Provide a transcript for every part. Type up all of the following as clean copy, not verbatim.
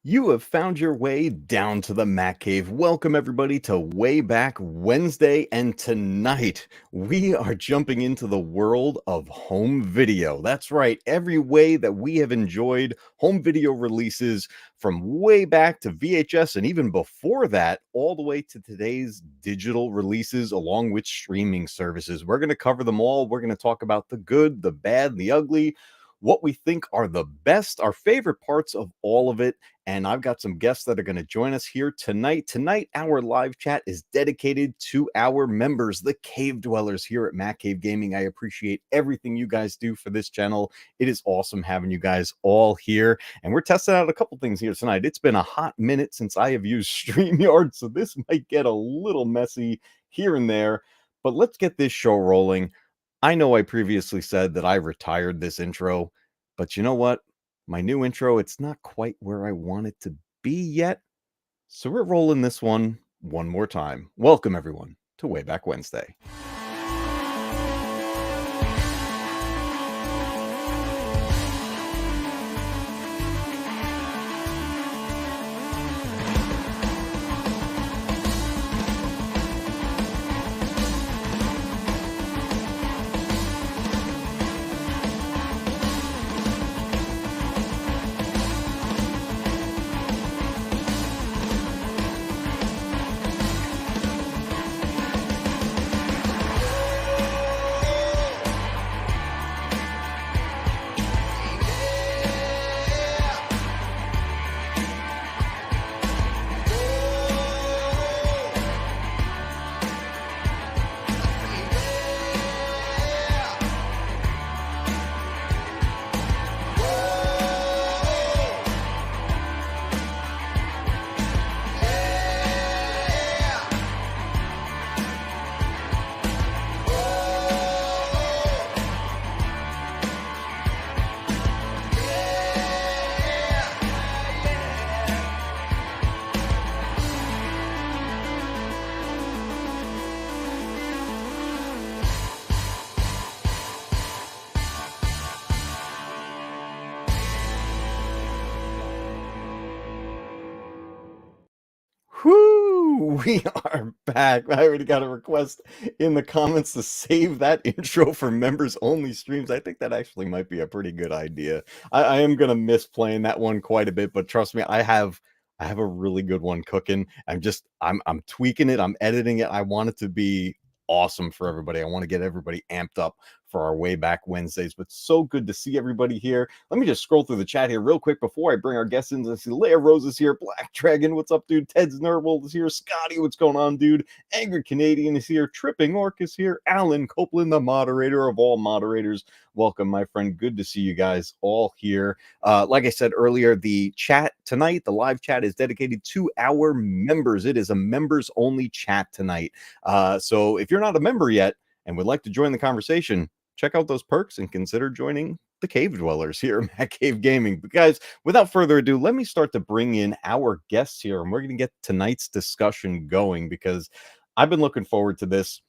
You have found your way down to the Matcave. Welcome, everybody, to Way Back Wednesday. And tonight, we are jumping into the world of home video. That's right, every way that we have enjoyed home video releases from way back to VHS and even before that, all the way to today's digital releases along with streaming services. We're going to cover them all. We're going to talk about the good, the bad, the ugly, what we think are the best, our favorite parts of all of it. And I've got some guests that are going to join us here tonight. Tonight, our live chat is dedicated to our members, the cave dwellers here at Matcave Gaming. I appreciate everything you guys do for this channel. It is awesome having you guys all here. And we're testing out a couple things here tonight. It's been a hot minute since I have used StreamYard, so this might get a little messy here and there. But let's get this show rolling. I know I previously said that I retired this intro, but you know what? My new intro, it's not quite where I want it to be yet. So we're rolling this one more time. Welcome, everyone, to Way Back Wednesday. Whoo! We are back. I already got a request in the comments to save that intro for members only streams. I think that actually might be a pretty good idea. I am gonna miss playing that one quite a bit, but trust me, I have a really good one cooking. I'm tweaking it, I'm editing it. I want it to be awesome for everybody. I want to get everybody amped up for our Way Back Wednesdays, but so good to see everybody here. Let me just scroll through the chat here real quick before I bring our guests in. I see Leia Rose is here, Black Dragon, what's up, dude? Ted's Nerval is here, Scotty, what's going on, dude? Angry Canadian is here, Tripping Orc is here, Alan Copeland, the moderator of all moderators. Welcome, my friend. Good to see you guys all here. Like I said earlier, the chat tonight, the live chat, is dedicated to our members. It is a members only chat tonight. So if you're not a member yet and would like to join the conversation, check out those perks and consider joining the cave dwellers here at Matcave Gaming. But guys, without further ado, let me start to bring in our guests here, and we're going to get tonight's discussion going because I've been looking forward to this.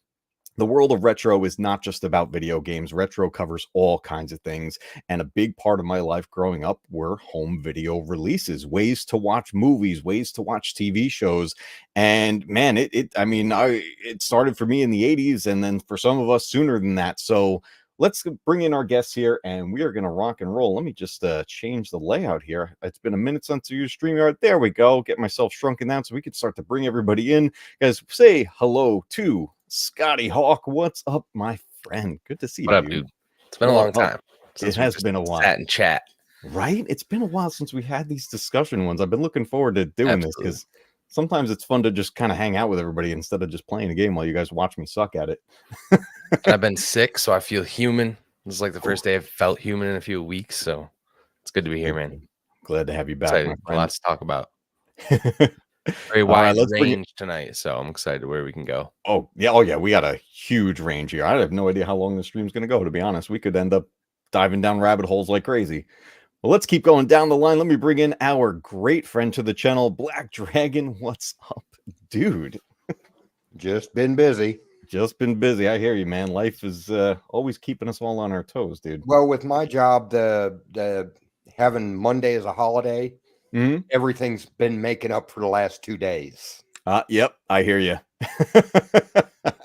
The world of retro is not just about video games. Retro covers all kinds of things. And a big part of my life growing up were home video releases, ways to watch movies, ways to watch TV shows. And man, it started for me in the 80s, and then for some of us sooner than that. So let's bring in our guests here, and we are going to rock and roll. Let me just change the layout here. It's been a minute since I used StreamYard. There we go. Get myself shrunken down so we can start to bring everybody in. Guys, say hello to Scotty Hawk. What's up, my friend? Good to see you. What up, dude? It's been a long time. It has been a while. Sat and chat. Right? It's been a while since we had these discussion ones. I've been looking forward to doing this because sometimes it's fun to just kind of hang out with everybody instead of just playing a game while you guys watch me suck at it. I've been sick, so I feel human. This is like the first day I've felt human in a few weeks, so it's good to be here, man. Glad to have you back. Lots to talk about. Very wide range tonight, so I'm excited where we can go. Oh yeah, we got a huge range here. I have no idea how long the stream's going to go, to be honest. We could end up diving down rabbit holes like crazy. Well, let's keep going down the line. Let me bring in our great friend to the channel, Black Dragon. What's up, dude? Just been busy. I hear you, man. Life is always keeping us all on our toes, dude. Well, with my job, the having Monday as a holiday, Mhm. Everything's been making up for the last 2 days. Yep, I hear you.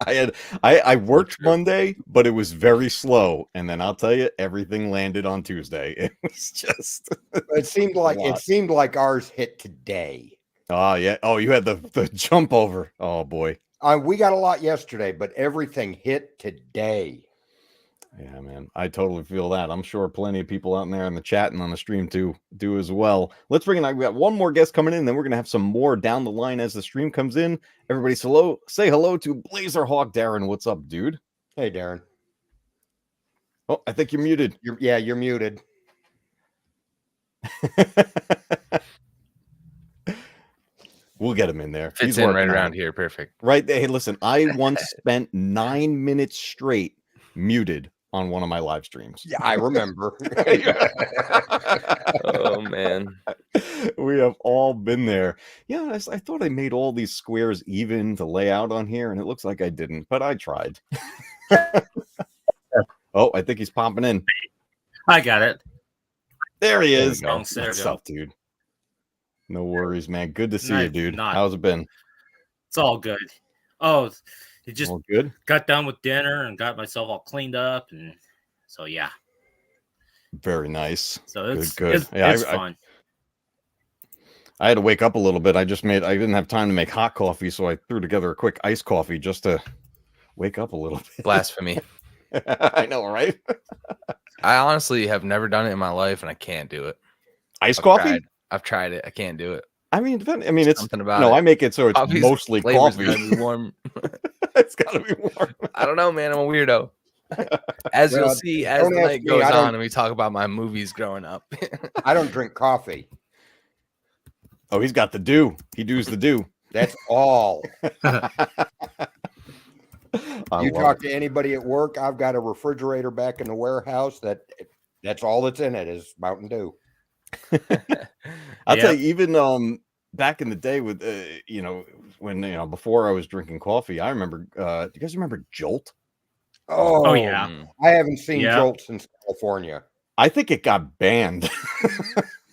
I worked true. Monday, but it was very slow, and then I'll tell you, everything landed on Tuesday. It was just It seemed like ours hit today. yeah. Oh, you had the jump over. Oh boy. We got a lot yesterday, but everything hit today. Yeah, man. I totally feel that. I'm sure plenty of people out there in the chat and on the stream too do as well. Let's bring in. We got one more guest coming in, then we're gonna have some more down the line as the stream comes in. Everybody, say hello to Blazerhawk Darren. What's up, dude? Hey, Darren. Oh, I think you're muted. You're muted. We'll get him in there. Fits in right around here. Perfect. Right there. Hey, listen, I once spent 9 minutes straight muted on one of my live streams. Yeah, I remember. Oh man, we have all been there. Yeah, I thought I made all these squares even to lay out on here, and it looks like I didn't, but I tried. Oh, I think he's popping in. I got it. There he is. There we go. What's up, dude? No worries, man. Good to see you, dude. Not. How's it been? It's all good. Oh, it just all good. Got done with dinner and got myself all cleaned up, and so yeah. Very nice. So it's good. It's fun. I had to wake up a little bit. I didn't have time to make hot coffee, so I threw together a quick iced coffee just to wake up a little bit. Blasphemy. I know, right? I honestly have never done it in my life, and I can't do it. Iced coffee? I've tried it. I can't do it. I mean, it's something about no. it. I make it so it's Coffee's mostly flavor's coffee. Gotta be warm. It's gotta be warm. I don't know, man. I'm a weirdo. As you'll see, as the night goes on, and we talk about my movies growing up. I don't drink coffee. Oh, he's got the dew. He does the dew. That's all. You talk it. to anybody at work, I've got a refrigerator back in the warehouse that's all that's in it is Mountain Dew. I'll tell you, even back in the day with when before I was drinking coffee, I remember do you guys remember Jolt? Oh yeah. I haven't seen Jolt since California. I think it got banned.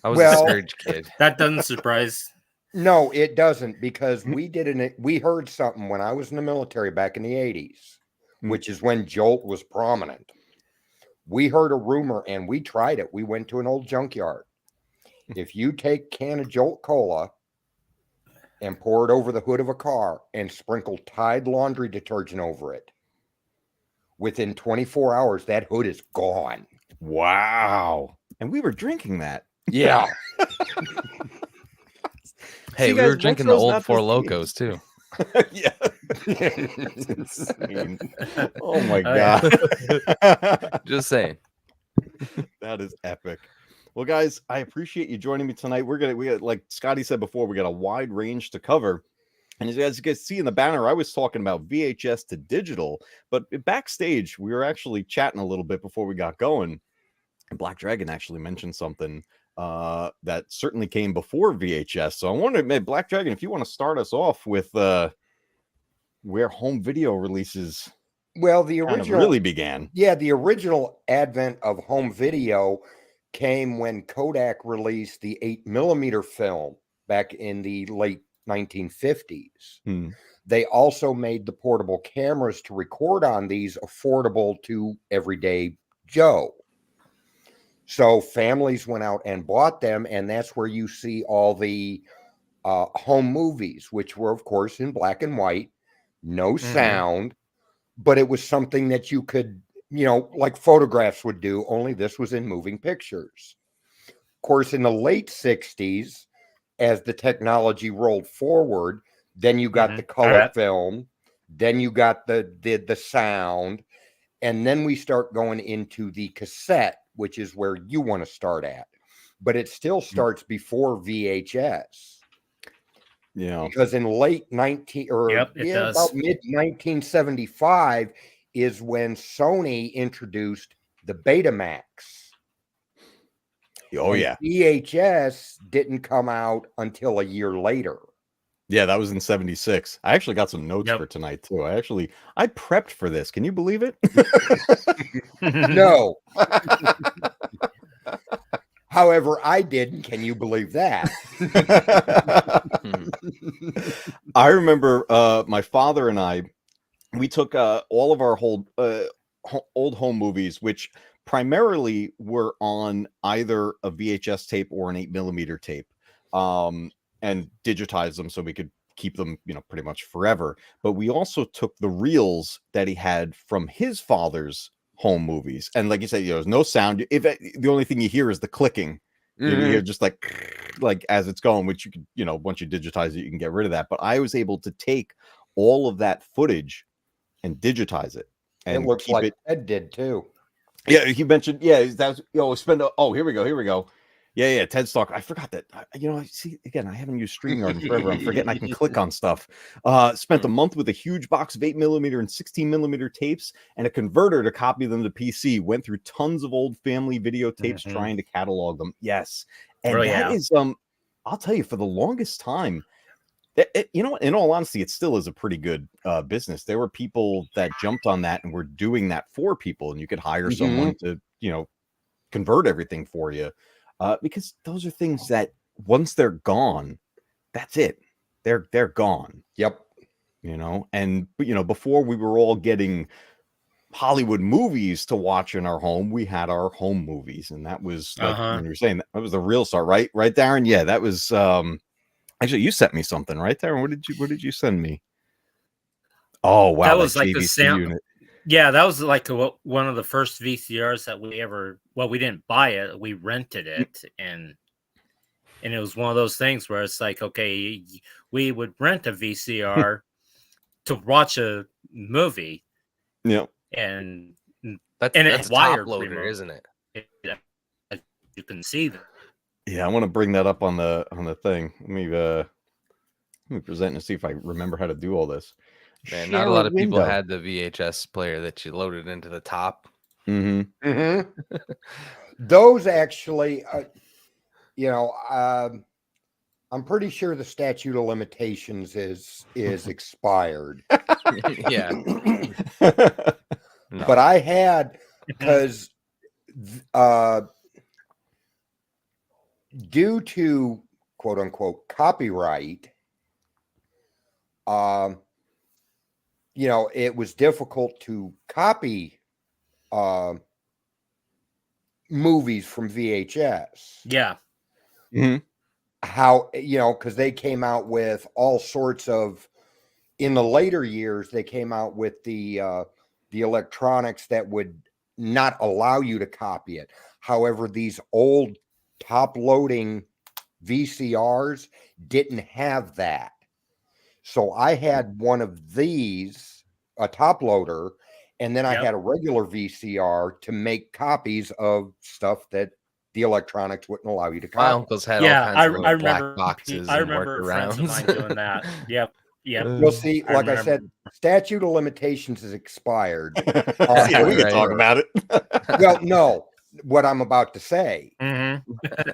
I was a Surge kid. That doesn't surprise. No, it doesn't, because we heard something when I was in the military back in the 80s, which is when Jolt was prominent. We heard a rumor and we tried it. We went to an old junkyard. If you take a can of Jolt Cola and pour it over the hood of a car and sprinkle Tide laundry detergent over it, within 24 hours, that hood is gone. Wow. And we were drinking that. Yeah. Hey, we were drinking the old Four Locos too. Yeah. It's insane. Oh my God. Just saying. That is epic. Well, guys, I appreciate you joining me tonight. We got, like Scotty said before, we got a wide range to cover. And as you guys see in the banner, I was talking about VHS to digital, but backstage, we were actually chatting a little bit before we got going. And Black Dragon actually mentioned something that certainly came before VHS. So I wonder, Black Dragon, if you want to start us off with where home video releases the original really began. Yeah, the original advent of home video came when Kodak released the 8mm film back in the late 1950s. They also made the portable cameras to record on these affordable to everyday Joe. So families went out and bought them, and that's where you see all the home movies, which were, of course, in black and white, no sound, but it was something that you could, like photographs would do, only this was in moving pictures. Of course, in the late 60s, as the technology rolled forward, then you got the color film, then you got the sound, and then we start going into the cassette, which is where you want to start at. But it still starts before VHS. Yeah. Because in late about mid 1975 is when Sony introduced the Betamax. Oh, yeah. VHS didn't come out until a year later. Yeah, that was in 76. I actually got some notes for tonight, too. I prepped for this. Can you believe it? No. However, I didn't. Can you believe that? I remember my father and I, we took all of our old home movies, which primarily were on either a VHS tape or an 8mm tape, and digitized them so we could keep them, pretty much forever. But we also took the reels that he had from his father's home movies, and like you said, there's no sound. If the only thing you hear is the clicking, you hear just like as it's going, which you can, once you digitize it, you can get rid of that. But I was able to take all of that footage and digitize it, and It looks keep like it. Ed did too. Yeah, he mentioned. Yeah, that's here we go. Yeah. Ted Stalk. I forgot that. See, again, I haven't used StreamYard in forever. I'm forgetting I can click on stuff. Spent a month with a huge box of 8mm and 16mm tapes and a converter to copy them to PC. Went through tons of old family videotapes trying to catalog them. Yes, and that is I'll tell you, for the longest time, in all honesty, it still is a pretty good business. There were people that jumped on that and were doing that for people, and you could hire someone to, convert everything for you, because those are things that once they're gone, that's it. They're gone. Yep. And before we were all getting Hollywood movies to watch in our home, we had our home movies, and that was like when you were saying that was the real start, right, Darren? Yeah, that was. Actually, you sent me something, right, Darren? What did you send me? Oh wow, that was like the JVC sound unit. Yeah, that was like one of the first VCRs that we ever. Well, we didn't buy it; we rented it, and it was one of those things where it's like, okay, we would rent a VCR to watch a movie. Yeah, and that's wired top loader, remote, isn't it? You can see that. Yeah, I want to bring that up on the thing. Let me present and see if I remember how to do all this. Man, not a lot of people had the VHS player that you loaded into the top. Those actually, I'm pretty sure the statute of limitations is expired. Yeah. No. But I had, because due to quote unquote copyright, it was difficult to copy movies from VHS. Yeah. How, because they came out with all sorts of, in the later years, they came out with the electronics that would not allow you to copy it. However, these old top loading VCRs didn't have that. So I had one of these, a top loader, and then I had a regular VCR to make copies of stuff that the electronics wouldn't allow you to copy. My uncles had all kinds of little black boxes. I remember friends of mine doing that. Yep. Well, see, like I said, statute of limitations is expired. Yeah, we can talk about it. Well, no, what I'm about to say,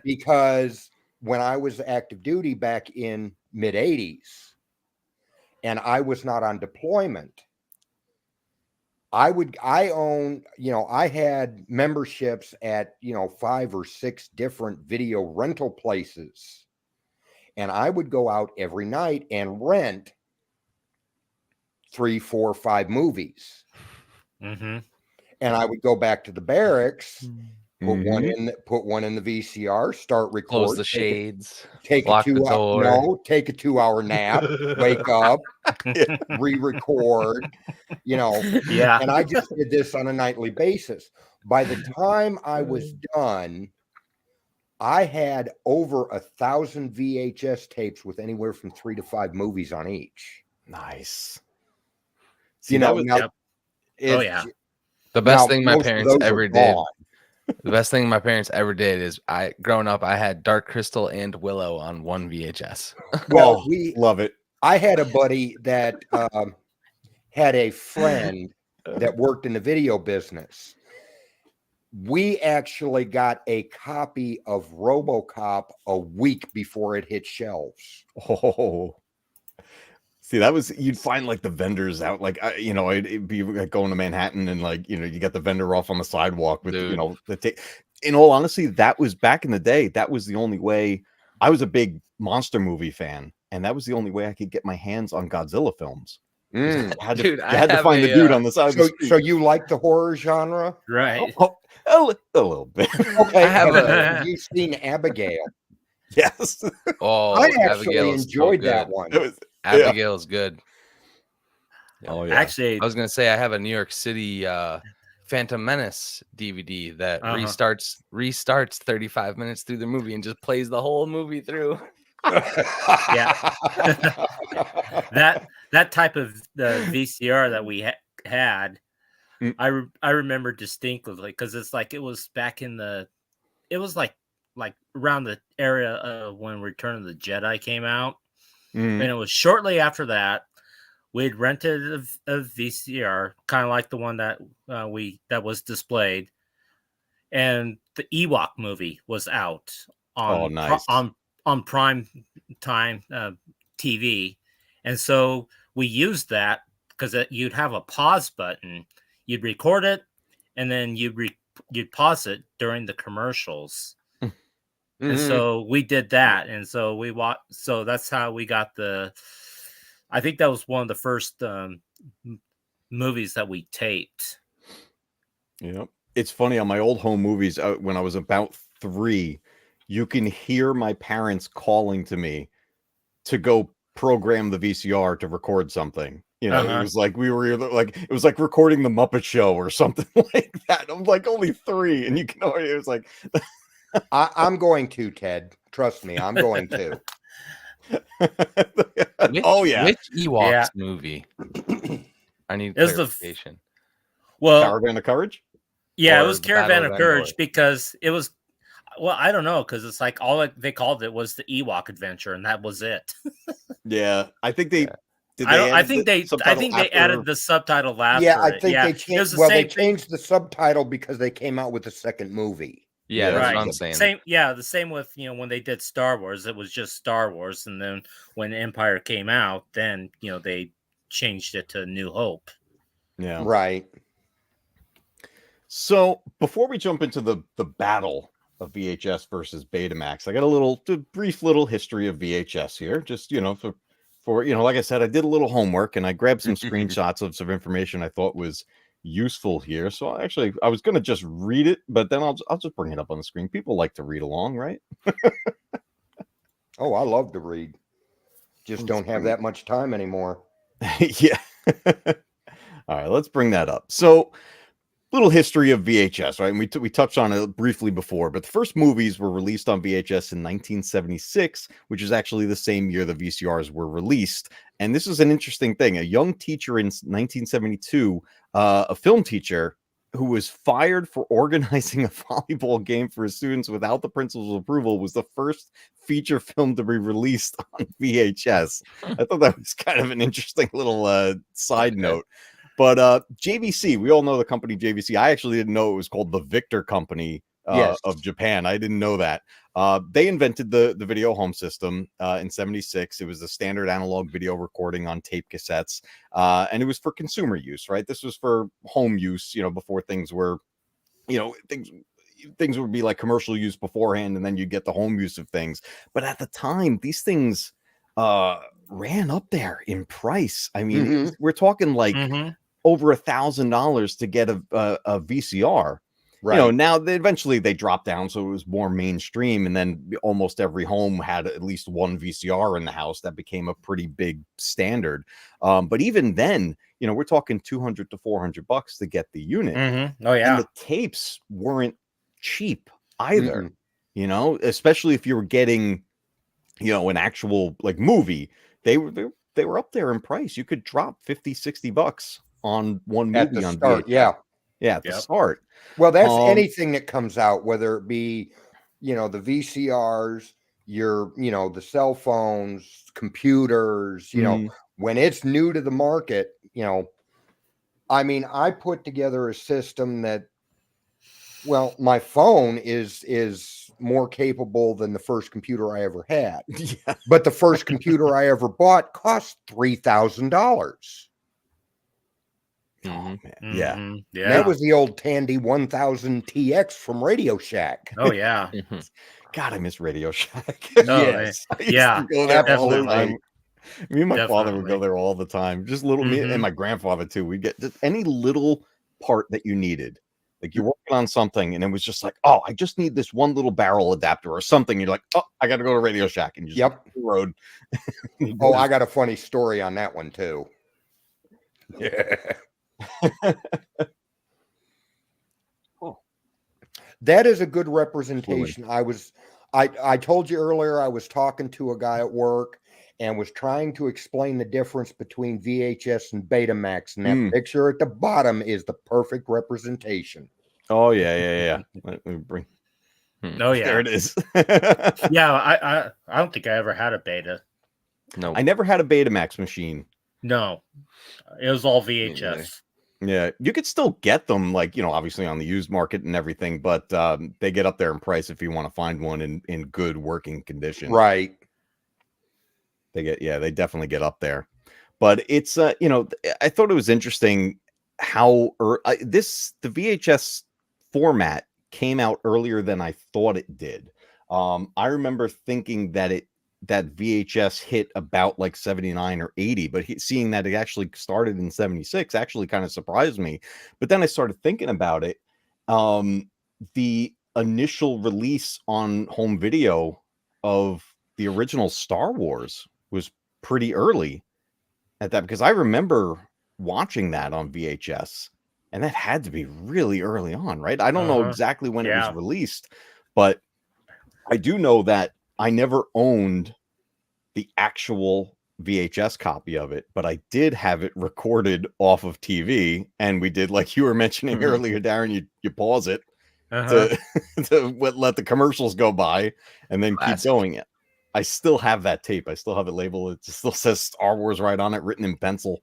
because when I was active duty back in mid 80s, and I was not on deployment, I had memberships at 5 or 6 different video rental places, and I would go out every night and rent 3, 4, 5 movies. And I would go back to the barracks, put one in the VCR, start recording, close the shades, take a 2-hour nap, wake up, re-record, and I just did this on a nightly basis. By the time I was done, I had over 1,000 VHS tapes with anywhere from 3 to 5 movies on each. Nice. See, the best thing my parents ever did. The best thing my parents ever did is, growing up, I had Dark Crystal and Willow on one VHS. Well, we love it. I had a buddy that had a friend that worked in the video business. We actually got a copy of RoboCop a week before it hit shelves. Oh, see, that was, you'd find like the vendors out, like, it'd be like going to Manhattan and like, you got the vendor off on the sidewalk with, in all honesty, that was back in the day. That was the only way I was a big monster movie fan, and that was the only way I could get my hands on Godzilla films. Mm. I had to, Dude, I had to find the dude on the side of the street. So you like the horror genre? Right. A little bit. Okay. I have Have you seen Abigail? Yes. Oh, I actually Abigail is so enjoyed that good. one. It was, Abigail is good. Oh yeah. Actually, I was gonna say I have a New York City Phantom Menace DVD that restarts 35 minutes through the movie and just plays the whole movie through. Yeah. that type of the VCR that we had, I remember distinctly because it's like it was back in it was like around the area of when Return of the Jedi came out, and it was shortly after that. We'd rented a VCR, kind of like the one that that was displayed, and the Ewok movie was out on on prime time TV, and so we used that because you'd have a pause button, you'd record it, and then you'd pause it during the commercials. And so we did that, and so we watched. So that's how we got I think that was one of the first movies that we taped. Yeah, it's funny on my old home movies. When I was about 3, you can hear my parents calling to me to go program the VCR to record something. You know, it was like we were it was like recording the Muppet Show or something like that. I'm like only 3, and you can already. It was like, I'm going to, Ted. Trust me, I'm going to. Which Ewoks movie? I need clarification. Caravan of Courage? Yeah, it was Caravan of Courage because it was, well, I don't know, because it's like all they called it was the Ewok Adventure, and that was it. Yeah, I think they. I think they added the subtitle after. Yeah, I think they changed. Well, they changed the subtitle because they came out with the second movie. Yeah, that's what I'm saying. The same with when they did Star Wars, it was just Star Wars, and then when Empire came out, then they changed it to New Hope. Yeah, right. So before we jump into the battle of VHS versus Betamax, I got a brief little history of VHS here. Just for like I said, I did a little homework and I grabbed some screenshots of some information I thought was useful here. So I was going to just read it, but then I'll just bring it up on the screen. People like to read along, right? Oh, I love to read. Just don't have that much time anymore. Yeah. All right, let's bring that up. So, little history of VHS, right? And we touched on it briefly before, but the first movies were released on VHS in 1976, which is actually the same year the VCRs were released. And this is an interesting thing. A young teacher in 1972, a film teacher who was fired for organizing a volleyball game for his students without the principal's approval, was the first feature film to be released on VHS. I thought that was kind of an interesting little side note. But JVC, we all know the company JVC. I actually didn't know it was called the Victor Company of Japan. I didn't know that. They invented the video home system in 76. It was a standard analog video recording on tape cassettes. And it was for consumer use, right? This was for home use, before things were, things would be like commercial use beforehand, and then you get the home use of things. But at the time, these things ran up there in price. I mean, we're talking like over $1,000 to get a VCR. Right. Now eventually they dropped down, so it was more mainstream, and then almost every home had at least one VCR in the house. That became a pretty big standard. But even then, we're talking $200 to $400 to get the unit. Oh yeah, and the tapes weren't cheap either. Especially if you were getting, an actual like movie, they were up there in price. You could drop $50-$60 on one movie on start, VHS. At the start. Well, that's anything that comes out, whether it be, the VCRs, the cell phones, computers, when it's new to the market, I mean, I put together a system that, well, my phone is more capable than the first computer I ever had. Yeah. But the first computer I ever bought cost $3,000. Oh man, Yeah. That was the old Tandy 1000 TX from Radio Shack. Oh yeah. God, I miss Radio Shack. Yes. I used Yeah, to go there all the definitely. time. Me and my father would go Definitely. there all the time. Just little me and my grandfather too. We'd get just any little part that you needed. Like you're working on something, and it was just like, oh, I just need this one little barrel adapter or something. You're like, oh, I got to go to Radio Shack, and you just Yep. the road. Oh, I got a funny story on that one too. Yeah. That is a good representation. I told you earlier I was talking to a guy at work and was trying to explain the difference between VHS and Betamax, and that picture at the bottom is the perfect representation. Oh yeah. Let me bring. Oh yeah, There it is. Yeah, I don't think I ever had a Beta. No, I never had a Betamax machine. No, it was all VHS. Yeah, you could still get them, like, obviously on the used market and everything, but they get up there in price if you want to find one in good working condition. Right. They definitely get up there. But it's, I thought it was interesting how the VHS format came out earlier than I thought it did. I remember thinking that VHS hit about like 79 or 80, but seeing that it actually started in 76 actually kind of surprised me. But then I started thinking about it. The initial release on home video of the original Star Wars was pretty early at that, because I remember watching that on VHS, and that had to be really early on, right? I don't know exactly when it was released, but I do know that I never owned the actual VHS copy of it, but I did have it recorded off of TV, and we did, like you were mentioning earlier, Darren, you pause it to let the commercials go by and then keep going. It. I still have that tape. I still have it labeled. It still says Star Wars right on it, written in pencil.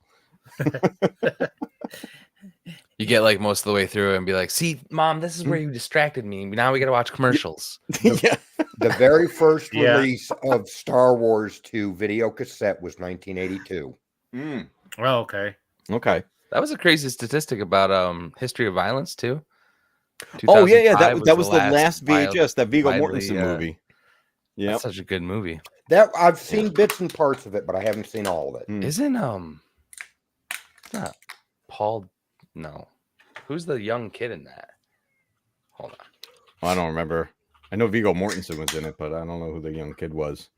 You get like most of the way through and be like, see, Mom, this is where you distracted me. Now we got to watch commercials. The very first release of Star Wars to video cassette was 1982. Oh, okay. That was a crazy statistic about History of Violence too. Oh yeah. That was the last VHS, that Viggo Mortensen movie. Yeah, that's such a good movie. That I've seen bits and parts of it, but I haven't seen all of it. Isn't not Paul? No, who's the young kid in that? Hold on, I don't remember. I know Viggo Mortensen was in it, but I don't know who the young kid was.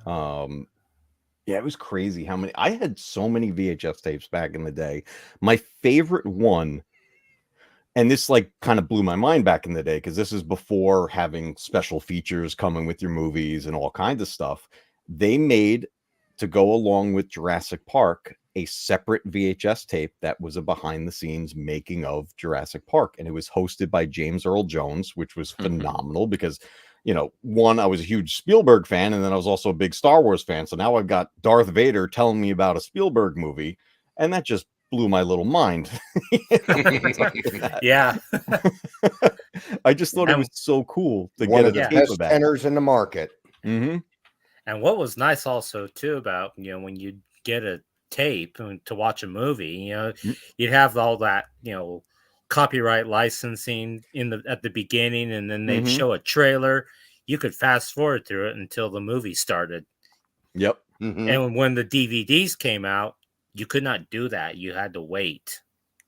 Yeah, it was crazy how many. I had so many VHS tapes back in the day. My favorite one, and this like kind of blew my mind back in the day, because this is before having special features coming with your movies and all kinds of stuff. They made, to go along with Jurassic Park, a separate VHS tape that was a behind the scenes making of Jurassic Park. And it was hosted by James Earl Jones, which was phenomenal because, one, I was a huge Spielberg fan, and then I was also a big Star Wars fan. So now I've got Darth Vader telling me about a Spielberg movie, and that just blew my little mind. Yeah. I just thought it was so cool to One get of the a tape best of that. tenors in the market. Mm-hmm. And what was nice also too about, when you get a tape to watch a movie, you'd have all that, copyright licensing at the beginning, and then they'd show a trailer. You could fast forward through it until the movie started. Yep. And when the DVDs came out, you could not do that. You had to wait.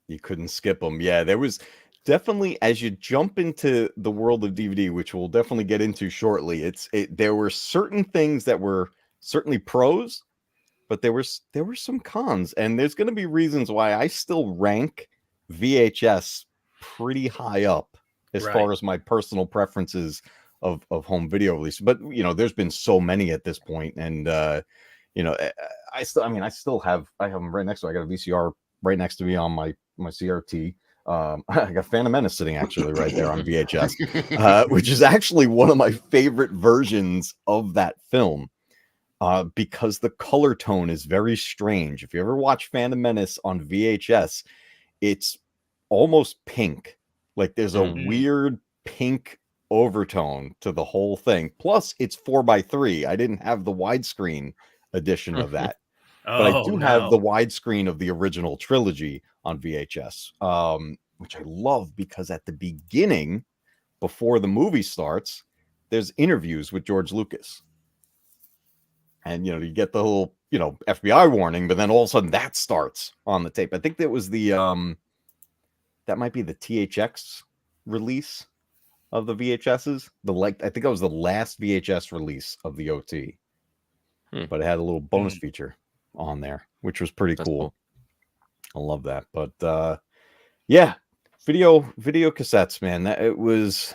You couldn't skip them. Yeah, there was definitely, as you jump into the world of DVD, which we'll definitely get into shortly, there were certain things that were certainly pros, but there were some cons, and there's going to be reasons why I still rank VHS pretty high up as far as my personal preferences of home video release. But there's been so many at this point, and I have them right next to me. I got a VCR right next to me on my CRT. I got Phantom Menace sitting actually right there on VHS, which is actually one of my favorite versions of that film, because the color tone is very strange. If you ever watch Phantom Menace on VHS, it's almost pink. Like there's a weird pink overtone to the whole thing. Plus, it's 4:3. I didn't have the widescreen edition of that. But I Oh, do have the widescreen of the original trilogy on VHS, which I love because at the beginning, before the movie starts, there's interviews with George Lucas. And, you get the whole, FBI warning, but then all of a sudden that starts on the tape. I think that was that might be the THX release of the VHSs. I think that was the last VHS release of the OT. But it had a little bonus feature on there, which was pretty cool. I love that. But yeah, video cassettes, man. It was,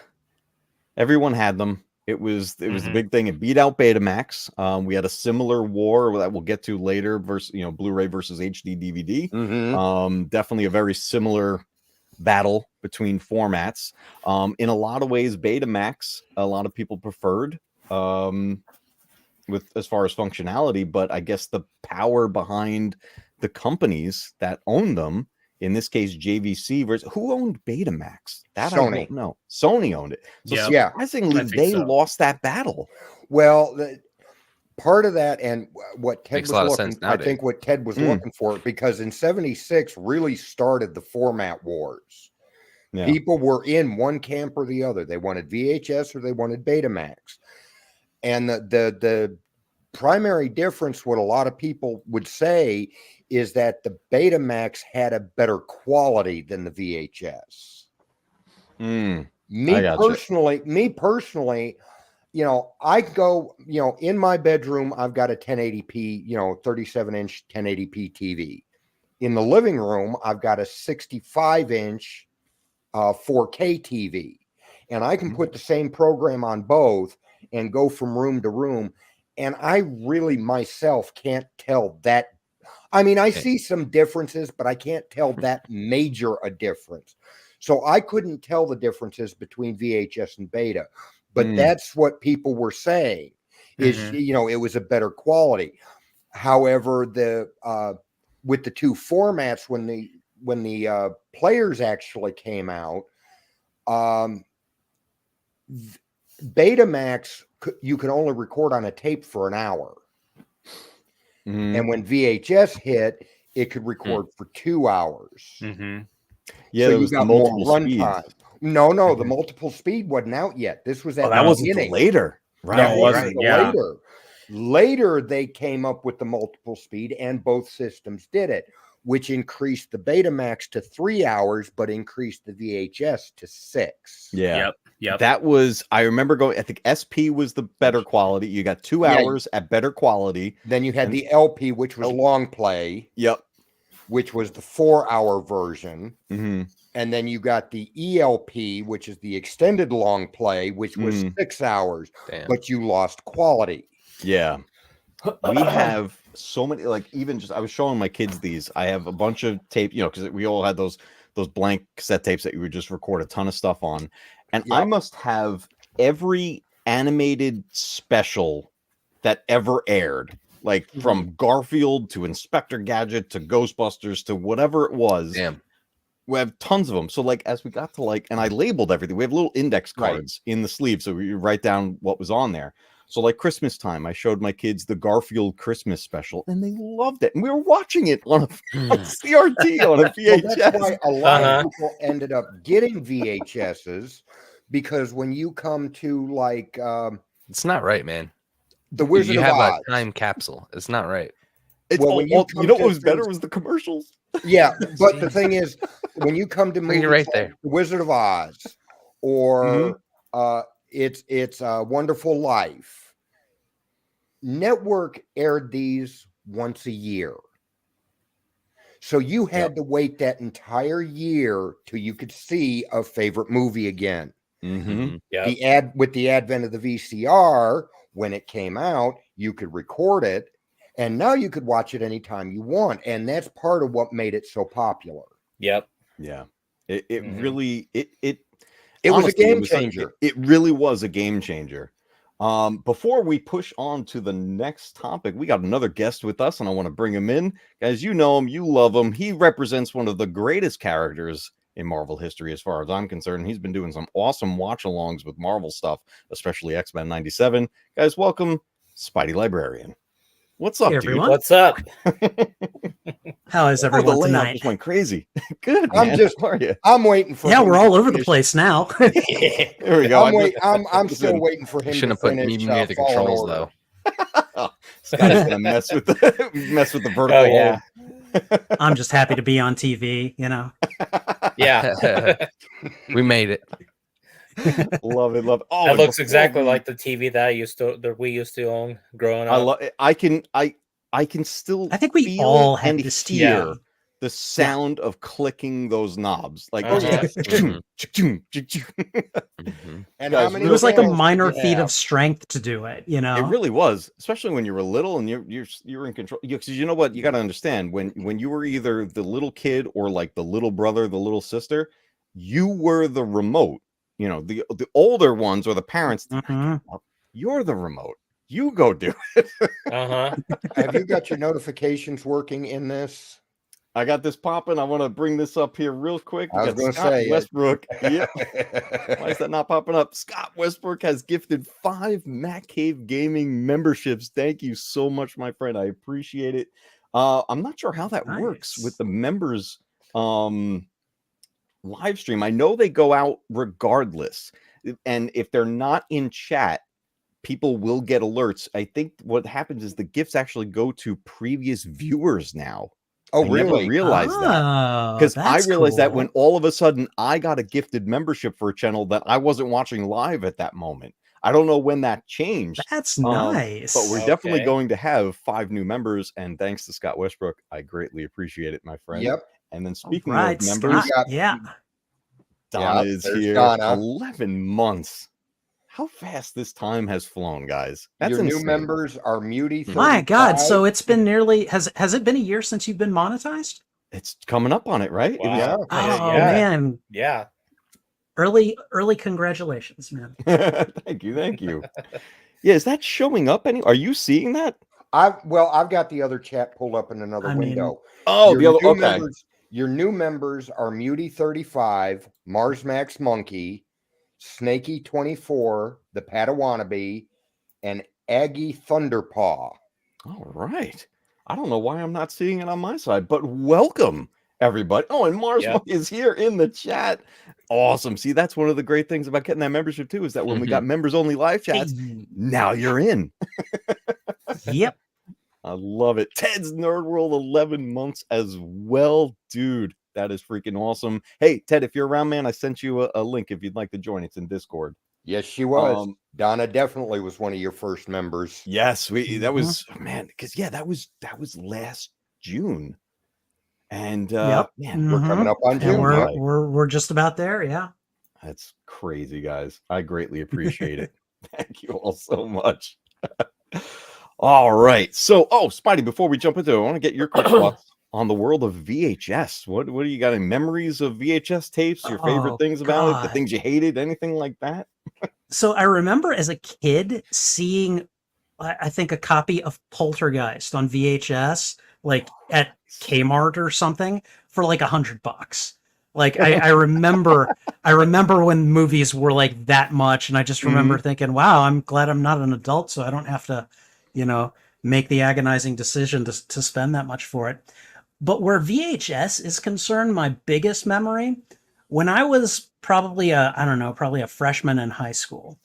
everyone had them. It was the big thing. It beat out Betamax. We had a similar war that we'll get to later versus Blu-ray versus HD-DVD. Definitely a very similar battle between formats. In a lot of ways, Betamax, a lot of people preferred with as far as functionality, but I guess the power behind the companies that own them, in this case JVC versus who owned Betamax? That Sony. I don't know. Sony owned it. So yeah, surprisingly, they lost that battle. Well, part of that, and what Ted Makes was a lot of looking, sense I nowadays. think what Ted was looking for, because in '76 really started the format wars. Yeah. People were in one camp or the other. They wanted VHS or they wanted Betamax. And the primary difference, what a lot of people would say, is that the Betamax had a better quality than the VHS. Me personally, I go, in my bedroom, I've got a 1080p, 37-inch 1080p TV. In the living room, I've got a 65-inch 4K TV. And I can put the same program on both and go from room to room. And I really myself can't tell that. I mean, I see some differences, but I can't tell that major a difference. So I couldn't tell the differences between VHS and Beta, but that's what people were saying is, it was a better quality. However, with the two formats, when the players actually came out, Betamax, you could only record on a tape for an hour. And when VHS hit, it could record for 2 hours. Yeah, so there you was got the more multiple runtime. No, the multiple speed wasn't out yet. This was at that the wasn't beginning. later. Right. That wasn't right. till Yeah. later. Later, they came up with the multiple speed, and both systems did it, which increased the Betamax to 3 hours, but increased the VHS to 6. Yeah. Yep. That was, I remember going, I think SP was the better quality. You got 2 hours at better quality. Then you had the LP, which was long play. Yep. Which was the 4-hour version. And then you got the ELP, which is the extended long play, which was 6 hours. Damn. But you lost quality. Yeah. We have so many, like, even just, I was showing my kids these. I have a bunch of tape, because we all had those blank cassette tapes that you would just record a ton of stuff on. And I must have every animated special that ever aired, like from Garfield to Inspector Gadget to Ghostbusters to whatever it was. Damn. We have tons of them. So like, as we got to and I labeled everything, we have little index cards in the sleeve. So we write down what was on there. So like Christmas time, I showed my kids the Garfield Christmas special and they loved it. And we were watching it on a CRT, on a VHS. Well, that's why a lot of people ended up getting VHSs, because when you come to it's not right, man. The Wizard of Oz. You have a time capsule. It's not right. Well, you know what was better was the commercials. Yeah, but the thing is, when you come to movies right there, The Wizard of Oz, or It's a Wonderful Life, network aired these once a year. So you had to wait that entire year till you could see a favorite movie again. With the advent of the VCR, when it came out, you could record it, and now you could watch it anytime you want. And that's part of what made it so popular. Yep. Yeah. It really it was a game changer. It really was a game changer. Before we push on to the next topic, we got another guest with us, and I want to bring him in. Guys, you know him, you love him. He represents one of the greatest characters in Marvel history, as far as I'm concerned. He's been doing some awesome watch-alongs with Marvel stuff, especially X-Men '97. Guys, welcome, Spidey Librarian. What's up, Hey, dude? everyone. What's up? How is Oh, the everyone layout tonight? just went crazy. Good, I'm man. just- How are you? I'm waiting for. Yeah, him we're to all over the finish. place now. There we go. I'm still Listen, waiting for You him to shouldn't have put finish. me near the Fallen controls Order. though. Scott's gonna mess with the vertical. Oh, yeah. hold. I'm just happy to be on TV, you know. Yeah. We made it. Love it. Love it. Oh, That and looks before exactly we- like the TV that we used to own growing I up. love. I can still. I think we feel all had and this TV. hear the sound of clicking those knobs. Like, Uh-huh. Mhm. And Guys, how many It was like a channels did minor you feat have? of strength to do it, you know. It really was, especially when you were little and you're in control. Because you know what, you got to understand when you were either the little kid or like the little brother, the little sister, you were the remote. You know, the older ones or the parents. Mhm. You're the remote. You go do it. Uh-huh. Have you got your notifications working in this? I got this popping. I want to bring this up here real quick. I We was got gonna Scott say it. Westbrook. Yep. Why is that not popping up? Scott Westbrook has gifted 5 Matcave gaming memberships. Thank you so much, my friend. I appreciate it. I'm not sure how that works Nice. with the members live stream. I know they go out regardless. And if they're not in chat, people will get alerts. I think what happens is the gifts actually go to previous viewers now. Oh, I never really? realized that. Oh, Because I that's realized that cool. when all of a sudden I got a gifted membership for a channel that I wasn't watching live at that moment. I don't know when that changed, That's nice. but we're definitely Okay. going to have 5 new members. And thanks to Scott Westbrook, I greatly appreciate it, my friend. Yep. And then All speaking right, of members, Scott, yeah. Donna Yep, is there's here. Donna. 11 months. How fast this time has flown, guys. That's Your insane. new members are Muty. My God, 35. so it's been nearly has it been a year since you've been monetized? It's coming up on it, right? It was- Yeah. Oh Yeah. man, Yeah. early congratulations, man. Thank you. Yeah, is that showing up any? Are you seeing that? I've got the other chat pulled up in another I mean- window. Oh, the other. new Okay. members, your new members are Muty 35, Mars Max Monkey, Snaky 24, the Padawannabe, and Aggie Thunderpaw. All right. I don't know why I'm not seeing it on my side, but welcome everybody. Oh, and Mars Yep. Monk is here in the chat. Awesome. See, that's one of the great things about getting that membership too, is that when we got members only live chats, Hey. now you're in. Yep. I love it. Ted's Nerd World 11 months as well, dude. That is freaking awesome. Hey, Ted, if you're around, man, I sent you a link if you'd like to join. It's in Discord. Yes, she was. Um, Donna definitely was one of your first members. Yes, that Mhm. was, man, because yeah, that was last June. And Yep. man, We're Mhm. coming up on And June. right? we're just about there, yeah. That's crazy, guys. I greatly appreciate it. Thank you all so much. All right. So, Spidey, before we jump into it, I want to get your quick thoughts on the world of VHS. What do you got? Any memories of VHS tapes? Your favorite Oh, things about it? The God. things you hated? Anything like that? So I remember as a kid seeing, I think, a copy of Poltergeist on VHS, like at Kmart or something, for like $100. Like I remember when movies were like that much, and I just remember thinking, "Wow, I'm glad I'm not an adult, so I don't have to, make the agonizing decision to spend that much for it." But where VHS is concerned, my biggest memory, when I was probably a freshman in high school,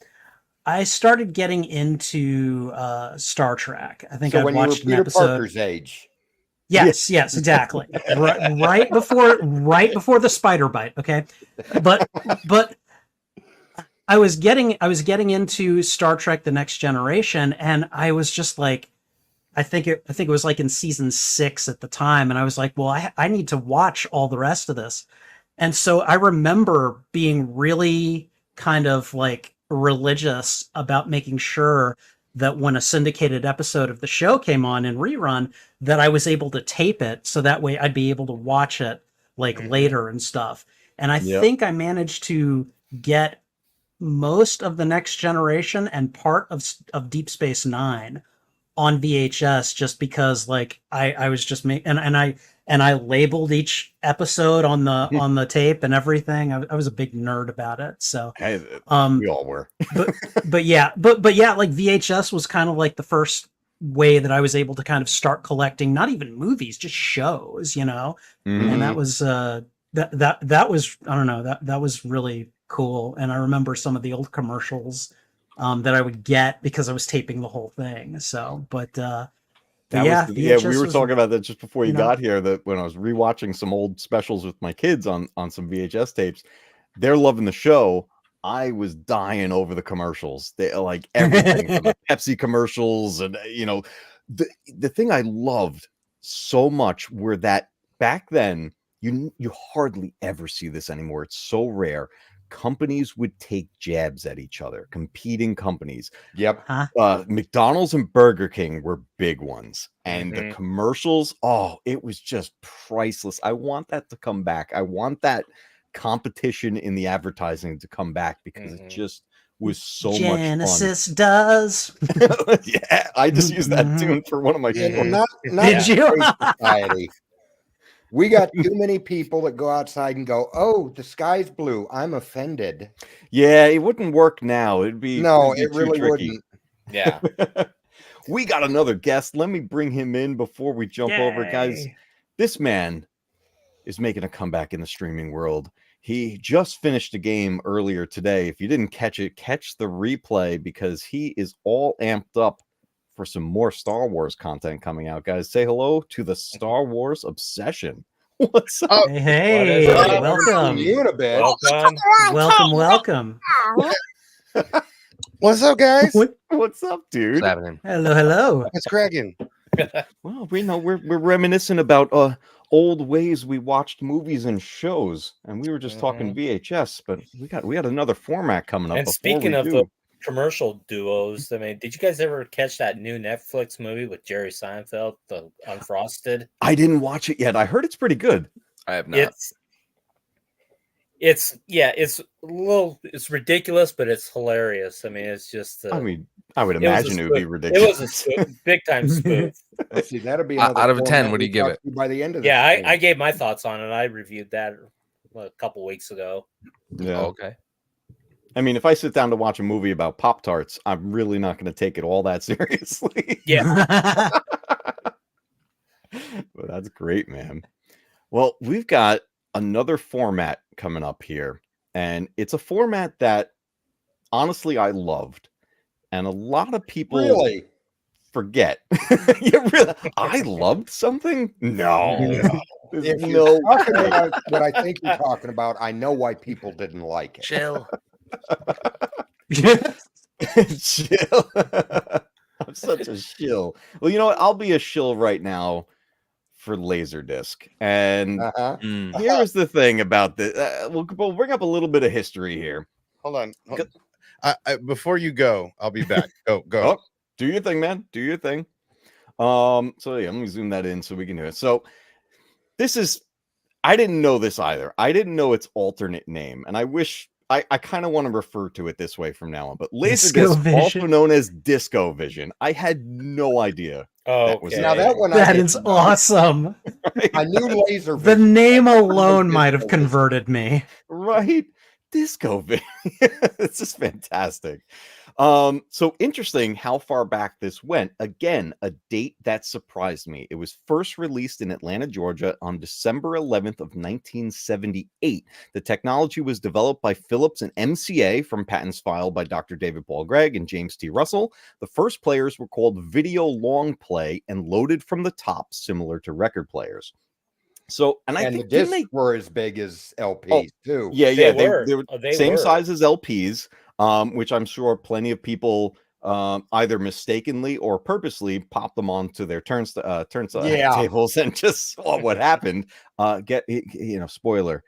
I started getting into Star Trek. I think So I when you were watched an Peter episode. Parker's age. Yes, exactly. right before the spider bite. Okay, but I was getting into Star Trek: The Next Generation, and I was just like, I think it was like in season 6 at the time, and I was like, well, I need to watch all the rest of this, and so I remember being really kind of like religious about making sure that when a syndicated episode of the show came on in rerun, that I was able to tape it so that way I'd be able to watch it like later and stuff. And I think I managed to get most of The Next Generation and part of Deep Space Nine on VHS, just because like I was just and I labeled each episode on the tape and everything. I was a big nerd about it. So We all were. but yeah, like VHS was kind of like the first way that I was able to kind of start collecting not even movies, just shows, you know. And that was that was, I don't know, that was really cool. And I remember some of the old commercials that I would get because I was taping the whole thing. So, but yeah, we were talking about that just before you got here, that when I was rewatching some old specials with my kids on some VHS tapes, they're loving the show. I was dying over the commercials. They like everything from the Pepsi commercials, and you know, the thing I loved so much were that back then you hardly ever see this anymore. It's so rare. Companies would take jabs at each other, competing companies. Yep. McDonald's and Burger King were big ones, and the commercials, oh, it was just priceless. I want that to come back. I want that competition in the advertising to come back, because it just was so much fun. Genesis does. Yeah, I just used that tune for one of my shorts. Not Did you? Society. We got too many people that go outside and go, "Oh, the sky's blue." I'm offended. Yeah, it wouldn't work now. It'd be it really wouldn't. Yeah. We got another guest. Let me bring him in before we jump over, guys. This man is making a comeback in the streaming world. He just finished a game earlier today. If you didn't catch it, catch the replay, because he is all amped up for some more Star Wars content coming out. Guys, say hello to the Star Wars obsession. What's up? Hey, welcome. Welcome. What's up, guys? What's up, dude? What's happening? Hello. It's cracking. Well, we know we're reminiscing about old ways we watched movies and shows, and we were just talking VHS, but we got another format coming up. And speaking of the commercial duos, I mean, did you guys ever catch that new Netflix movie with Jerry Seinfeld, the Unfrosted? I didn't watch it yet. I heard it's pretty good. I have not. It's ridiculous, but it's hilarious. I mean, it's just. I would imagine it would be ridiculous. It was a big time spoof. Let's see, that'll be out of 10. What do you give it? By the end of Yeah, I gave my thoughts on it. I reviewed that a couple weeks ago. Yeah. Okay. I mean, if I sit down to watch a movie about Pop-Tarts, I'm really not going to take it all that seriously. Yeah. But that's great, man. Well, we've got another format coming up here, and it's a format that honestly I loved, and a lot of people really forget. Yeah, really? I loved something? No. If you're talking about what I think you're talking about, I know why people didn't like it. Chill. Chill. I'm such a shill. Well, you know what? I'll be a shill right now for Laserdisc. And here's the thing about this. We'll bring up a little bit of history here. Hold on. Before you go, I'll be back. Go. Oh, do your thing, man. Do your thing. So yeah, let me zoom that in so we can do it. So this is, I didn't know this either. I didn't know its alternate name, and I wish I kind of want to refer to it this way from now on. But Laserdisc, also known as Disco Vision, I had no idea. Oh, that was now that one that is awesome. Right? I knew Laser The Vision. name alone might have converted me. Right. Disco Vision. It's just fantastic. So interesting how far back this went. Again, a date that surprised me. It was first released in Atlanta, Georgia on December 11th of 1978. The technology was developed by Philips and MCA from patents filed by Dr. David Paul Gregg and James T. Russell. The first players were called video long play and loaded from the top, similar to record players. So, and I think the discs were as big as LPs too. Yeah, They were same size as LPs, which I'm sure plenty of people either mistakenly or purposely popped them onto their turntables and just saw what happened. Spoiler,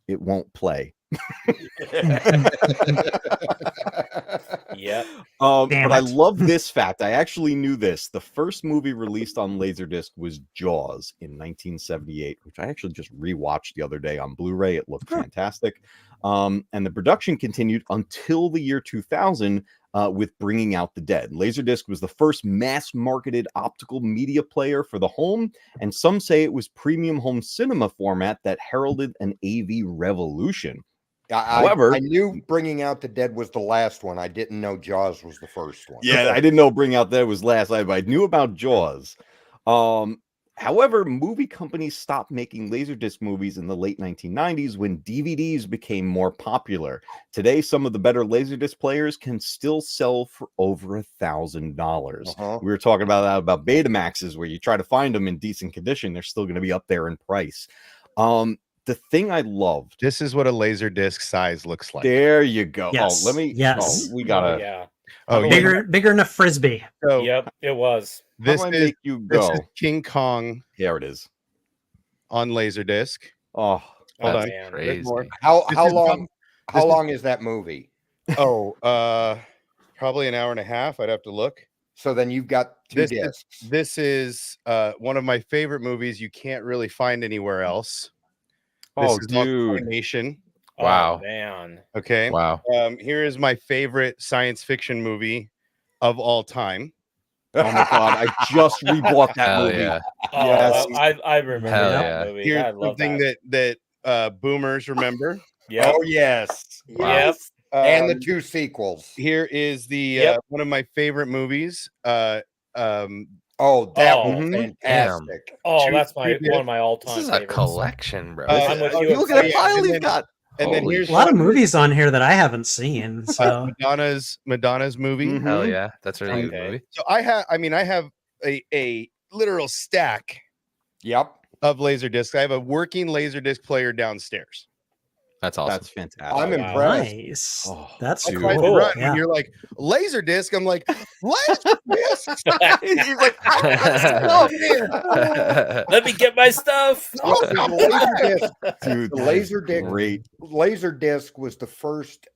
it won't play. Yeah. But I love this fact. I actually knew this. The first movie released on Laserdisc was Jaws in 1978, which I actually just rewatched the other day on Blu-ray. It looked fantastic. And the production continued until the year 2000 with Bringing Out the Dead. Laserdisc was the first mass-marketed optical media player for the home, and some say it was premium home cinema format that heralded an AV revolution. However, I knew Bringing Out the Dead was the last one. I didn't know Jaws was the first one. yeah, I didn't know Bring Out Dead was last. I knew about Jaws. However, movie companies stopped making Laserdisc movies in the late 1990s when DVDs became more popular. Today, some of the better Laserdisc players can still sell for over $1,000. We were talking about that about Betamaxes, where you try to find them in decent condition, they're still going to be up there in price. The thing I loved. This is what a Laserdisc size looks like. There you go. Yes. Oh, let me. Yes. Oh, we gotta. yeah. Oh, bigger than a frisbee. So Yep, it was. this How do I is make you this go? is King Kong There it is. on Laserdisc. Oh, Hold That's on. man. crazy. More. How This is long? How this is- long is that movie? Oh, probably an hour and a half. I'd have to look. So then you've got two This discs. This is one of my favorite movies you can't really find anywhere else. This oh, is on dude. Funimation. Wow. Oh, man. Okay. Wow. Here is my favorite science fiction movie of all time. Oh my god! I just rebought that Hell movie. yeah. Oh, Yes. I remember Hell that yeah. movie. Here's I love something that boomers remember. Yep. Oh yes. Wow. Yep. And the Um, two sequels. Here is the Yep. one of my favorite movies. Oh, that Oh, was mhm. fantastic. Oh, Two- that's two one of my all-time This is a favorites. collection, bro. I'm with Oh, you. look at the Yeah, pile and he's then- got. and then Holy here's A lot of one movies on here that I haven't seen. So Madonna's movie. Mhm. Hell yeah. That's a really good Okay. movie. So I have a literal stack Yep. of Laserdiscs. I have a working Laserdisc player downstairs. That's awesome. That's fantastic. I'm wow. impressed. nice. Oh, That's That's dude. why I cool. run. Yeah. When you're like Laserdisc, I'm like Laserdisc. He's like, I got stuff here. Let me get my stuff. Well, the Laserdisc, Dude, the that is Laserdisc, great. Laserdisc was the first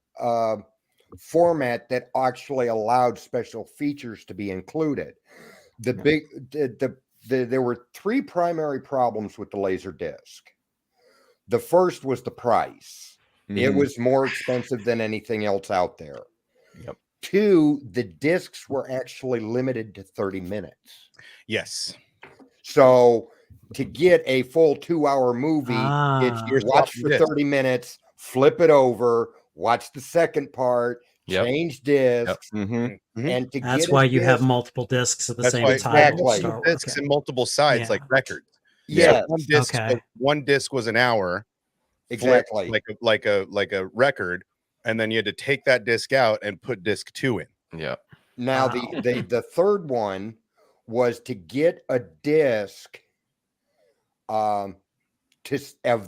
format that actually allowed special features to be included. There were three primary problems with the Laserdisc. The first was the price. It Mhm. was more expensive than anything else out there. Yep. Two, the discs were actually limited to 30 minutes. Yes. So to get a full 2-hour movie, it's Ah. you watch for 30 minutes, flip it over, watch the second part, Yep. change discs, Mhm. and to That's get why a you have disc- multiple discs at the That's same why time. exactly. with Star Wars. Discs Okay. and multiple sides Yeah. like records. Yes, Okay. One disc was an hour. exactly. like a record, and then you had to take that disc out and put disc 2 in. Yeah. Now Wow. the third one was to get a disc of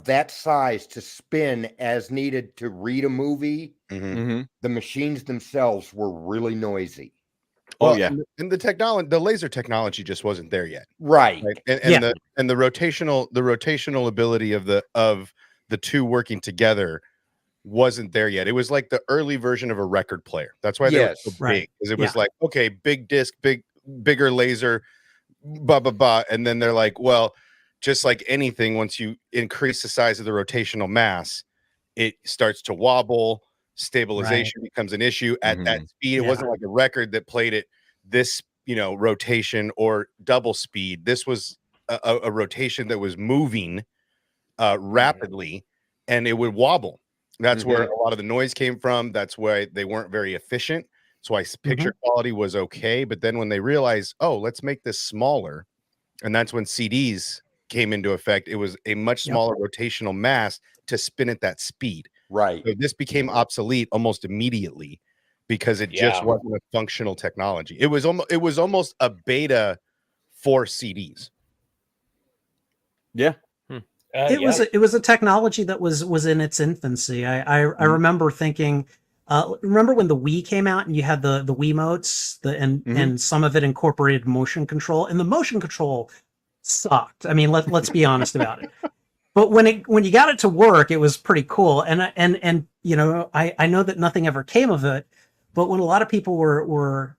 that size to spin as needed to read a movie. Mhm. The machines themselves were really noisy. Oh Well, yeah. and the laser technology just wasn't there yet, Right. right? Yeah. And the rotational ability of the two working together wasn't there yet. It was like the early version of a record player. That's why they were so Yes. Right. big, because it was Yeah. like, okay, big disc, bigger laser, blah blah blah, and then they're like, well, just like anything, once you increase the size of the rotational mass, it starts to wobble. Stabilization becomes an issue at that speed. It Yeah. wasn't like a record that played at this, rotation or double speed. This was a rotation that was moving rapidly, and it would wobble. That's where a lot of the noise came from. That's why they weren't very efficient. That's why picture quality was okay. But then when they realized, oh, let's make this smaller, and that's when CDs came into effect. It was a much smaller rotational mass to spin at that speed. Right. So this became obsolete almost immediately because it just wasn't a functional technology. It was almost a beta for CDs. Yeah. It was a technology that was in its infancy. I remember thinking, remember when the Wii came out and you had the Wiimotes, and some of it incorporated motion control, and the motion control sucked. I mean, let's be honest about it. But when you got it to work, it was pretty cool. And I know that nothing ever came of it. But when a lot of people were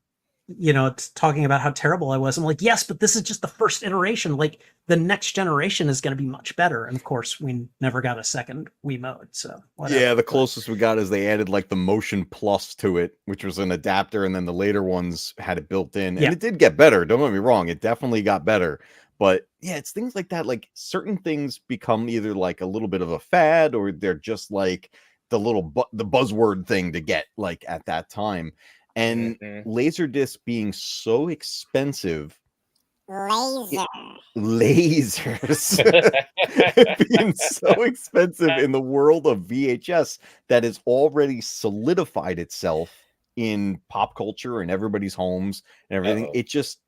talking about how terrible I was, I'm like, yes, but this is just the first iteration. Like the next generation is going to be much better. And of course, we never got a second Wiimote. So whatever. Yeah, the closest we got is they added like the Motion Plus to it, which was an adapter, and then the later ones had it built in. And it did get better. Don't get me wrong, it definitely got better. But yeah, it's things like that. Like certain things become either like a little bit of a fad, or they're just like the buzzword thing to get like at that time. And Laserdisc being so expensive, lasers being so expensive in the world of VHS that has already solidified itself in pop culture and everybody's homes and everything. It just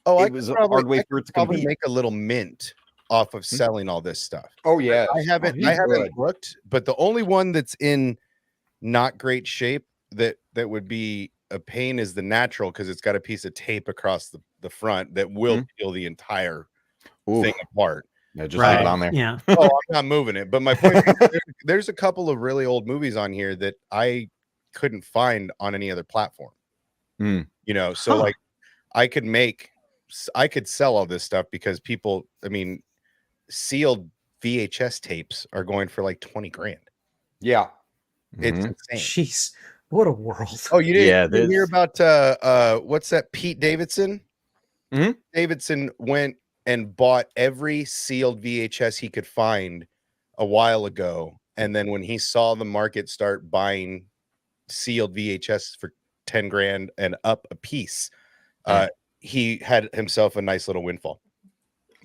it was a hard way for it to probably compete. make a little mint off of selling all this stuff. Oh yeah, I haven't looked, but the only one that's in not great shape that would be a pain is the natural, because it's got a piece of tape across the front that will peel the entire thing apart. Yeah, just leave it on there. Yeah. Oh, I'm not moving it. But my point is, there's a couple of really old movies on here that I couldn't find on any other platform. You know, so like I could sell all this stuff because people, I mean, sealed VHS tapes are going for like 20 grand. Yeah. It's insane. Jeez, what a world. Oh, you didn't hear about what's that? Pete Davidson? Davidson went and bought every sealed VHS he could find a while ago. And then when he saw the market start buying sealed VHS for 10 grand and up a piece, he had himself a nice little windfall.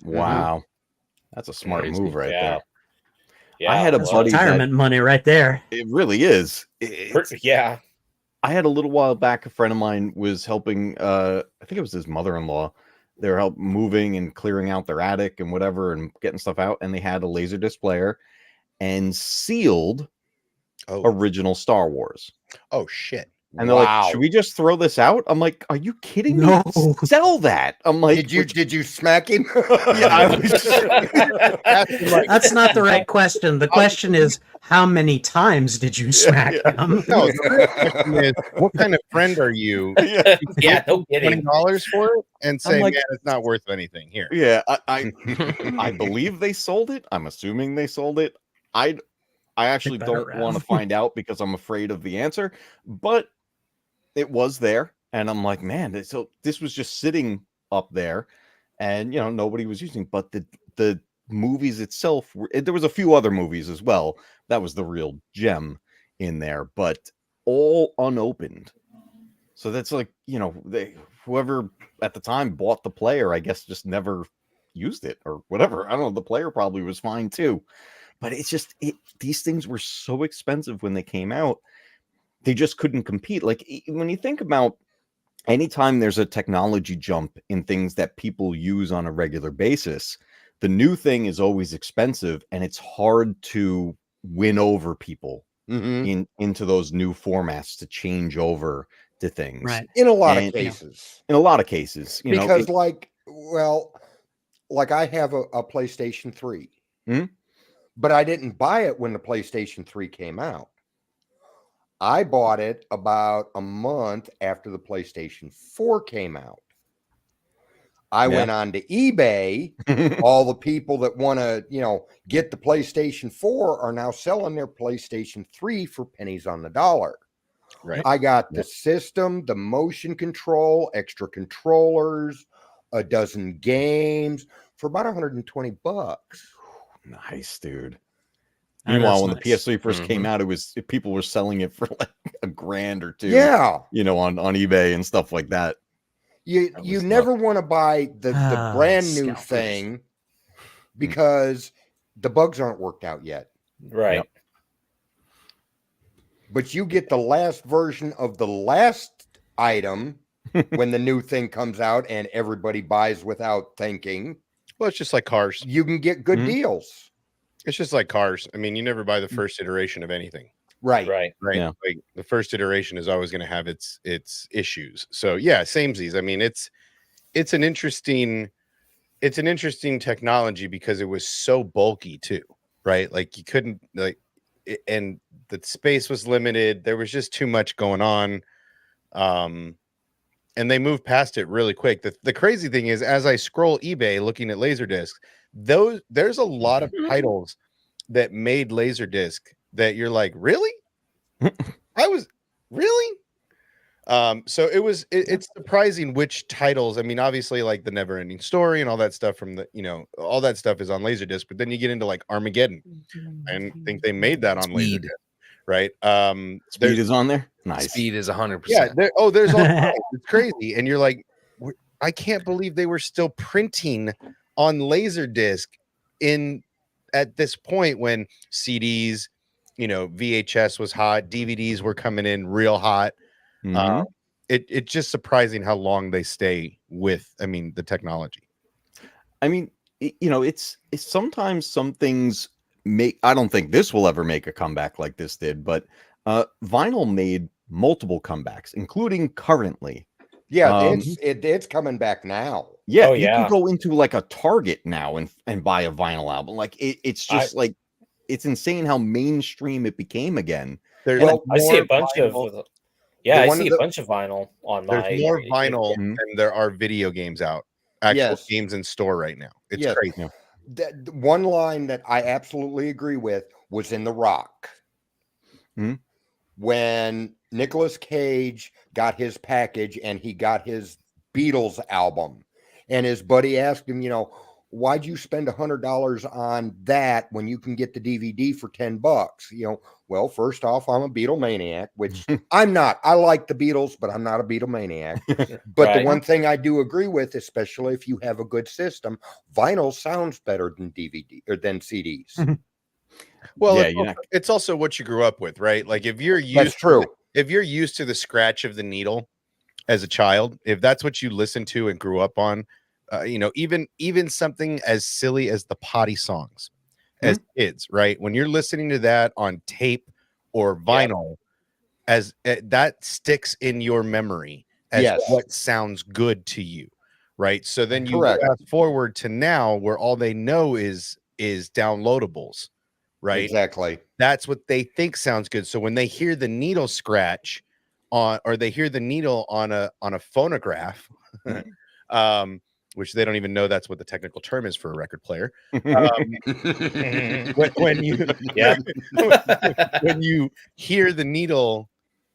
Wow. That's a smart move right there. Yeah, I had a buddy retirement money right there. It really is. Yeah. I had a little while back, a friend of mine was helping, I think it was his mother-in-law. They were helping moving and clearing out their attic and whatever and getting stuff out. And they had a Laserdisc player and sealed original Star Wars. Oh, shit. And they're like, should we just throw this out? I'm like, are you kidding me? No. Sell that. I'm like, did you smack him? Yeah, that's not the right question. The question is, how many times did you smack him? No, the question is, what kind of friend are you? Yeah, no kidding. $20 for it and say, like, man, it's not worth anything here. Yeah, I believe they sold it. I'm assuming they sold it. I actually don't want to find out because I'm afraid of the answer, but it was there. And I'm like, man, so this was just sitting up there and, you know, nobody was using, but the movies itself, there was a few other movies as well. That was the real gem in there, but all unopened. So that's like, you know, whoever at the time bought the player, I guess, just never used it or whatever. I don't know. The player probably was fine too, but it's just, these things were so expensive when they came out. They just couldn't compete. Like when you think about anytime there's a technology jump in things that people use on a regular basis, the new thing is always expensive and it's hard to win over people into those new formats to change over to things. Right. In a lot of cases. In a lot of cases. You because know, like I have a PlayStation 3, but I didn't buy it when the PlayStation 3 came out. I bought it about a month after the PlayStation 4 came out. I went on to eBay. All the people that want to, you know, get the PlayStation 4 are now selling their PlayStation 3 for pennies on the dollar. Right. I got the system, the motion control, extra controllers, a dozen games for about $120. Nice, dude. Meanwhile, when the PS3 first came out, people were selling it for like $1,000 or $2,000. Yeah, you know, on eBay and stuff like that. You never want to buy the brand new thing because the bugs aren't worked out yet. Right. Yep. But you get the last version of the last item when the new thing comes out and everybody buys without thinking. Well, it's just like cars. You can get good deals. It's just like cars. I mean, you never buy the first iteration of anything. Right. Yeah. Like the first iteration is always going to have its issues. So yeah, samesies. I mean, it's an interesting technology because it was so bulky too, right? Like you couldn't and the space was limited. There was just too much going on. And they moved past it really quick. The crazy thing is, as I scroll eBay looking at Laserdisc, there's a lot of titles that made Laserdisc that you're like, really? Really? So it's surprising which titles. I mean, obviously, like the Never Ending Story and all that stuff from the, you know, all that stuff is on Laserdisc, but then you get into like Armageddon. I think they made that on Laserdisc, right? Speed is on there. Nice. Speed is 100%. Yeah. There's all kinds. It's crazy, and you're like, I can't believe they were still printing on Laserdisc at this point when CDs, VHS was hot, DVDs were coming in real hot. It's just surprising how long they stay with, the technology. It's sometimes some things I don't think this will ever make a comeback like this did, but vinyl made multiple comebacks, including currently. Yeah, it's coming back now. Yeah, Oh, you yeah. can go into like a Target now and buy a vinyl album. Like it's just it's insane how mainstream it became again. I see a bunch vinyl. of I see a bunch of vinyl on my. There's more vinyl than there are video games out. Actual games in store right now. It's crazy. The one line that I absolutely agree with was in The Rock. When Nicolas Cage got his package and he got his Beatles album, and his buddy asked him, why'd you spend $100 on that when you can get the DVD for $10? Well, first off, I'm a Beatlemaniac, which I'm not. I like the Beatles, but I'm not a Beatlemaniac. But the one thing I do agree with, especially if you have a good system, vinyl sounds better than DVD or than CDs. Well, it's also what you grew up with, right? Like if you're used to the scratch of the needle as a child, if that's what you listened to and grew up on, even something as silly as the potty songs as kids, right? When you're listening to that on tape or vinyl, as that sticks in your memory as what sounds good to you, right? So then you fast forward to now where all they know is downloadables, right? Exactly. That's what they think sounds good. So when they hear the needle scratch or they hear the needle on a phonograph, which they don't even know that's what the technical term is for a record player. When you hear the needle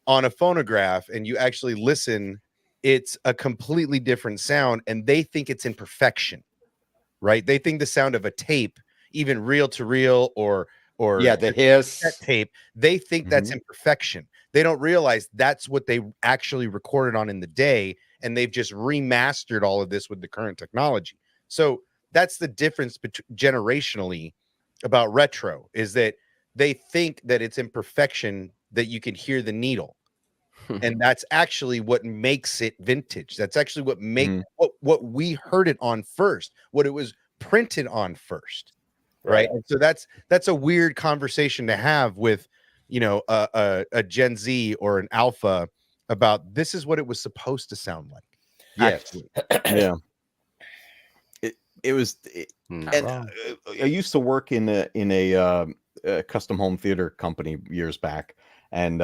on a phonograph and you actually listen, it's a completely different sound, and they think it's in perfection, right? They think the sound of a tape, even reel to reel or the hiss tape, they think that's imperfection. They don't realize that's what they actually recorded on in the day, and they've just remastered all of this with the current technology. So that's the difference generationally about retro, is that they think that it's imperfection, that you can hear the needle. And that's actually what makes it vintage. That's actually what makes what we heard it on first, what it was printed on first. Right. And so that's a weird conversation to have with, a Gen Z or an Alpha about this is what it was supposed to sound like. Yes. Yeah. I used to work in a custom home theater company years back, and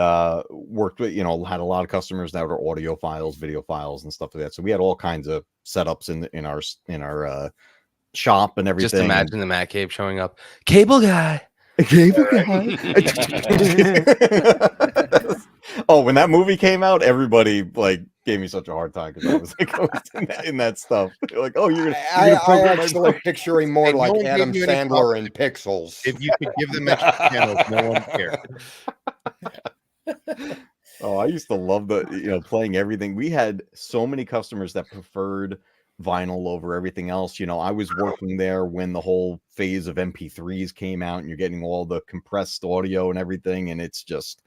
worked with, had a lot of customers that were audio files, video files, and stuff like that. So we had all kinds of setups in our shop and everything. Just imagine the Matcave showing up. Cable guy. Cable guy. Oh, when that movie came out, everybody gave me such a hard time because I was in that stuff. They're like, oh, you're gonna I actually picture him more like Adam Sandler in Pixels. If you could give them extra channels, no one cared. Oh, I used to love playing everything. We had so many customers that preferred vinyl over everything else. I was working there when the whole phase of MP3s came out, and you're getting all the compressed audio and everything, and it's just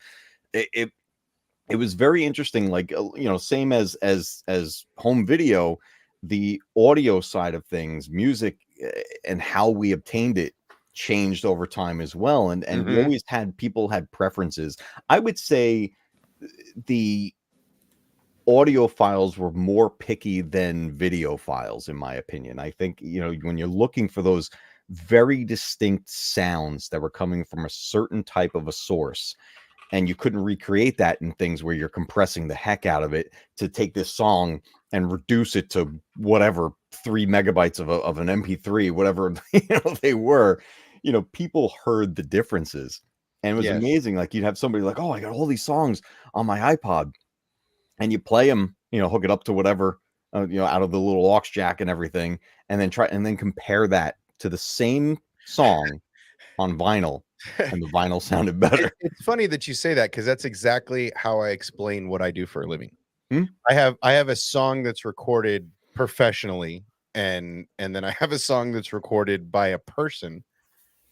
it was very interesting. Same as home video, the audio side of things, music, and how we obtained it changed over time as well. And we always had people had preferences. I would say the audio files were more picky than video files, in my opinion. I think, when you're looking for those very distinct sounds that were coming from a certain type of a source, and you couldn't recreate that in things where you're compressing the heck out of it to take this song and reduce it to whatever 3 megabytes of an MP3, whatever they were, people heard the differences. And it was amazing. You'd have somebody like, oh, I got all these songs on my iPod, and you play them, hook it up to whatever, out of the little aux jack and everything, and then compare that to the same song on vinyl, and the vinyl sounded better. It's funny that you say that, because that's exactly how I explain what I do for a living. Hmm? I have a song that's recorded professionally, and then I have a song that's recorded by a person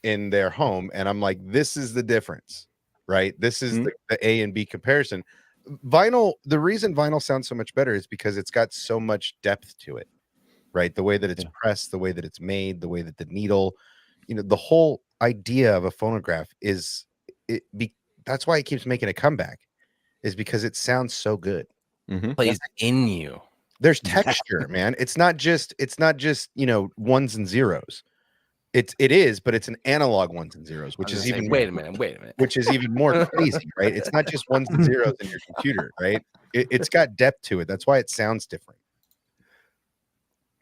in their home, and I'm like, this is the difference, right? This is the A and B comparison. Vinyl, the reason vinyl sounds so much better is because it's got so much depth to it, right? The way that it's pressed, the way that it's made, the way that the needle, the whole idea of a phonograph is that's why it keeps making a comeback, is because it sounds so good. Plays in you. There's texture, man. It's not just ones and zeros. It is, but it's an analog ones and zeros, which is even wait a minute, which is even more crazy, right? It's not just ones and zeros in your computer, right? It's got depth to it. That's why it sounds different.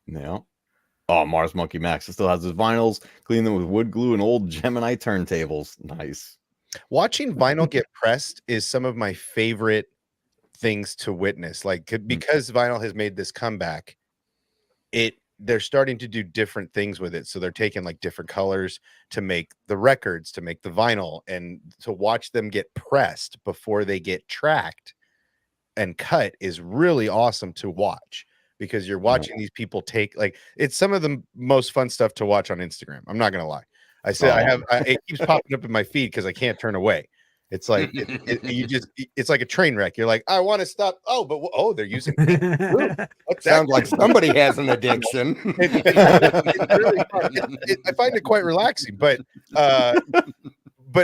Yeah. Oh, Mars Monkey Max still has his vinyls, clean them with wood glue and old Gemini turntables. Nice. Watching vinyl get pressed is some of my favorite things to witness, like, because vinyl has made this comeback, they're starting to do different things with it. So they're taking like different colors to make the records, to make the vinyl, and to watch them get pressed before they get tracked and cut is really awesome to watch, because you're watching these people take, like, it's some of the most fun stuff to watch on Instagram. I'm not gonna lie. I said it keeps popping up in my feed because I can't turn away. It's like it's like a train wreck. You're like, I want to stop. Oh, but they're using. Sounds like somebody has an addiction. It's really fun. I find it quite relaxing, but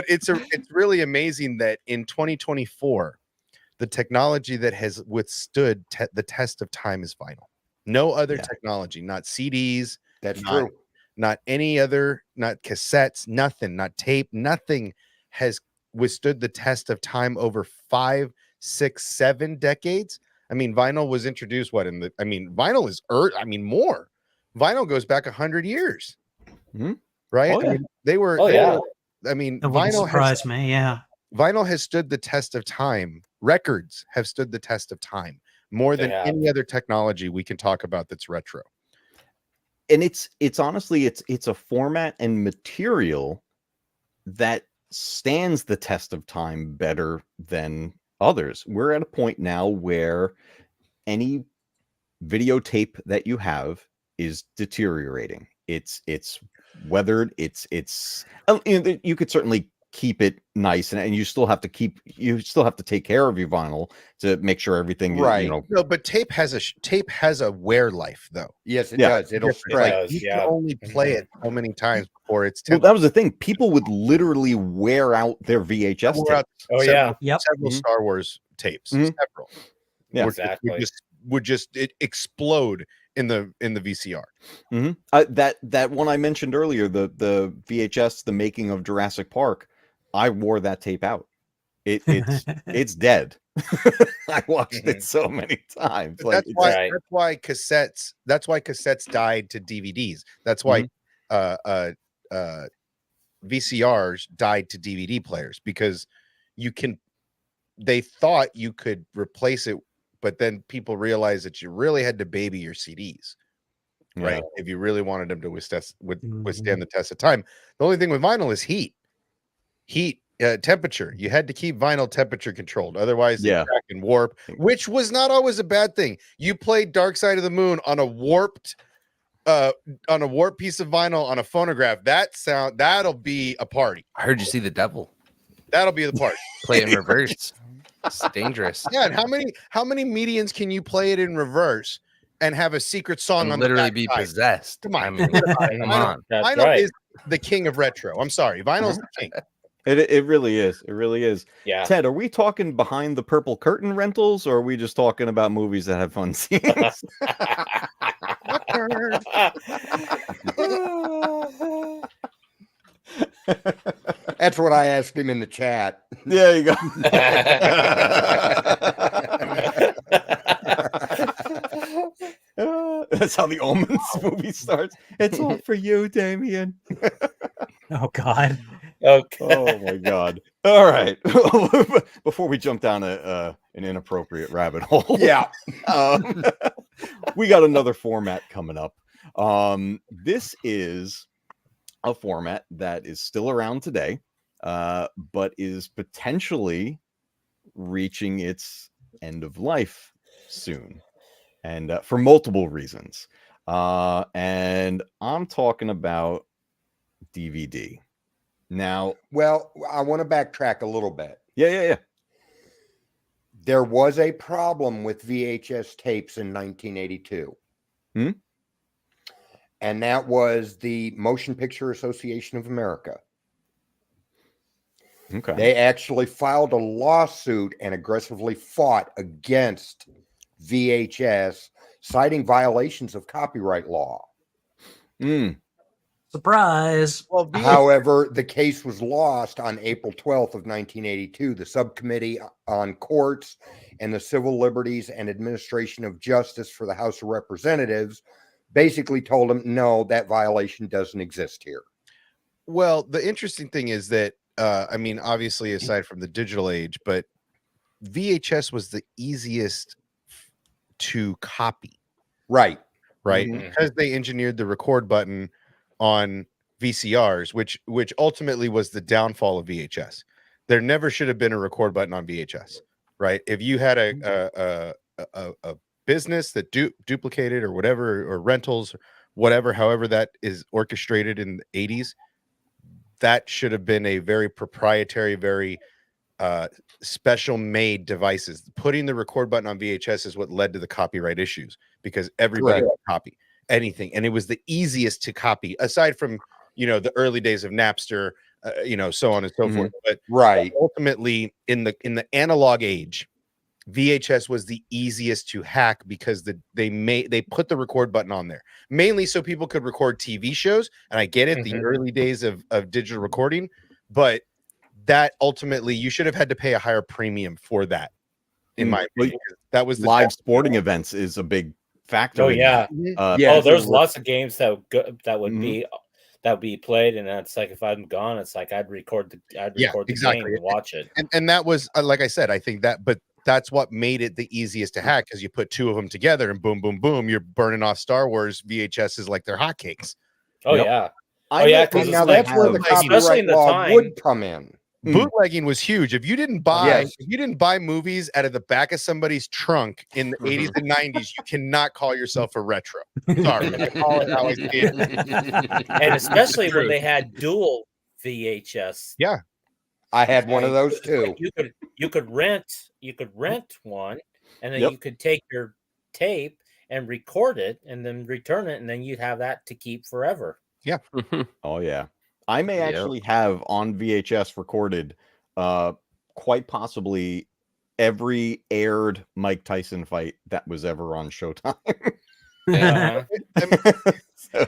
it's really amazing that in 2024, the technology that has withstood the test of time is vinyl. No other technology, not CDs. That's true. Not any other, not cassettes, nothing, not tape, nothing has withstood the test of time over 5, 6, 7 decades. I mean, vinyl was introduced vinyl is more. Vinyl goes back 100 years. Right? Oh, yeah. I mean, they were vinyl surprised me. Yeah. Vinyl has stood the test of time. Records have stood the test of time more than any other technology we can talk about that's retro. And it's honestly it's a format and material that stands the test of time better than others. We're at a point now where any videotape that you have is deteriorating. It's weathered. You could certainly keep it nice, and you still have to take care of your vinyl to make sure everything right. No, but tape has a wear life, though. Yes, it does. It'll stretch. You can only play it how many times before it's well, that was the thing. People would literally wear out their VHS tapes. Several Star Wars tapes. Several. Yeah, exactly. Would just explode in the VCR. That one I mentioned earlier, the VHS, the making of Jurassic Park, I wore that tape out. It's dead. I watched it so many times. Like, that's why cassettes died to DVDs. That's why VCRs died to DVD players, because they thought you could replace it, but then people realized that you really had to baby your CDs, right? If you really wanted them to withstand the test of time. The only thing with vinyl is heat, temperature. You had to keep vinyl temperature controlled, otherwise they crack and warp, which was not always a bad thing. You played Dark Side of the Moon on a warped piece of vinyl on a phonograph. That'll be a party. I heard you see the devil. That'll be the party. Play in reverse. It's dangerous. Yeah, and how many medians can you play it in reverse and have a secret song on literally the be side? possessed? Come on, I mean, come on. Vinyl is the king of retro. I'm sorry, vinyl's the king. It really is. It really is. Yeah. Ted, are we talking behind the purple curtain rentals, or are we just talking about movies that have fun scenes? That's what I asked him in the chat. There you go. That's how the Omens movie starts. It's all for you, Damien. Oh God. Okay. Oh my God. All right. Before we jump down an inappropriate rabbit hole. Yeah. We got another format coming up. This is a format that is still around today. but is potentially reaching its end of life soon, and for multiple reasons. And I'm talking about DVD. Now, well, I want to backtrack a little bit. Yeah. There was a problem with VHS tapes in 1982. And that was the Motion Picture Association of America. Okay. They actually filed a lawsuit and aggressively fought against VHS, citing violations of copyright law. Surprise. Well, however, the case was lost on April 12th of 1982. The Subcommittee on Courts and the Civil Liberties and Administration of Justice for the House of Representatives basically told them, no, that violation doesn't exist here. Well, the interesting thing is that, I mean, obviously, aside from the digital age, but VHS was the easiest to copy. Right. Because they engineered the record button on VCRs, which ultimately was the downfall of VHS. There never should have been a record button on VHS, right? If you had a business that duplicated or whatever, or rentals, whatever, however that is orchestrated in the 80s, that should have been a very proprietary, very special made devices. Putting the record button on VHS is what led to the copyright issues, because everybody could copy anything, and it was the easiest to copy, aside from the early days of Napster, so on and so forth. But ultimately, in the analog age, VHS was the easiest to hack because they put the record button on there mainly so people could record TV shows. And I get it, the early days of digital recording, but that ultimately you should have had to pay a higher premium for that. In my opinion, that was the live sporting events is a big factor. Oh yeah, there's lots of games that would be played, and it's like if I'm gone, it's like I'd record the game and watch it. And that was like I said, I think but that's what made it the easiest to hack, because you put two of them together and boom, boom, boom, you're burning off Star Wars VHSs like they're hotcakes. Oh yeah, because now that's where the copyright law would come in. Bootlegging was huge. If you didn't buy movies out of the back of somebody's trunk in the 80s and 90s, you cannot call yourself a retro. Sorry, call it how I see it. And especially when they had dual VHS. Yeah, I had one of those too. You could rent one, and then you could take your tape and record it, and then return it, and then you'd have that to keep forever. Yeah. Oh yeah. I may actually have on VHS recorded quite possibly every aired Mike Tyson fight that was ever on Showtime. So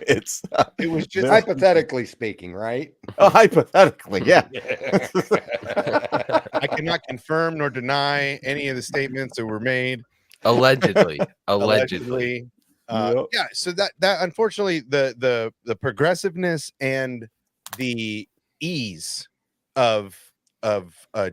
it was just hypothetically speaking, right? Oh, hypothetically, yeah. I cannot confirm nor deny any of the statements that were made. Allegedly. Yeah, so that unfortunately the progressiveness and the ease of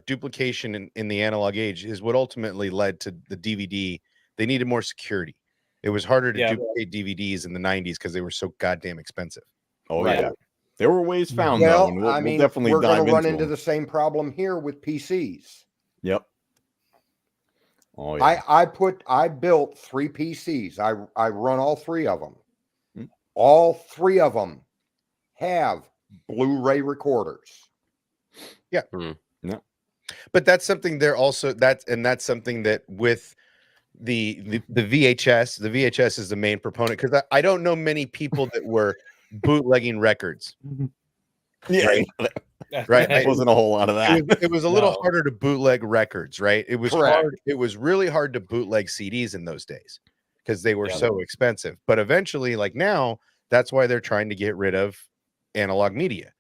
duplication in the analog age is what ultimately led to the DVD. They needed more security. It was harder to duplicate DVDs in the 90s because they were so goddamn expensive. Oh yeah, there were ways found. Well, though, and we'll definitely we're going to run into them. the same problem here with PCs. Yep. Oh yeah. I built 3 PCs. I run all 3 of them. All 3 of them have Blu-ray recorders. Yeah. No. But that's something that's something that with the VHS is the main proponent, because I don't know many people that were bootlegging records. Yeah. Right. There wasn't a whole lot of that. It was a little harder to bootleg records, right? It was hard. It was really hard to bootleg CDs in those days because they were so expensive. But eventually, like now, that's why they're trying to get rid of analog media,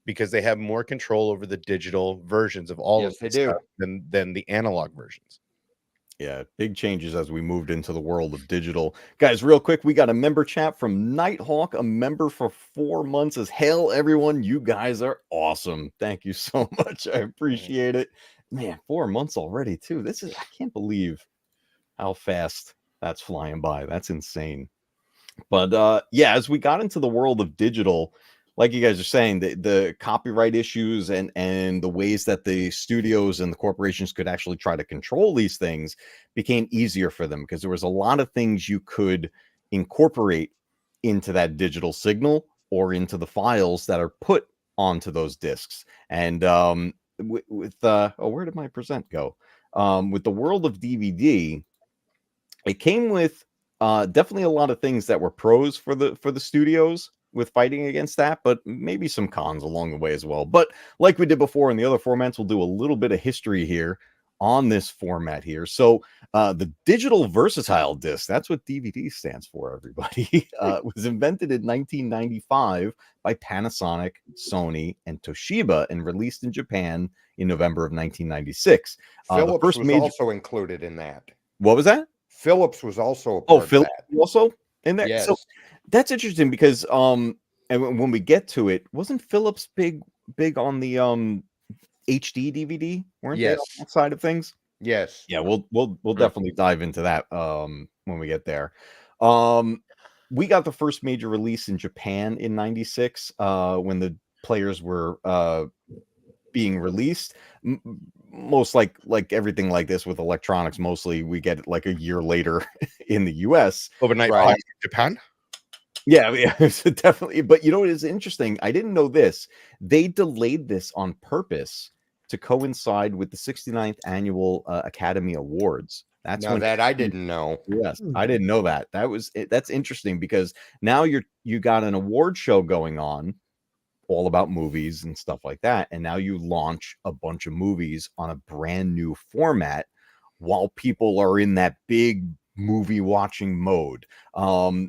because they have more control over the digital versions of all of this stuff than the analog versions. Yeah, big changes as we moved into the world of digital. Guys, real quick, we got a member chat from Nighthawk, a member for 4 months. As hell, everyone, you guys are awesome. Thank you so much. I appreciate it. Man, 4 months already, too. I can't believe how fast that's flying by. That's insane. But yeah, as we got into the world of digital, like you guys are saying, the copyright issues and the ways that the studios and the corporations could actually try to control these things became easier for them, because there was a lot of things you could incorporate into that digital signal or into the files that are put onto those discs. And with where did my present go? With the world of DVD, it came with definitely a lot of things that were pros for the studios with fighting against that, but maybe some cons along the way as well. But like we did before in the other formats, we'll do a little bit of history here on this format here. So the digital versatile disc, that's what DVD stands for, everybody, was invented in 1995 by Panasonic, Sony, and Toshiba, and released in Japan in November of 1996. Philips was also included in that. What was that? Philips was also a part of Philips that. also in there. Yes. So that's interesting, because and when we get to it, wasn't Philips big on the HD DVD? Weren't they on that side of things? Yes. Yeah, we'll definitely dive into that when we get there. We got the first major release in Japan in 96 when the players were being released. Most like everything like this with electronics, mostly we get it like a year later in the US. Overnight Right. in Japan. Yeah, so definitely. But you know what is interesting? I didn't know this. They delayed this on purpose to coincide with the 69th annual Academy Awards. That's Now when that I didn't know. Yes, I didn't know that. That's interesting, because now you got an award show going on all about movies and stuff like that, and now you launch a bunch of movies on a brand new format while people are in that big movie watching mode.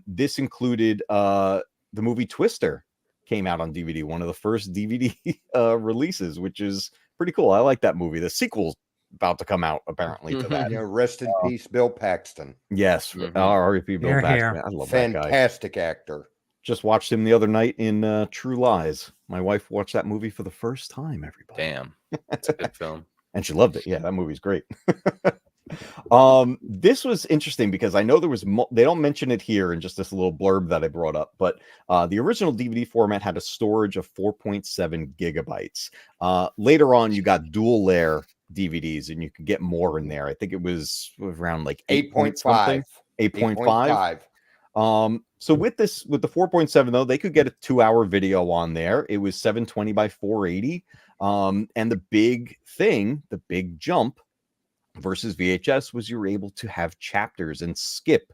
This included the movie Twister came out on DVD, one of the first DVD releases, which is pretty cool. I like that movie. The sequel's about to come out apparently to that. Yeah, rest in peace, Bill Paxton. Yes, R.I.P. Bill Here, Paxton. here. I love that guy. Fantastic actor. Just watched him the other night in True Lies. My wife watched that movie for the first time, everybody. Damn, that's a good film. And she loved it. Yeah, that movie's great. This was interesting because I know there was they don't mention it here in just this little blurb that I brought up, but the original DVD format had a storage of 4.7 gigabytes. Later on, you got dual layer DVDs, and you could get more in there. I think it was around like 8.5. 8.5. So with the 4.7 though, they could get a 2-hour video on there. It was 720 by 480. And the big thing, the big jump versus VHS, was you were able to have chapters and skip,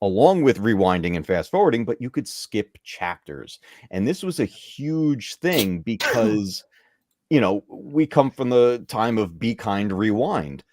along with rewinding and fast forwarding, but you could skip chapters. And this was a huge thing because, you know, we come from the time of Be Kind, Rewind.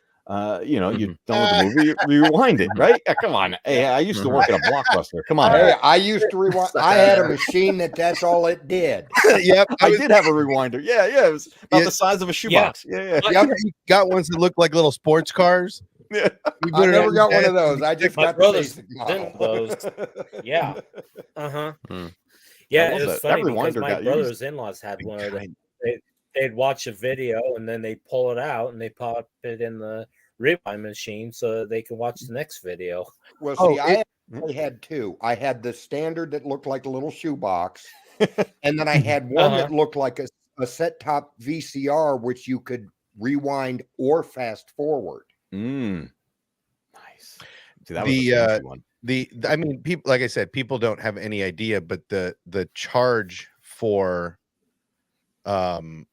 You know, you done with the movie, you rewind it, right? Come on. Hey, I used to work at a Blockbuster. Come on. Hey, I used to rewind. I had a machine that's all it did. Yep, I did have a rewinder. Yeah, it was about the size of a shoebox. Yeah. Yep, you got ones that look like little sports cars. Yeah. I never got one of those. I just My got the brother's basic didn't model. those. Yeah. Uh-huh. Mm. Yeah, love it was that. funny That because rewinder my got brother's used. in-laws had one of them. They'd watch a video and then they pull it out and they pop it in the rewind machine so they can watch the next video. Well, see, I only had two. I had the standard that looked like a little shoebox, and then I had one that looked like a set-top VCR, which you could rewind or fast forward. Nice. See, that was a fancy one. I mean, people, like I said, people don't have any idea, but the charge for the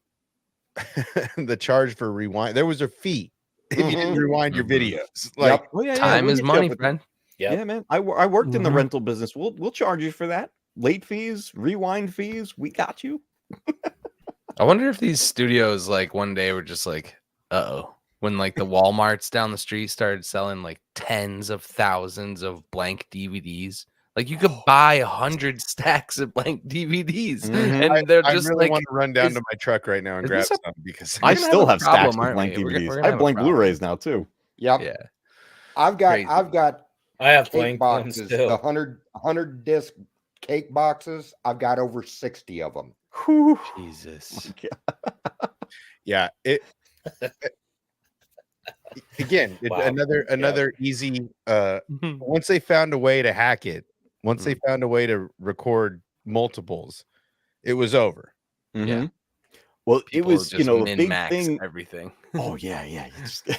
charge for rewind, there was a fee if you didn't rewind your videos. Like, Oh, yeah, Time we'll is get you money, up with- friend. Yeah, man. I worked in the rental business. We'll charge you for that. Late fees, rewind fees. We got you. I wonder if these studios, like, one day were just like, when like the Walmarts down the street started selling like tens of thousands of blank DVDs. Like, you could buy 100 stacks of blank DVDs, and they're just I really like, want to run down to my truck right now and grab some because I gonna still have a have stacks problem, of aren't blank we? We're DVDs. gonna I have have a blank problem. Blu-rays now too. Yep. yeah. I've got Crazy. I have blank cake ones boxes, too. the 100 disc cake boxes. I've got over 60 of them. Whew. Jesus. yeah, it again, Wow. another easy once they found a way to hack it, once they found a way to record multiples, it was over. Yeah. Well, it People was, just a big min-max thing. everything. Oh yeah, yeah. You just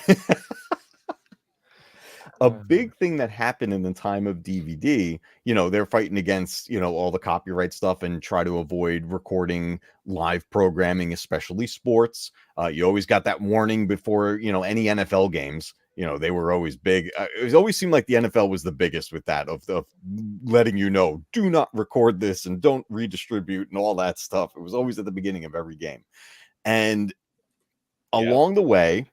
a big thing that happened in the time of DVD, they're fighting against, all the copyright stuff and try to avoid recording live programming, especially sports. You always got that warning before, any NFL games. They were always big. It always seemed like the NFL was the biggest with that of letting do not record this and don't redistribute and all that stuff. It was always at the beginning of every game. And along the way,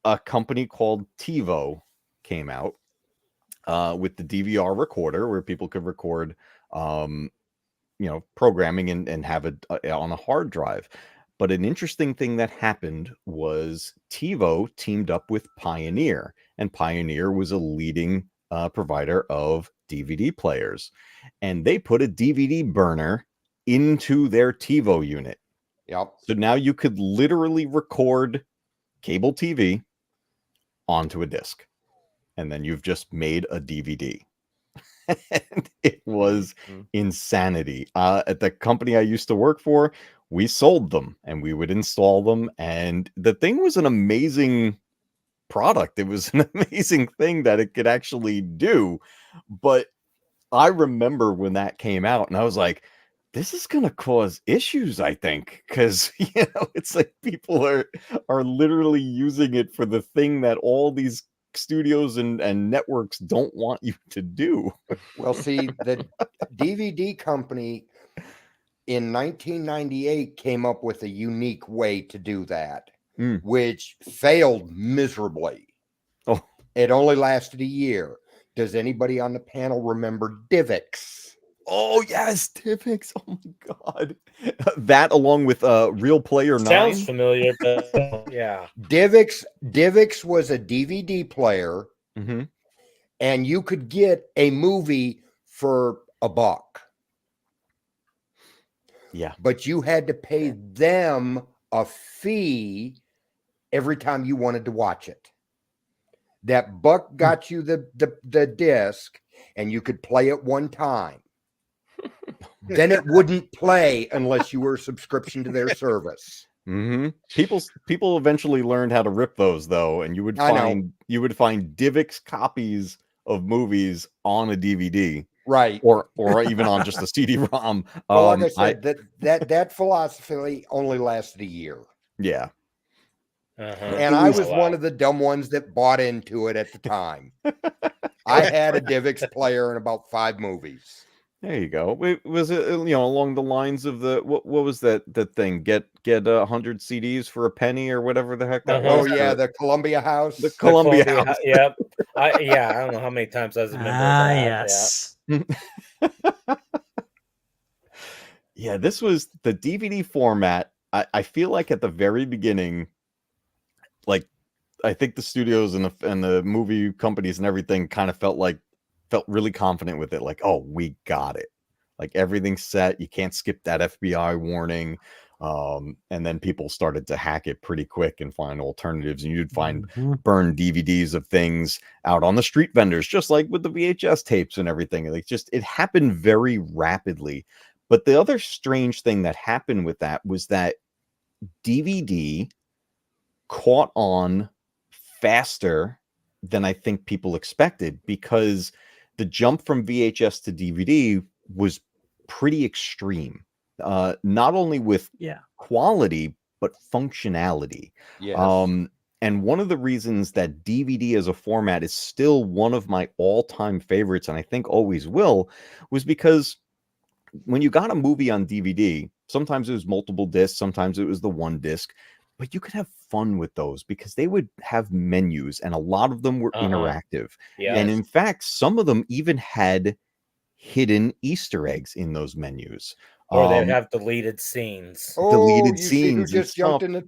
a company called TiVo came out with the DVR recorder where people could record, programming and have it on a hard drive. But an interesting thing that happened was TiVo teamed up with Pioneer, and Pioneer was a leading provider of DVD players. And they put a DVD burner into their TiVo unit. Yep. So now you could literally record cable TV onto a disc, and then you've just made a DVD. And it was insanity. At the company I used to work for, we sold them and we would install them, and the thing was an amazing product. It was an amazing thing that it could actually do. But I remember when that came out and I was like, this is going to cause issues, I think, because it's like people are literally using it for the thing that all these studios and networks don't want you to do. Well, see, the DVD company in 1998 came up with a unique way to do that, which failed miserably. Oh, it only lasted a year. Does anybody on the panel remember DivX? Oh yes, DivX. Oh my god, that along with Real Player 9 sounds familiar, but yeah. DivX was a DVD player, and you could get a movie for $1. Yeah, but you had to pay them a fee every time you wanted to watch it. That $1 got you the disc, and you could play it one time. Then it wouldn't play unless you were a subscription to their service. People eventually learned how to rip those though, and you would find DivX copies of movies on a DVD, right, or even on just a CD-ROM. Well, like I said, that philosophy only lasted a year. Yeah. And I was one of the dumb ones that bought into it at the time. I had a DivX player in about 5 movies. There you go. Was it along the lines of the what was that thing? Get 100 CDs for a penny or whatever the heck that was. Oh yeah, the Columbia House. The Columbia House. Yep. I don't know how many times I was remember that. Yes. Yeah, this was the DVD format. I feel like at the very beginning, like I think the studios and the movie companies and everything kind of felt really confident with it. Like, oh, we got it. Like everything's set. You can't skip that FBI warning. And then people started to hack it pretty quick and find alternatives. And you'd find burned DVDs of things out on the street vendors, just like with the VHS tapes and everything. Like it happened very rapidly. But the other strange thing that happened with that was that DVD caught on faster than I think people expected, because the jump from VHS to DVD was pretty extreme, not only with quality, but functionality. Yes. And one of the reasons that DVD as a format is still one of my all-time favorites, and I think always will, was because when you got a movie on DVD, sometimes it was multiple discs, sometimes it was the one disc, but you could have fun with those because they would have menus, and a lot of them were interactive. Yes. And in fact, some of them even had hidden Easter eggs in those menus. Or they have deleted scenes. Deleted you scenes. See who just jumped in the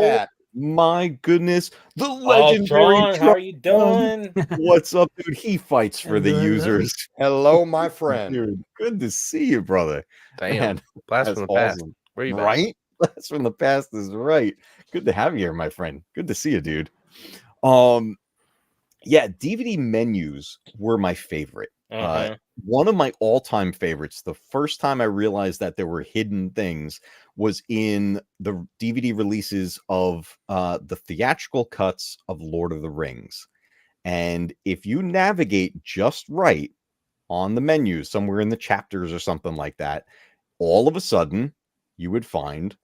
chat. My goodness. The legendary Tron, how are you doing? What's up, dude? He fights for the users. Hello, my friend. Dude, good to see you, brother. Damn. Man, Blast from the past. awesome. Where are you right? Blast from the past is right. Good to have you here, my friend. Good to see you, dude. Yeah, DVD menus were my favorite. one of my all-time favorites, the first time I realized that there were hidden things, was in the DVD releases of the theatrical cuts of Lord of the Rings. And if you navigate just right on the menus, somewhere in the chapters or something like that, all of a sudden you would find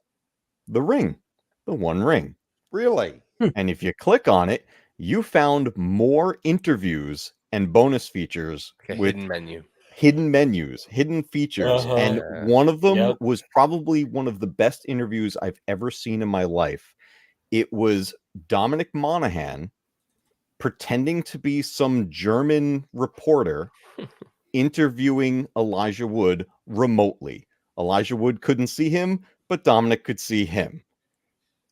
the ring, the One Ring. Really? And if you click on it, you found more interviews and bonus features Like a with hidden menu. hidden menus, hidden features. Uh-huh. And one of them Yep. was probably one of the best interviews I've ever seen in my life. It was Dominic Monaghan pretending to be some German reporter interviewing Elijah Wood remotely. Elijah Wood couldn't see him, but Dominic could see him.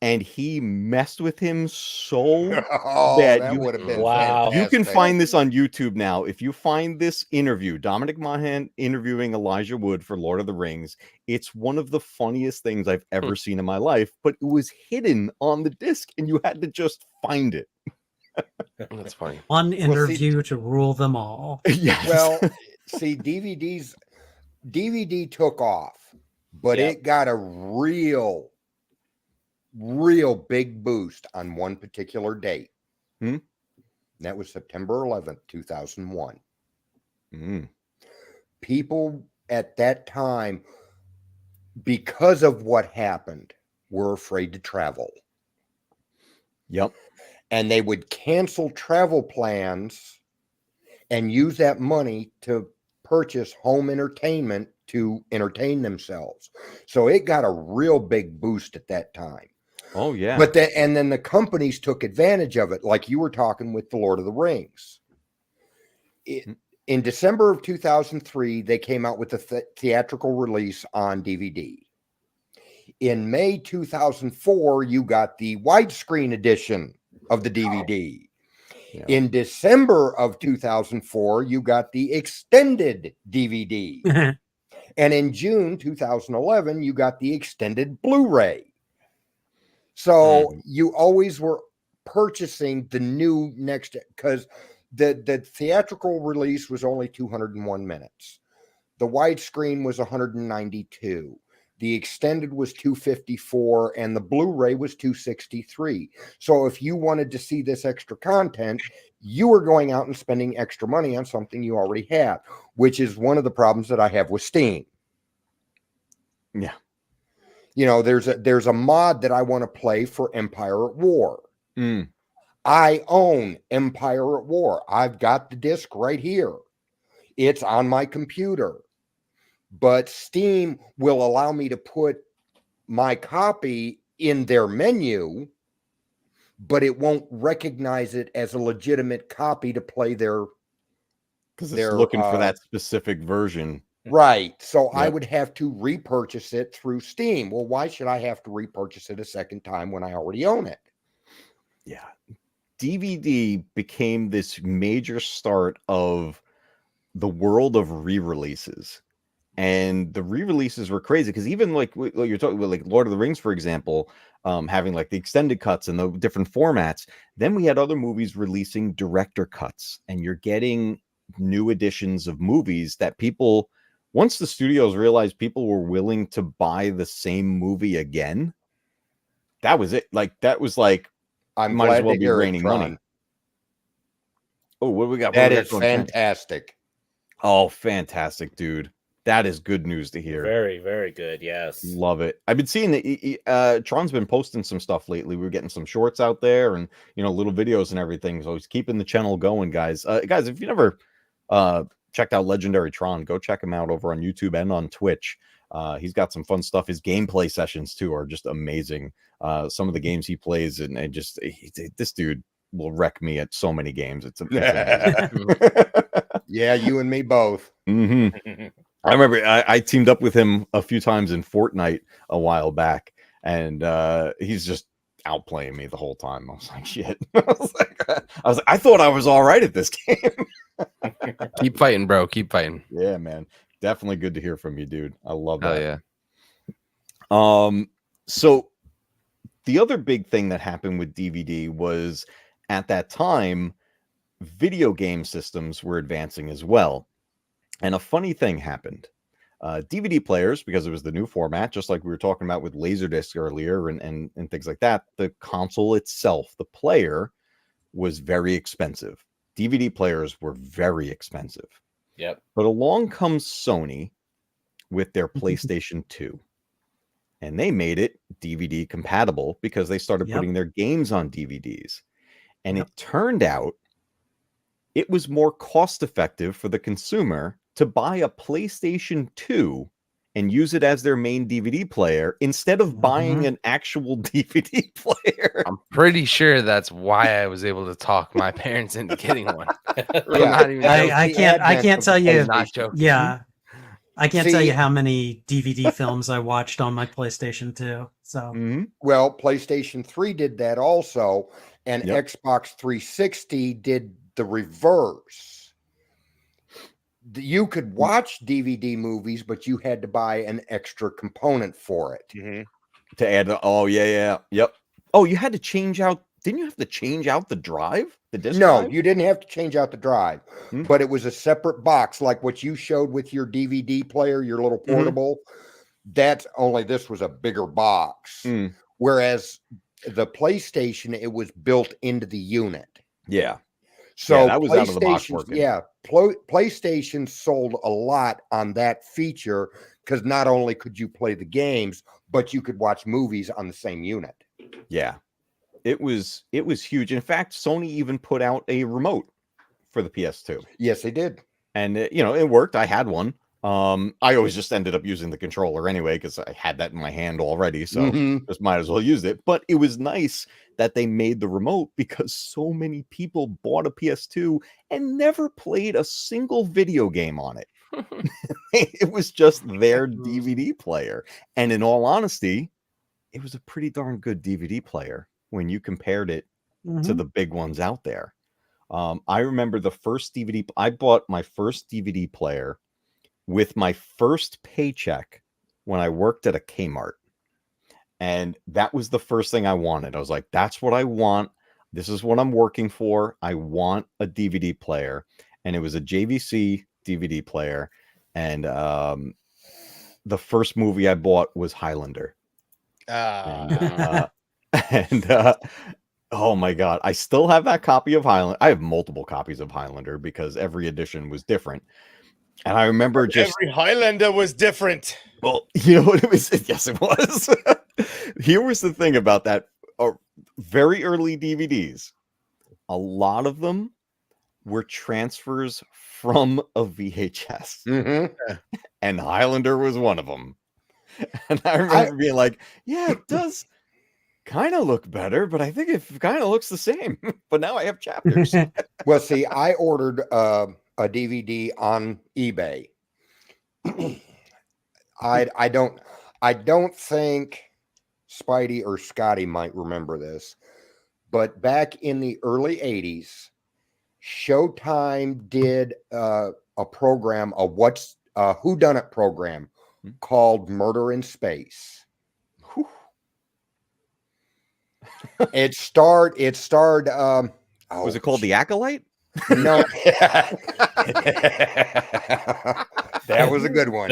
And he messed with him so Oh, bad. that would have been Wow. You can fantastic. find this on YouTube now. If you find this interview, Dominic Monaghan interviewing Elijah Wood for Lord of the Rings, it's one of the funniest things I've ever seen in my life, but it was hidden on the disc and you had to just find it. That's funny. One interview to rule them all. Yes. Well, see, DVD took off, but Yep. it got a real big boost on one particular date. Hmm? That was September 11th, 2001. Mm. People at that time, because of what happened, were afraid to travel. Yep. And they would cancel travel plans and use that money to purchase home entertainment to entertain themselves. So it got a real big boost at that time. Oh yeah. But then the companies took advantage of it, like you were talking with the Lord of the Rings. In December of 2003, they came out with the theatrical release on DVD. In May 2004, you got the widescreen edition of the DVD. Yeah. In December of 2004, you got the extended DVD. And in June 2011, you got the extended Blu-ray. So you always were purchasing the new next, because the theatrical release was only 201 minutes. The widescreen was 192. The extended was 254 and the Blu-ray was 263. So if you wanted to see this extra content, you were going out and spending extra money on something you already had, which is one of the problems that I have with Steam. Yeah. You know, there's a mod that I want to play for Empire at War. Mm. I own Empire at War. I've got the disc right here. It's on my computer. But Steam will allow me to put my copy in their menu, but it won't recognize it as a legitimate copy to play their, because it's looking for that specific version. Right. So I Yep. would have to repurchase it through Steam. Well, why should I have to repurchase it a second time when I already own it? Yeah. DVD became this major start of the world of re-releases. And the re-releases were crazy because even like you're talking about, like Lord of the Rings, for example, having like the extended cuts and the different formats. Then we had other movies releasing director cuts, and you're getting new editions of movies that people, once the studios realized people were willing to buy the same movie again, that was it. Like that was like, I'm might glad as well to be hear it, raining Tron. money. Oh, what do we got? What That do we got is going, Trent? fantastic. Oh, fantastic, dude. That is good news to hear. Very, very good. Yes. Love it. I've been seeing that Tron's been posting some stuff lately. We're getting some shorts out there and, you know, little videos and everything. So he's keeping the channel going, guys. Guys, if you never checked out Legendary Tron, go check him out over on YouTube and on Twitch. He's got some fun stuff. His gameplay sessions, too, are just amazing. Some of the games he plays, and just this dude will wreck me at so many games. It's amazing. Yeah, you and me both. Mm-hmm. I remember I teamed up with him a few times in Fortnite a while back, and he's just outplaying me the whole time. I was like, shit. I was like, I thought I was all right at this game. Keep fighting, bro. Keep fighting. Yeah, man. Definitely good to hear from you, dude. I love Oh that. yeah. So the other big thing that happened with DVD was at that time, video game systems were advancing as well. And a funny thing happened. DVD players, because it was the new format, just like we were talking about with Laserdisc earlier and things like that, the console itself, the player, was very expensive. DVD players were very expensive. Yep. But along comes Sony with their PlayStation 2. And they made it DVD compatible because they started putting their games on DVDs. And it turned out it was more cost effective for the consumer to buy a PlayStation 2 and use it as their main DVD player instead of buying an actual DVD player. I'm pretty sure that's why I was able to talk my parents into getting one. I can't tell you. Not joking. Yeah. I can't tell you how many DVD films I watched on my PlayStation 2. So, well, PlayStation 3 did that also, and Xbox 360 did the reverse. You could watch DVD movies, but you had to buy an extra component for it to add. Oh yep. Oh, you had to change out. Didn't you have to change out the drive? The disc drive? You didn't have to change out the drive, but it was a separate box, like what you showed with your DVD player, your little portable. That's only this was a bigger box, whereas the PlayStation, it was built into the unit. Yeah. So that was out of the box working. Yeah, PlayStation sold a lot on that feature because not only could you play the games, but you could watch movies on the same unit. Yeah. It was huge. In fact, Sony even put out a remote for the PS2. Yes, they did. And it worked. I had one. I always just ended up using the controller anyway because I had that in my hand already, so just might as well use it. But it was nice that they made the remote because so many people bought a PS2 and never played a single video game on it. It was just their DVD player. And in all honesty, it was a pretty darn good DVD player when you compared it to the big ones out there. I remember the first DVD, I bought my first DVD player with my first paycheck when I worked at a Kmart. And that was the first thing I wanted. I was like, that's what I want. This is what I'm working for. I want a DVD player. And it was a JVC DVD player. And the first movie I bought was Highlander. Oh my God, I still have that copy of Highlander. I have multiple copies of Highlander because every edition was different. And I remember every Highlander was different. Well, you know what it was? Yes, it was. Here was the thing about that very early DVDs. A lot of them were transfers from a VHS. And Highlander was one of them. And I remember being like, yeah, it does kind of look better, but I think it kind of looks the same. But now I have chapters. Well, see, I ordered a DVD on eBay. I don't think Spidey or Scotty might remember this, but back in the early 80s, Showtime did a program, a whodunit program called Murder in Space. It starred was it called The Acolyte? No. That was a good one.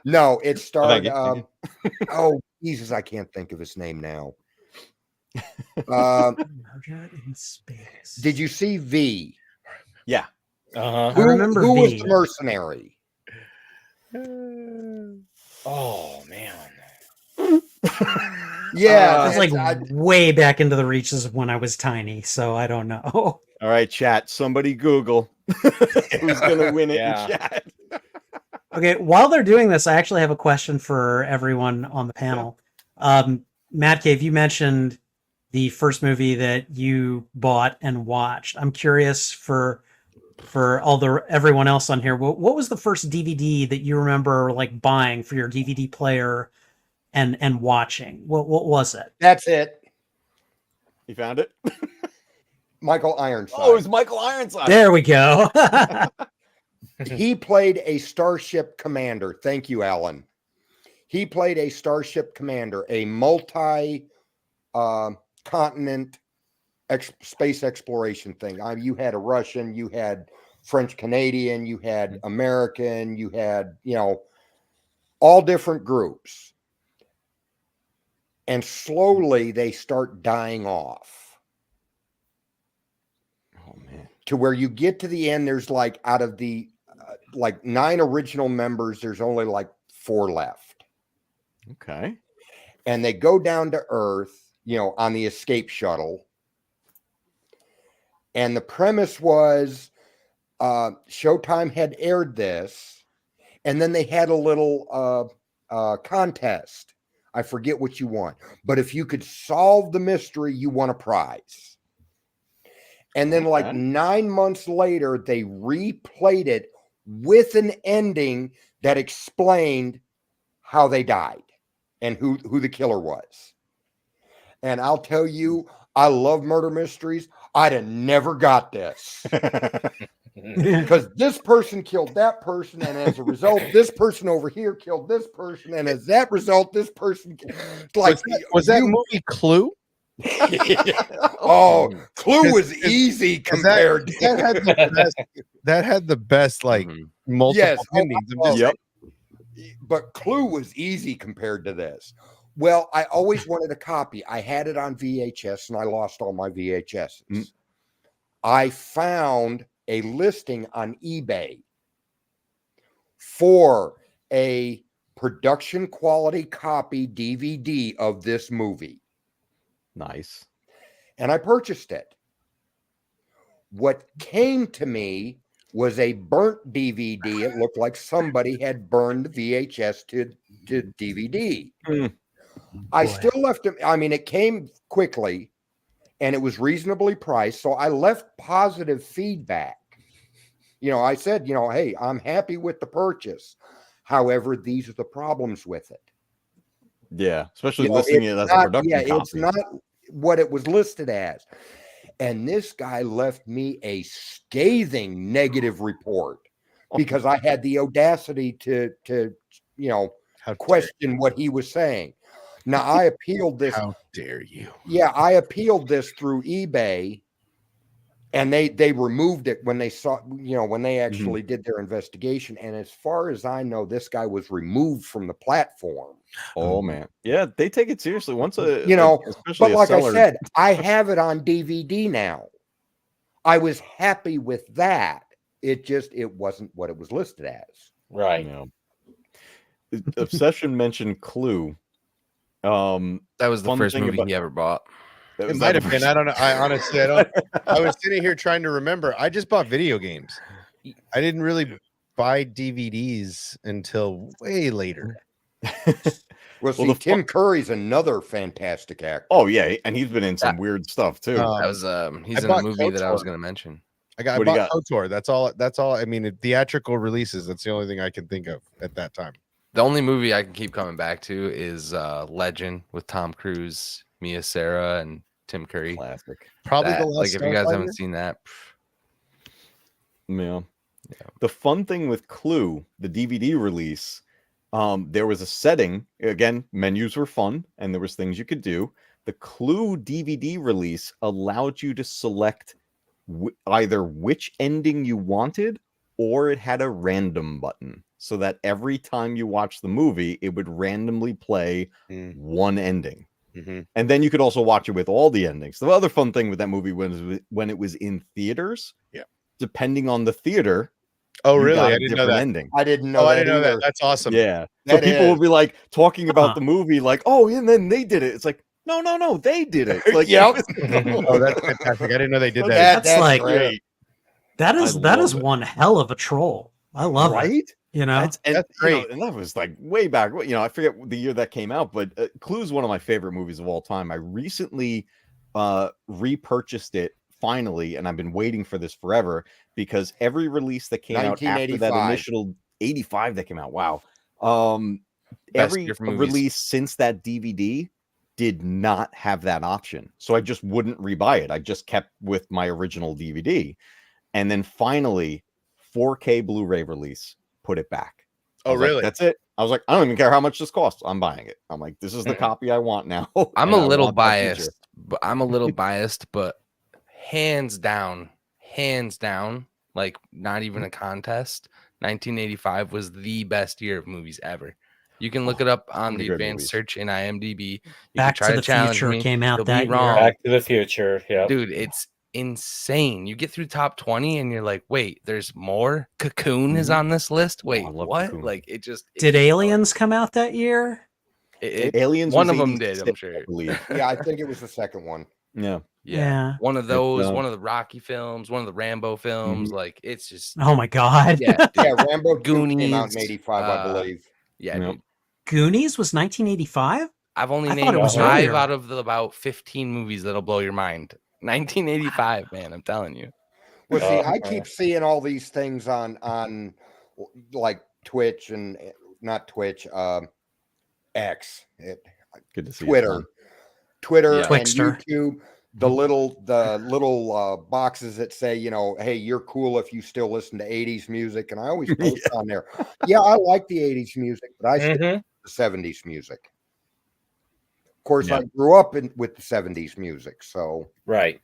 No, it starred oh Jesus, I can't think of his name now. Murder in Space. Did you see V? Yeah. I remember who V. was the mercenary? Oh man. Yeah, it's like way back into the reaches of when I was tiny, so I don't know. All right, chat. Somebody Google who's gonna win it in chat. Okay, while they're doing this, I actually have a question for everyone on the panel. Matcave, you mentioned the first movie that you bought and watched. I'm curious for everyone else on here. What was the first DVD that you remember like buying for your DVD player and watching? What was it? That's it. You found it? Michael Ironside. Oh, it was Michael Ironside. There we go. He played a Starship Commander. Thank you, Alan. He played a Starship Commander, a multi-continent space exploration thing. You had a Russian, you had French Canadian, you had American, you had, you know, all different groups. And slowly they start dying off. Oh man. To where you get to the end, there's like out of the like 9 original members, there's only like 4 left. Okay. And they go down to Earth, you know, on the escape shuttle. And the premise was Showtime had aired this, and then they had a little contest. I forget what you want, but if you could solve the mystery, you won a prize. And then like 9 months later, they replayed it with an ending that explained how they died and who the killer was. And I'll tell you, I love murder mysteries. I'd have never got this. Because this person killed that person, and as a result, this person over here killed this person, and as that result, this person like was that movie Clue? Oh, Clue was easy compared to that had the best like multiple endings. But Clue was easy compared to this. Well, I always wanted a copy. I had it on VHS, and I lost all my VHSs. I found a listing on eBay for a production quality copy DVD of this movie. Nice. And I purchased it. What came to me was a burnt DVD. It looked like somebody had burned the VHS to DVD. I still left it. I mean, it came quickly and it was reasonably priced. So I left positive feedback. You know, I said, you know, hey, I'm happy with the purchase. However, these are the problems with it. Yeah, especially listing it as a production copy. It's not what it was listed as. And this guy left me a scathing negative report because I had the audacity to you know, question what he was saying. Now, I appealed this. How dare you? Yeah, I appealed this through eBay, and they removed it when they saw, you know, when they actually did their investigation. And as far as I know, this guy was removed from the platform. Oh man, yeah, they take it seriously. Once a you know, especially but like seller... I said, I have it on DVD now. I was happy with that. It wasn't what it was listed as. Right. You know. Obsession mentioned Clue. That was the first movie he ever bought. It might have been. I don't know. I honestly, I don't. I was sitting here trying to remember. I just bought video games. I didn't really buy DVDs until way later. Well, see, Tim Curry's another fantastic actor. Oh yeah, and he's been in some weird stuff too. That was he's in a movie that I was going to mention. I bought KOTOR. That's all. I mean, theatrical releases. That's the only thing I can think of at that time. The only movie I can keep coming back to is Legend with Tom Cruise, Mia Sara, and Tim Curry. Classic. Probably that, the last. Like if you guys haven't seen that, yeah. The fun thing with Clue, the DVD release, there was a setting. Again, menus were fun, and there was things you could do. The Clue DVD release allowed you to select either which ending you wanted, or it had a random button. So that every time you watch the movie, it would randomly play one ending. And then you could also watch it with all the endings. The other fun thing with that movie was when it was in theaters, depending on the theater. Oh, really? I didn't know that. Ending. I didn't know that. I didn't know that. That's awesome. Yeah. So people would be like talking about the movie, like, oh, and then they did it. It's like, no, they did it. Like, oh, that's fantastic. I didn't know they did that. That's like great. That is one hell of a troll. I love it. Right? You know, that's great. You know, and that was like way back. You know, I forget the year that came out, but Clue's one of my favorite movies of all time. I recently repurchased it finally, and I've been waiting for this forever because every release that came out after that initial 85 that came out, wow. Every release since that DVD did not have that option. So I just wouldn't rebuy it. I just kept with my original DVD. And then finally, 4K Blu-ray release put it back. Oh, really? That's it. I was like, I don't even care how much this costs. I'm buying it. I'm like, this is the copy I want now. I'm a little biased, but hands down, like not even a contest. 1985 was the best year of movies ever. You can look it up on many the great advanced movies. search in IMDb. You Back can try to to the challenge Future me. came out You'll that be year. wrong. Back to the Future. Yeah. Dude, it's insane. You get through top 20 and you're like, wait, there's more. Cocoon is on this list. Wait, I love what? Cocoon. Like it just Did Aliens come out that year? Aliens one was of them did, 86, I'm sure. I believe. Yeah, I think it was the second one. Yeah. Yeah. One of those, It's, one of the Rocky films, one of the Rambo films. Like it's just Oh my God. yeah, Yeah, Rambo 2 came out Goonies, in 85, I believe. yeah, Yep. dude. Goonies was 1985? I've only I thought named it was 5 earlier. out of the about 15 movies that'll blow your mind. 1985, man, I'm telling you. Well, see, I keep seeing all these things on like Twitch and not Twitch, X, Good to see you, Twitter, Tom. Twitter Yeah. and Twixter. YouTube. The little boxes that say, you know, hey, you're cool if you still listen to 80s music. And I always post on there. Yeah, I like the 80s music, but I still like the 70s music. Of course, Yeah. I grew up with the 70s music, so Right.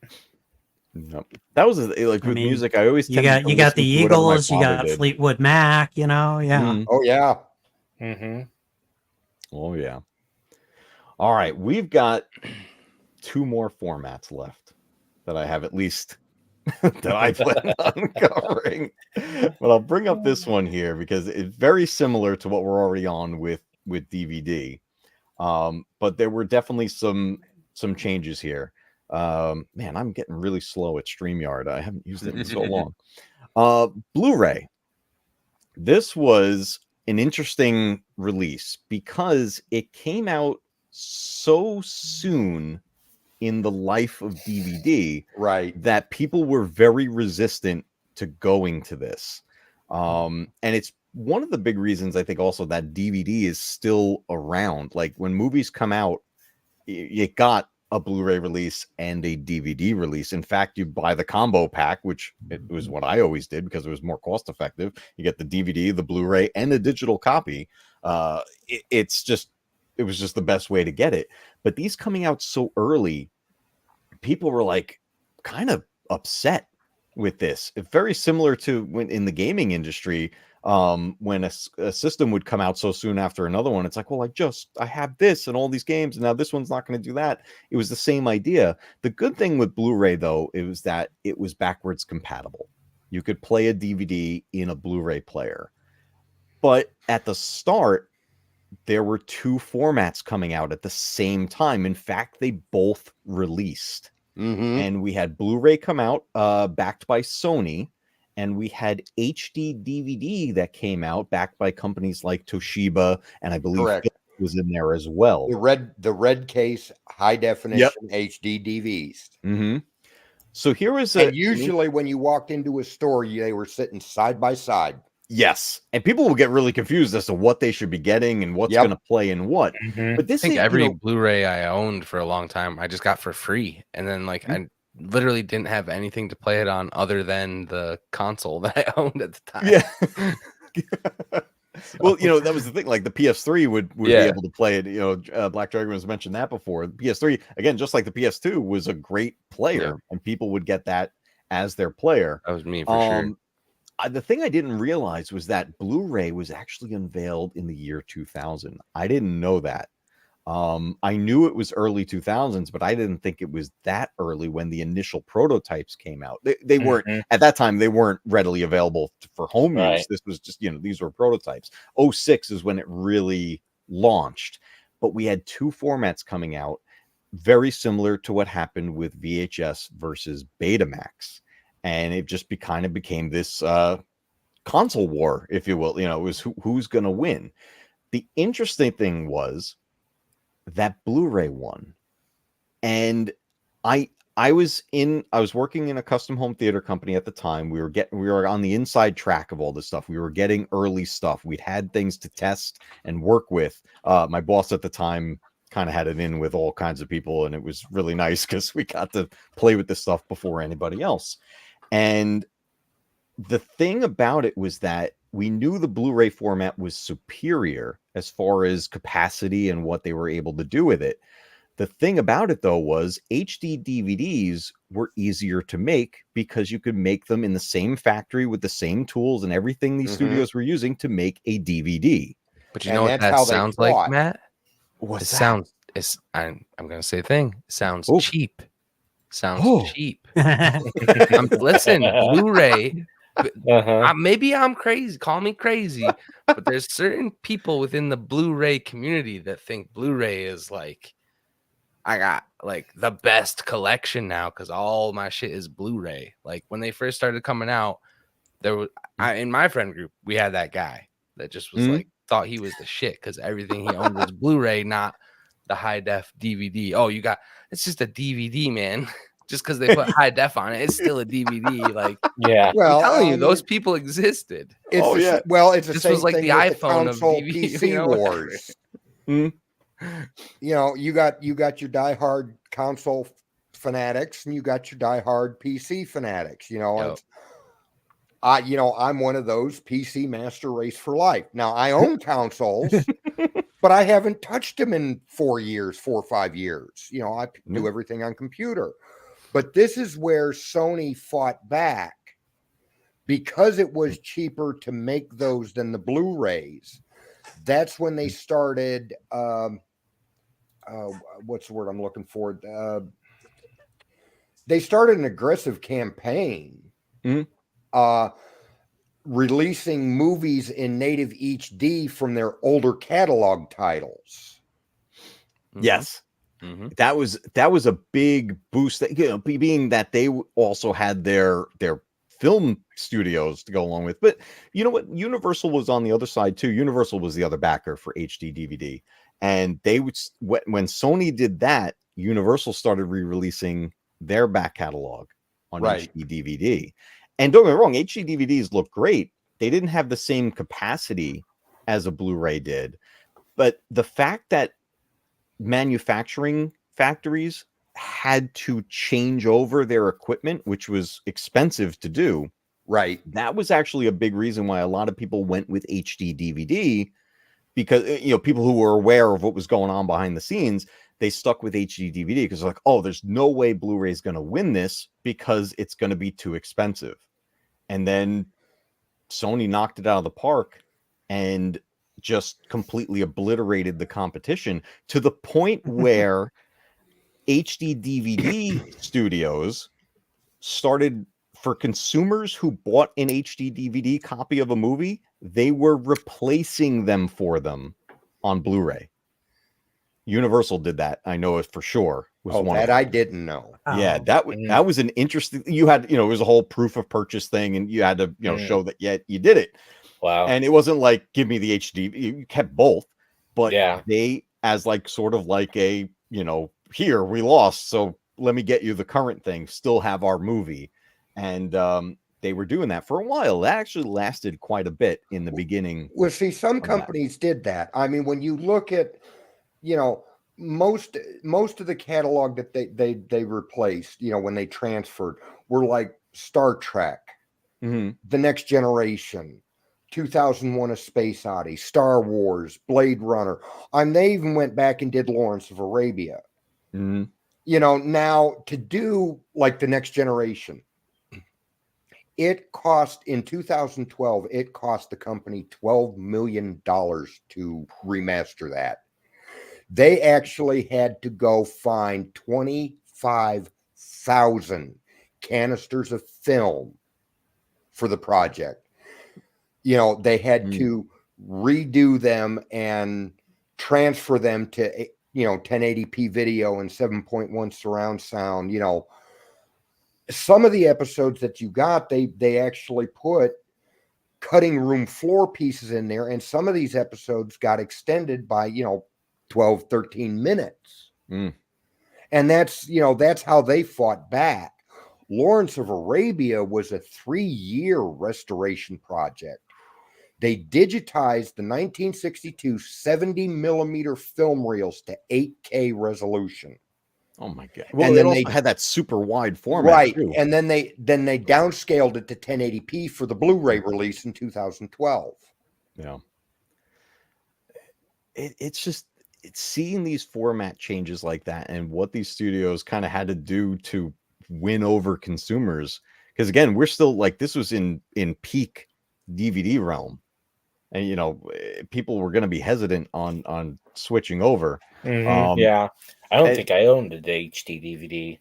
Nope. That was like with I mean, music. I always You tended got to you got the listen to whatever my Eagles, you father got did. Fleetwood Mac, you know, yeah. Mhm. oh yeah. Mm-hmm. Oh yeah. All right, we've got 2 more formats left that I have at least that I plan on covering. But I'll bring up this one here because it's very similar to what we're already on with DVD. But there were definitely some changes here. Man, I'm getting really slow at StreamYard. I haven't used it in so long. Blu-ray. This was an interesting release because it came out so soon in the life of DVD, Right. that people were very resistant to going to this. And it's one of the big reasons I think also that DVD is still around. Like when movies come out, it got a Blu-ray release and a DVD release. In fact, you buy the combo pack, which it was what I always did because it was more cost effective. You get the DVD, the Blu-ray, and a digital copy. It was just the best way to get it. But these coming out so early, people were like kind of upset with this. It's very similar to when in the gaming industry, when a system would come out so soon after another one. It's like, well, I have this and all these games, and now this one's not going to do that. It was the same idea. The good thing with Blu-ray, though, it was that it was backwards compatible. You could play a DVD in a Blu-ray player. But at the start, there were 2 formats coming out at the same time. In fact, they both released. And we had Blu-ray come out, backed by Sony, and we had HD DVD that came out backed by companies like Toshiba, and I believe Correct. Philips was in there as well. The red case, high definition HD DVs. So here was and usually when you walked into a store, they were sitting side by side. Yes, and people will get really confused as to what they should be getting and what's going to play in what. But this I think is, every Blu-ray I owned for a long time, I just got for free, and then like I literally didn't have anything to play it on other than the console that I owned at the time. Yeah. Well, that was the thing. Like the PS3 would be able to play it. Black Dragon was mentioned that before. The PS3, again, just like the PS2, was a great player, and people would get that as their player. That was me for sure. The thing I didn't realize was that Blu-ray was actually unveiled in the year 2000. I didn't know that. I knew it was early 2000s, but I didn't think it was that early when the initial prototypes came out. They weren't at that time. They weren't readily available for home use. This was just, these were prototypes. 06 is when it really launched. But we had 2 formats coming out, very similar to what happened with VHS versus Betamax. And it just kind of became this console war, if you will. It was who's going to win. The interesting thing was that Blu-ray won, and I was working in a custom home theater company at the time. We were on the inside track of all this stuff. We were getting early stuff. We'd had things to test and work with. My boss at the time kind of had it in with all kinds of people, and it was really nice because we got to play with this stuff before anybody else. And the thing about it was that we knew the Blu-ray format was superior as far as capacity and what they were able to do with it. The thing about it though was HD DVDs were easier to make because you could make them in the same factory with the same tools and everything these studios were using to make a DVD. But you And know what that's that how they sounds like, fought. Matt? What's It that? sounds. I'm gonna say a thing. It sounds Oh. cheap. Sounds Oh. cheap. Listen, Blu-ray. Maybe I'm crazy. Call me crazy, but there's certain people within the Blu-ray community that think Blu-ray is like, I got like the best collection now because all my shit is Blu-ray. Like when they first started coming out, there was in my friend group we had that guy that just was like thought he was the shit because everything he owned was Blu-ray, not the high def DVD. Oh, it's just a DVD, man. Just because they put high def on it, it's still a DVD. Like, Yeah. Well, I'm telling you, those people existed. It's Oh, the, yeah. Well, it's the This same was like thing the with iPhone the of console DVD, PC you know, whatever. wars. You know, you got your diehard console fanatics, and you got your diehard PC fanatics. You know, Yep. I'm one of those PC master race for life. Now I own consoles, but I haven't touched them in 4 or 5 years. You know, I do everything on computer. But this is where Sony fought back because it was cheaper to make those than the Blu-rays. That's when they started. What's the word I'm looking for? They started an aggressive campaign, releasing movies in native HD from their older catalog titles. Yes. That was a big boost. That, you know, being that they also had their film studios to go along with. But you know what? Universal was on the other side too. Universal was the other backer for HD DVD, and they would when Sony did that, Universal started re-releasing their back catalog on HD DVD. And don't get me wrong, HD DVDs look great. They didn't have the same capacity as a Blu-ray did, but the fact that manufacturing factories had to change over their equipment, which was expensive to do. Right. That was actually a big reason why a lot of people went with HD DVD, because, you know, people who were aware of what was going on behind the scenes, they stuck with HD DVD because like, oh, there's no way Blu-ray is going to win this because it's going to be too expensive. And then Sony knocked it out of the park and just completely obliterated the competition to the point where HD DVD studios started, for consumers who bought an HD DVD copy of a movie, they were replacing them for them on Blu-ray. Universal did that, I know it for sure. Was one that I didn't know. Yeah, that was an interesting. You had, you know, it was a whole proof of purchase thing, and you had to, you know, show that you did it. Wow. And it wasn't like, give me the HD. You kept both, but Yeah. they, as like sort of like a, you know, here we lost, so let me get you the current thing, still have our movie. And they were doing that for a while. That actually lasted quite a bit in the beginning. Well, see, some companies did that. I mean, when you look at, you know, most of the catalog that they replaced, you know, when they transferred, were like Star Trek, The Next Generation, 2001: A Space Odyssey, Star Wars, Blade Runner. They even went back and did Lawrence of Arabia. You know, now to do like The Next Generation, it cost, in 2012, it cost the company $12 million to remaster that. They actually had to go find 25,000 canisters of film for the project. You know, they had to redo them and transfer them to, you know, 1080p video and 7.1 surround sound. You know, some of the episodes that you got, they actually put cutting room floor pieces in there, and some of these episodes got extended by, you know, 12, 13 minutes. And that's, you know, that's how they fought back. Lawrence of Arabia was a 3-year restoration project. They digitized the 1962 70 millimeter film reels to 8K resolution. Oh my God. Well, and they then also they had that super wide format. Right. Too. And then they downscaled it to 1080p for the Blu-ray release in 2012. Yeah. It's just, it's seeing these format changes like that and what these studios kind of had to do to win over consumers. Because again, we're still like, this was in peak DVD realm, and people were going to be hesitant on switching over. Yeah, I don't and- think I owned an HD DVD.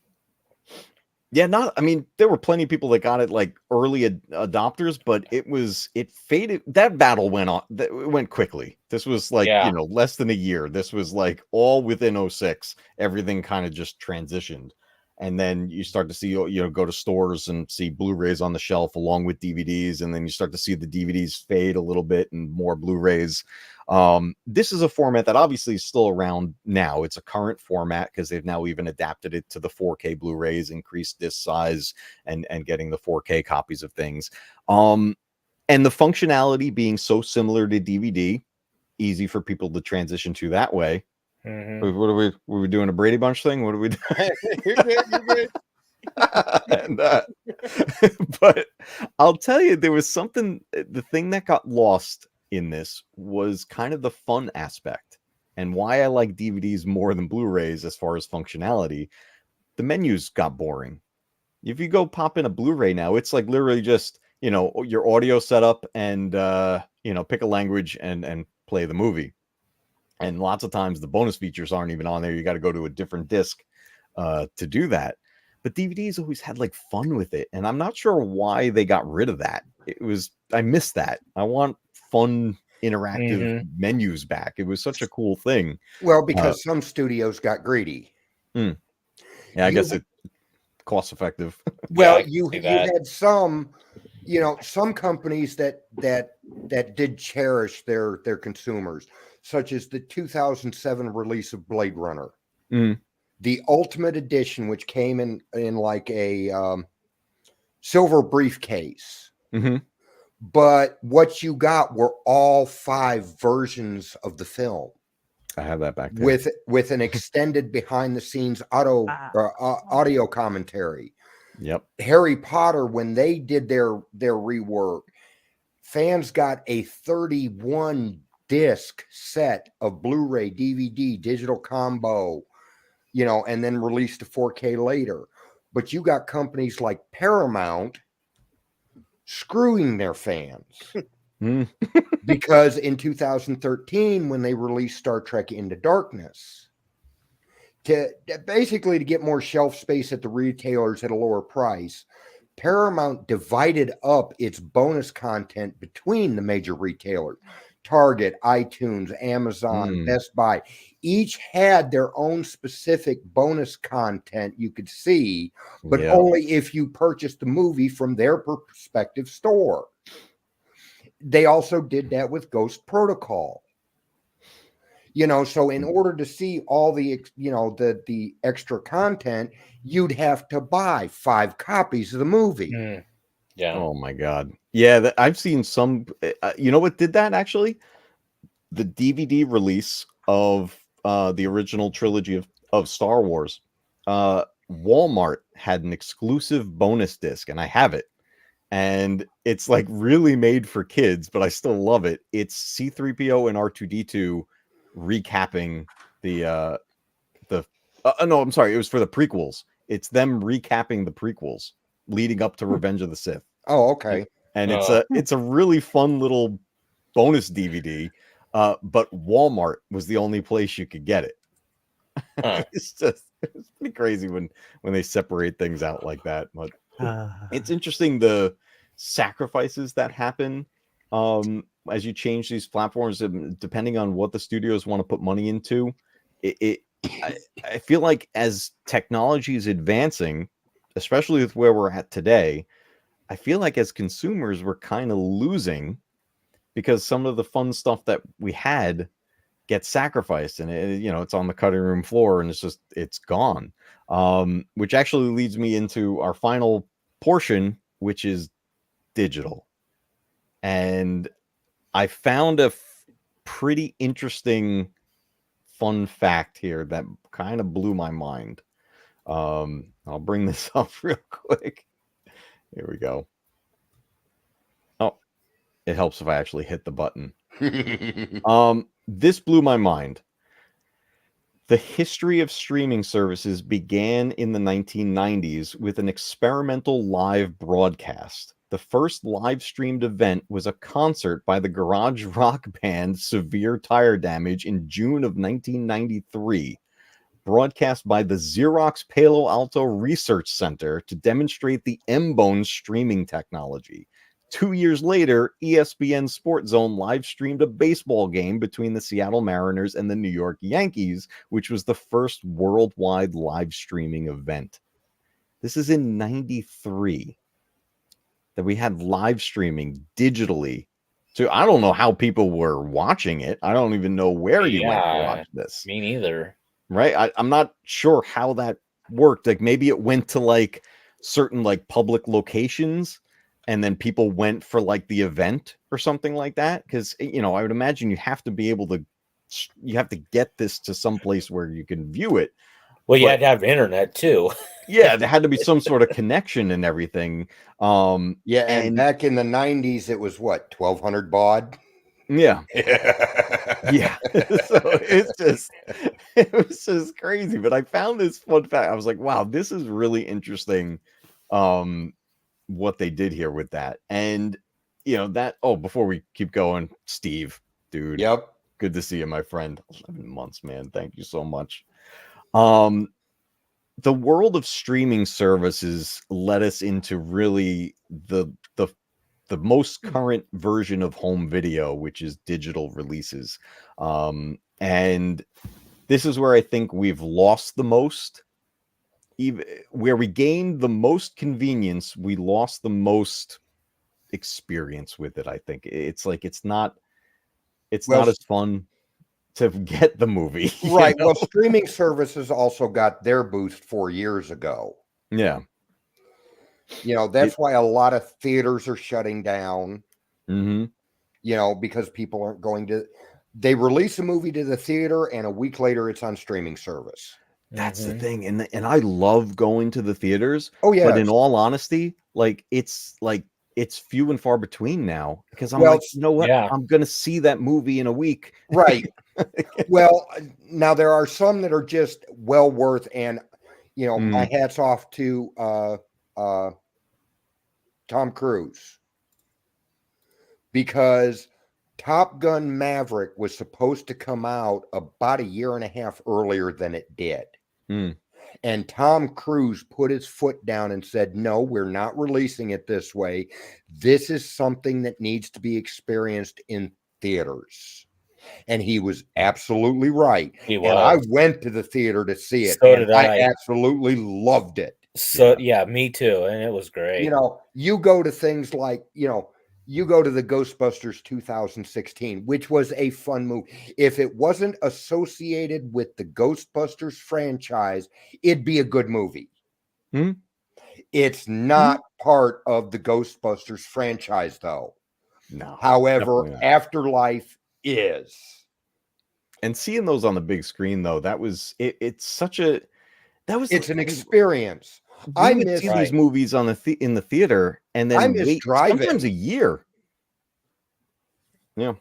Yeah, I mean, there were plenty of people that got it like early adopters, but it faded. That battle went on, it went quickly. This was like, Yeah. less than a year. This was like all within 06, everything kind of just transitioned. And then you start to see, go to stores and see Blu-rays on the shelf along with DVDs. And then you start to see the DVDs fade a little bit and more Blu-rays. This is a format that obviously is still around now. It's a current format because they've now even adapted it to the 4K Blu-rays, increased disc size, and getting the 4K copies of things. And the functionality being so similar to DVD, easy for people to transition to that way. Mm-hmm. Were we doing a Brady Bunch thing? What are we doing? You're good. and, but I'll tell you, there was something, the thing that got lost in this was kind of the fun aspect, and why I like DVDs more than Blu-rays as far as functionality. The menus got boring. If you go pop in a Blu-ray now, it's like literally just, your audio setup and, pick a language and play the movie. And lots of times the bonus features aren't even on there. You got to go to a different disc to do that. But DVDs always had like fun with it. And I'm not sure why they got rid of that. I missed that. I want fun, interactive menus back. It was such a cool thing. Well, because some studios got greedy. Yeah, I guess it's cost effective. Well, Yeah, you see that. had some, some companies that did cherish their consumers, such as the 2007 release of Blade Runner, the Ultimate Edition, which came in like a silver briefcase. But what you got were all 5 versions of the film. I have that back there. With an extended behind the scenes audio commentary. Yep. Harry Potter, when they did their rework, fans got a 31 disc set of Blu-ray, DVD, digital combo, and then released to 4K later. But you got companies like Paramount screwing their fans. Because in 2013, when they released Star Trek Into Darkness, to get more shelf space at the retailers at a lower price, Paramount divided up its bonus content between the major retailers. Target, iTunes, Amazon, Best Buy, each had their own specific bonus content you could see, but only if you purchased the movie from their respective store. They also did that with Ghost Protocol. So in order to see all the, the extra content, you'd have to buy 5 copies of the movie. Yeah. Oh my God. Yeah, I've seen some. You know what did that actually? The DVD release of the original trilogy of Star Wars. Walmart had an exclusive bonus disc, and I have it. And it's like really made for kids, but I still love it. It's C-3PO and R2-D2 recapping the no, I'm sorry, it was for the prequels. It's them recapping the prequels leading up to Revenge of the Sith. Oh, okay. And it's a really fun little bonus DVD. But Walmart was the only place you could get it. It's pretty crazy when they separate things out like that. But it's interesting the sacrifices that happen as you change these platforms, depending on what the studios want to put money into. I feel like as technology is advancing, especially with where we're at today, I feel like as consumers we're kind of losing because some of the fun stuff that we had gets sacrificed, and it's on the cutting room floor, and it's gone. Which actually leads me into our final portion, which is digital. And I found a pretty interesting fun fact here that kind of blew my mind. I'll bring this up real quick. Here we go. Oh, it helps if I actually hit the button. This blew my mind. The history of streaming services began in the 1990s with an experimental live broadcast. The first live streamed event was a concert by the garage rock band Severe Tire Damage in June of 1993, broadcast by the Xerox Palo Alto Research Center to demonstrate the M-Bone streaming technology. 2 years later, ESPN Sports Zone live streamed a baseball game between the Seattle Mariners and the New York Yankees, which was the first worldwide live streaming event. This is in 93 that we had live streaming digitally. So I don't know how people were watching it. I don't even know where you went to watch this. Me neither. Right? I'm not sure how that worked. Like maybe it went to like certain like public locations, and then people went for like the event or something like that. Because, you know, I would imagine you have to be able to, you have to get this to some place where you can view it. Well, you had to have internet too. Yeah, there had to be some sort of connection and everything. Yeah, and back in the 90s, it was what, 1,200 baud? Yeah. Yeah. So it was just crazy. But I found this fun fact. I was like, wow, this is really interesting. What they did here with that. And you know that, before we keep going, Steve, dude. Yep. Good to see you, my friend. 11 months, man. Thank you so much. The world of streaming services led us into really the most current version of home video, which is digital releases. And this is where I think we've lost the most. Even where we gained the most convenience, we lost the most experience with it. I think it's like it's not as fun to get the movie, right? Well, streaming services also got their boost 4 years ago. Yeah, you know, that's why a lot of theaters are shutting down. Mm-hmm. You know, because people aren't going to. They release a movie to the theater, and a week later, it's on streaming service. That's the thing, and I love going to the theaters. Oh yeah, but in all honesty, it's few and far between now, because I'm like, you know what? Yeah. I'm gonna see that movie in a week, right? Well, now there are some that are just well worth, and you know, my hats off to Tom Cruise, because Top Gun Maverick was supposed to come out about a year and a half earlier than it did. And Tom Cruise put his foot down and said, no, we're not releasing it this way. This is something that needs to be experienced in theaters. And he was absolutely right. He was. And I went to the theater to see it. So and did I. Absolutely loved it. So yeah, me too. And it was great. You know, you go to things like, you know, you go to the Ghostbusters 2016, which was a fun movie. If it wasn't associated with the Ghostbusters franchise, it'd be a good movie. It's not part of the Ghostbusters franchise, though. No. However, Afterlife is. And seeing those on the big screen, though, it's an experience. I miss these movies on in the theater, and then I miss driving. Sometimes a year. Yeah,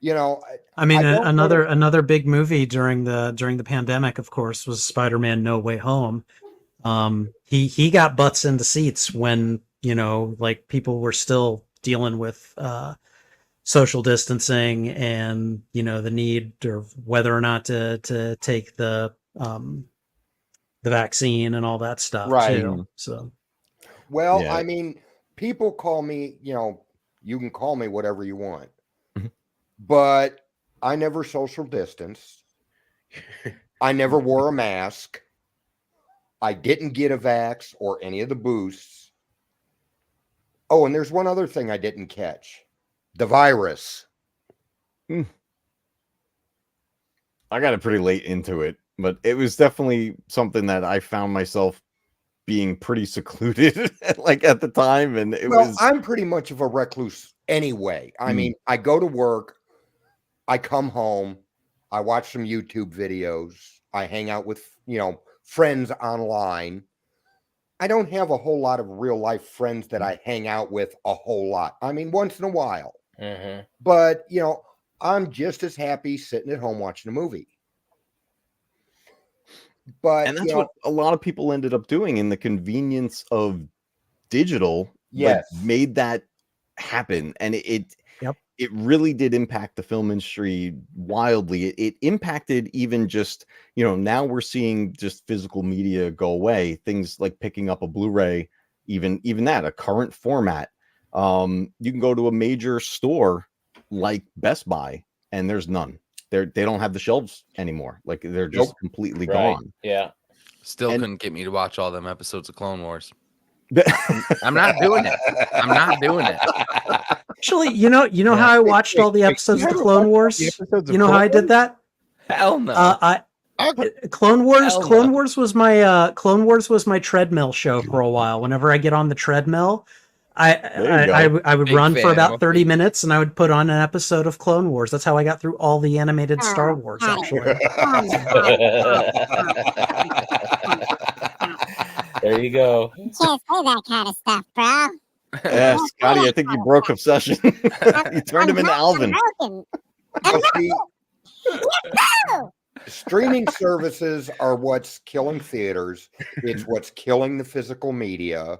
you know. I mean, another big movie during the pandemic, of course, was Spider-Man: No Way Home. He got butts into seats when, you know, like people were still dealing with social distancing and, you know, the need or whether or not to take the vaccine and all that stuff, right? Too. So, well, I mean, people call me, you know, you can call me whatever you want, but I never social distanced. I never wore a mask. I didn't get a vax or any of the boosts. Oh, and there's one other thing I didn't catch: the virus. I got it pretty late into it, but it was definitely something that I found myself being pretty secluded like at the time. And I'm pretty much of a recluse anyway. I mean, I go to work, I come home, I watch some YouTube videos, I hang out with, you know, friends online. I don't have a whole lot of real life friends that I hang out with a whole lot. I mean, once in a while. But, you know, I'm just as happy sitting at home watching a movie. But And that's what a lot of people ended up doing, in the convenience of digital. Yes. Like, made that happen. And it really did impact the film industry wildly. It impacted even just, now we're seeing just physical media go away. Things like picking up a Blu-ray, even that, a current format. You can go to a major store like Best Buy, and there's none. They don't have the shelves anymore. Like, they're just completely gone. Yeah. Still couldn't get me to watch all them episodes of Clone Wars. I'm not doing it. I'm not doing it. Actually, you know how I watched all the episodes of the Clone Wars? You know how I did that? Hell no. Clone Wars. Hell Clone no. Wars was my treadmill show for a while. Whenever I get on the treadmill, I would Big run for fan. about 30 minutes, and I would put on an episode of Clone Wars. That's how I got through all the animated Star Wars. Actually, There you go. You can't say that kind of stuff, bro. Yeah, Scotty, I think you broke obsession. You turned him into Alvin. Well, see, streaming services are what's killing theaters. It's what's killing the physical media.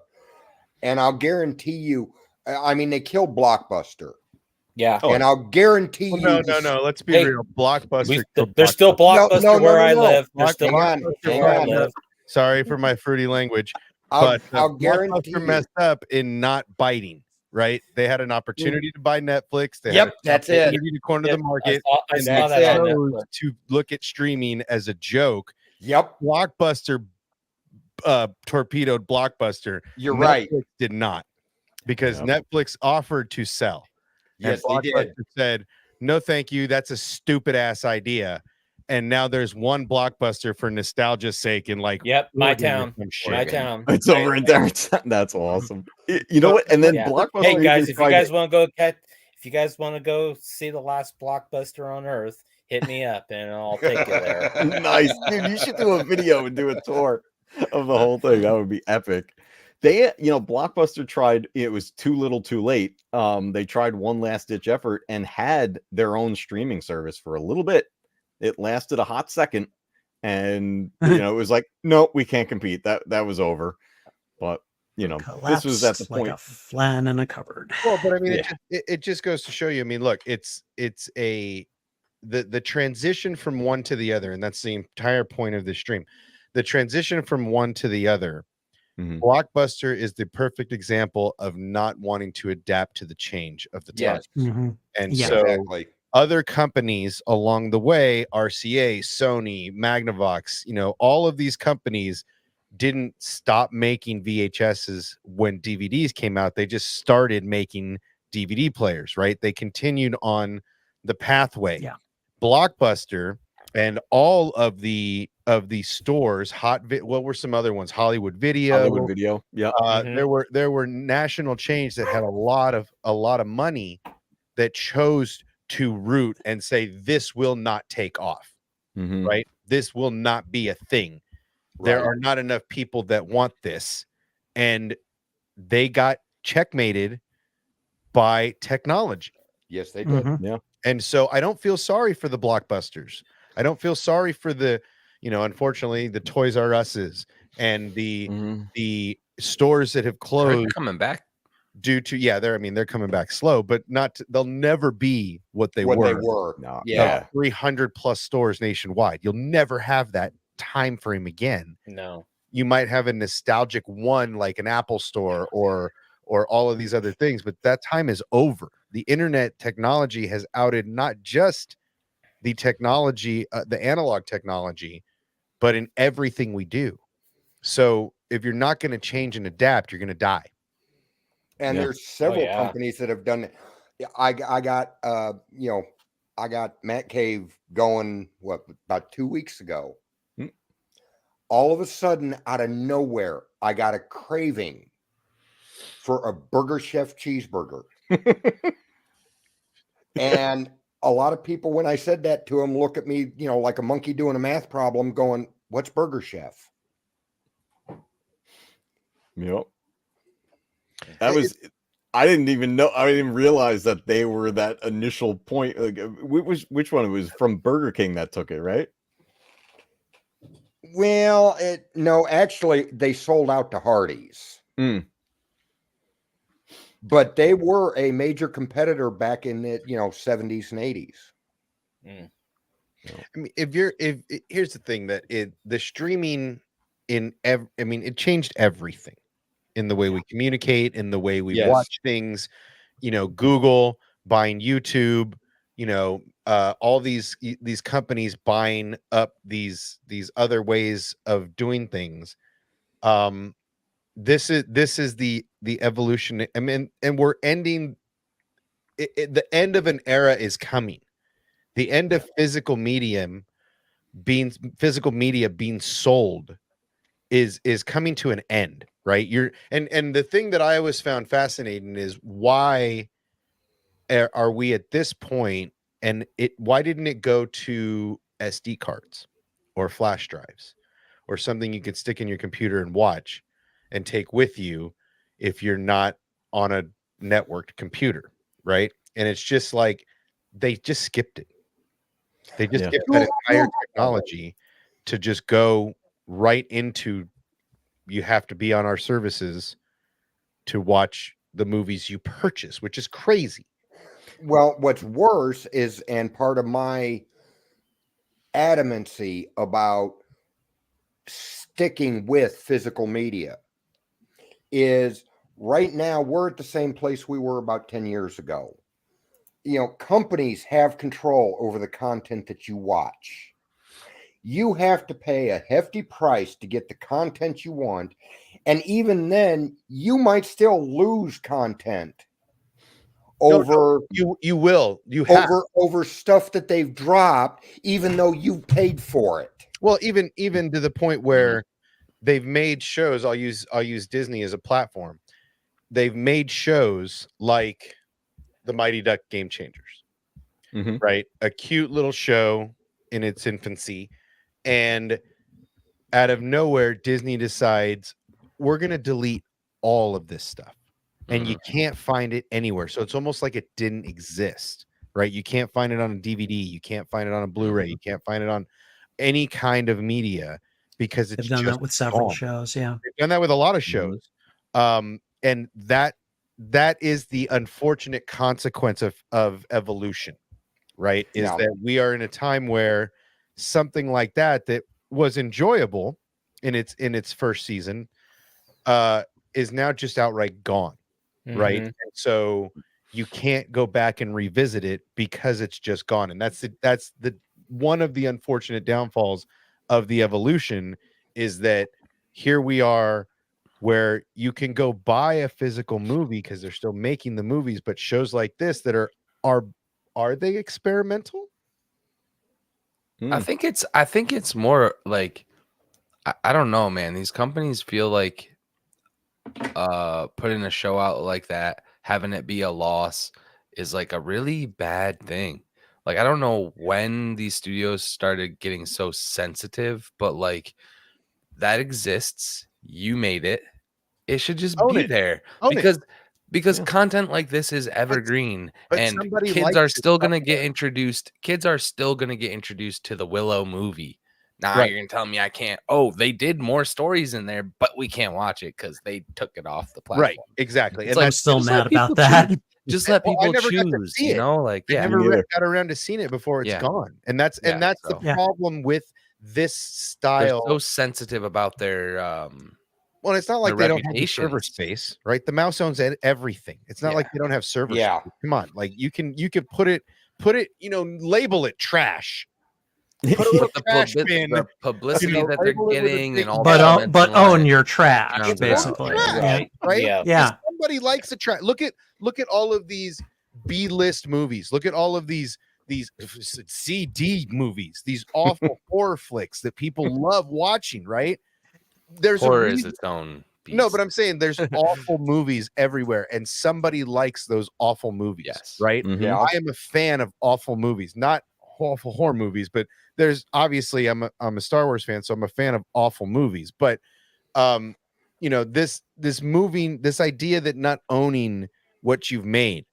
And I'll guarantee you, I mean, they killed Blockbuster. Yeah. And I'll guarantee you. No. Let's be real. Blockbuster. There's still Blockbuster No, where I no. live. There's still Hang Blockbuster where I on. live. Sorry for my fruity language. I'll But guarantee Blockbuster you. messed up in not biting, right? They had an opportunity to buy Netflix. They Yep, had an that's it. opportunity to corner the market. I And saw they that on chose Netflix. to look at streaming as a joke. Yep, Blockbuster torpedoed Blockbuster. you're Netflix right. did not, because Netflix offered to sell. Yes, and they did. Blockbuster said, no, thank you. That's a stupid ass idea. And now there's one Blockbuster for nostalgia's sake, and like, Yep, my Oregon or town. some shit. My town. It's over in Darrington. That's awesome. You know what? And then Yeah. Blockbuster. Hey guys, even if you tried guys to- want to go see the last Blockbuster on Earth, hit me up and I'll take you there. Nice, dude. You should do a video and do a tour of the whole thing. That would be epic. They, Blockbuster tried. It was too little, too late. They tried one last ditch effort and had their own streaming service for a little bit. It lasted a hot second, and it was like, no, we can't compete. That was over. But this was at the like point. a flan in a cupboard. Well, but I mean, it just goes to show you. I mean, look, it's the transition from one to the other, and that's the entire point of this stream. The transition from one to the other. Blockbuster is the perfect example of not wanting to adapt to the change of the time. Yes. And Yeah. so Exactly. other companies along the way, RCA, Sony, Magnavox, all of these companies didn't stop making VHSs when DVDs came out. They just started making DVD players, right? They continued on the pathway. Yeah. Blockbuster and all of the stores, what were some other ones? Hollywood Video. Yeah. There were national chains that had a lot of money that chose to root and say, this will not take off, right? This will not be a thing. There are not enough people that want this. And they got checkmated by technology. Yes, they did. Yeah. And so I don't feel sorry for the Blockbusters. I don't feel sorry for the, unfortunately, the Toys R Us's and the stores that have closed. They're coming back. Due to they're coming back slow, but they'll never be what they were. No. Yeah. 300 plus stores nationwide. You'll never have that time frame again. No. You might have a nostalgic one like an Apple store or all of these other things, but that time is over. The internet technology has outed not just the technology, the analog technology, but in everything we do. So if you're not going to change and adapt, you're going to die. And there's several companies that have done it. I got I got Matcave going about 2 weeks ago. All of a sudden, out of nowhere, I got a craving for a Burger Chef cheeseburger. And a lot of people, when I said that to them, look at me, like a monkey doing a math problem, going, "What's Burger Chef?" Yep. I didn't even know. I didn't realize that they were that initial point. Like, which one? It was from Burger King that took it, right? Well, no, actually, they sold out to Hardee's. Mm. But they were a major competitor back in the 70s and 80s. I mean, here's the thing that the streaming it changed everything in the way we communicate, in the way we watch things. Google buying YouTube, all these companies buying up these other ways of doing things. This is the evolution. I mean, and we're ending the end of an era is coming. The end of physical media being sold is coming to an end, right? And the thing that I always found fascinating is why are we at this point, and why didn't it go to SD cards or flash drives or something you could stick in your computer and watch and take with you if you're not on a networked computer, right? And it's just like they just skipped it. They just skipped that entire technology to just go right into, you have to be on our services to watch the movies you purchase, which is crazy. Well, what's worse is, and part of my adamancy about sticking with physical media is, right now we're at the same place we were about 10 years ago. Companies have control over the content that you watch. You have to pay a hefty price to get the content you want. And even then, you might still lose content over over stuff that they've dropped, even though you paid for it. Well, even to the point where they've made shows. I'll use Disney as a platform. They've made shows like the Mighty Duck Game Changers, right? A cute little show in its infancy, and out of nowhere, Disney decides we're going to delete all of this stuff, and you can't find it anywhere. So it's almost like it didn't exist, right? You can't find it on a DVD, you can't find it on a Blu-ray, you can't find it on any kind of media because it's They've done just that with several gone. shows. Yeah, They've done that with a lot of shows, and that is the unfortunate consequence of evolution, right? Is that we are in a time where something like that was enjoyable in its first season is now just outright gone, right? And so you can't go back and revisit it because it's just gone. And that's the one of the unfortunate downfalls of the evolution, is that here we are where you can go buy a physical movie because they're still making the movies, but shows like this that are they experimental? I think it's more like, I don't know, man. These companies feel like putting a show out like that, having it be a loss, is like a really bad thing. Like, I don't know when these studios started getting so sensitive, but like, that exists. You made it. It should just be there, because content like this is evergreen, and kids are still gonna get introduced. Kids are still gonna get introduced to the Willow movie. Now you're gonna tell me I can't? Oh, they did more stories in there, but we can't watch it because they took it off the platform. Right, exactly. And I'm still mad about that. Just let people choose. I never got around to seeing it before it's gone, and that's the problem with this style. They're so sensitive about their well, it's not like they don't have the server space, right? The mouse owns everything. It's not like they don't have server space. Come on, like you can put it, label it trash. Put a little trash bin, the publicity that they're getting, and all but own your trash, basically. Right? Yeah. Somebody likes a trash. Look at all of these B-list movies. Look at all of these CD movies, these awful horror flicks that people love watching, right? There's horror is its own beast. No, but I'm saying there's awful movies everywhere, and somebody likes those awful movies, right? Yeah, I am a fan of awful movies, not awful horror movies, but there's obviously I'm a Star Wars fan, so I'm a fan of awful movies. But this idea that not owning what you've made,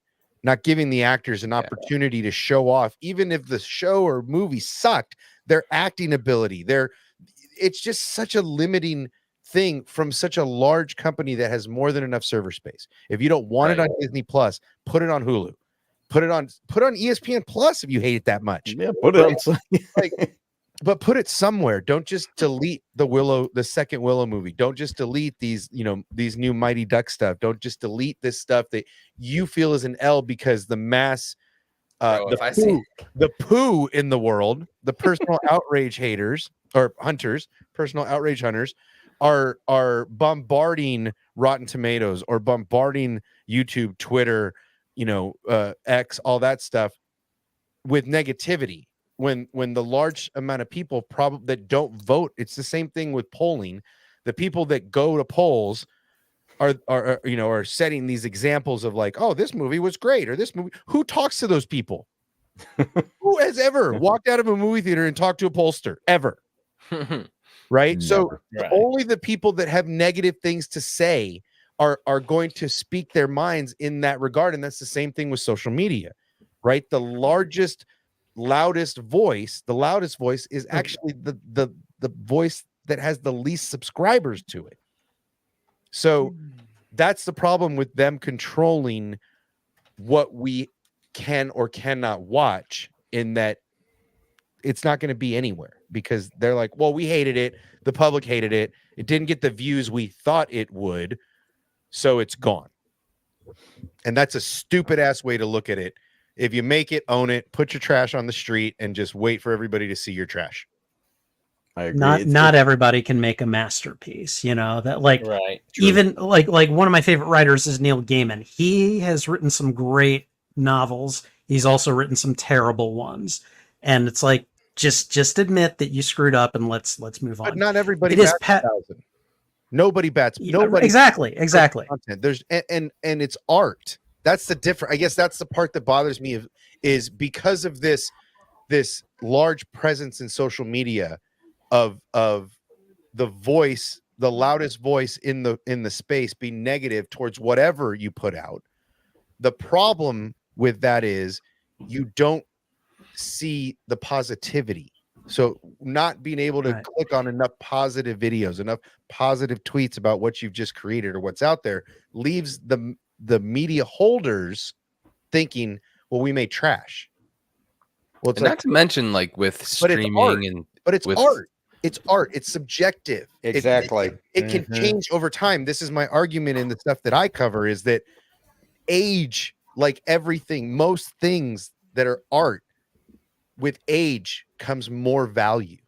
not giving the actors an opportunity to show off, even if the show or movie sucked, their acting ability, it's just such a limiting thing from such a large company that has more than enough server space. If you don't want it on Disney Plus, put it on Hulu. Put it on ESPN Plus if you hate it that much. Yeah, put it on. But put it somewhere. Don't just delete the second Willow movie. Don't just delete these new Mighty Duck stuff. Don't just delete this stuff that you feel is an L because the mass, the poo in the world, the personal outrage haters or hunters, personal outrage hunters, are bombarding Rotten Tomatoes or bombarding YouTube, Twitter, X, all that stuff with negativity. When the large amount of people that don't vote, it's the same thing with polling. The people that go to polls are setting these examples of like, oh, this movie was great, or this movie. Who talks to those people? Who has ever walked out of a movie theater and talked to a pollster ever? Right. So only the people that have negative things to say are going to speak their minds in that regard. And that's the same thing with social media, right? The loudest voice is actually the voice that has the least subscribers to it. So that's the problem with them controlling what we can or cannot watch, in that it's not going to be anywhere because they're like, well, we hated it. The public hated it. It didn't get the views we thought it would. So it's gone. And that's a stupid ass way to look at it. If you make it, own it, put your trash on the street and just wait for everybody to see your trash. I agree. Not everybody can make a masterpiece, that even like one of my favorite writers is Neil Gaiman. He has written some great novels. He's also written some terrible ones. And it's like, just admit that you screwed up and let's move on. But not everybody bats 1,000. Nobody bats. Nobody exactly. Content. There's and it's art. That's the difference. I guess that's the part that bothers me is because of this large presence in social media of the voice, the loudest voice in the space being negative towards whatever you put out. The problem with that is you don't see the positivity. So not being able to click on enough positive videos, enough positive tweets about what you've just created or what's out there leaves the media holders thinking, well, we made trash. Well, it's not to mention like with streaming but it's art. It's art. It's subjective. Exactly. It can change over time. This is my argument in the stuff that I cover is that age, like everything, most things that are art, with age comes more value,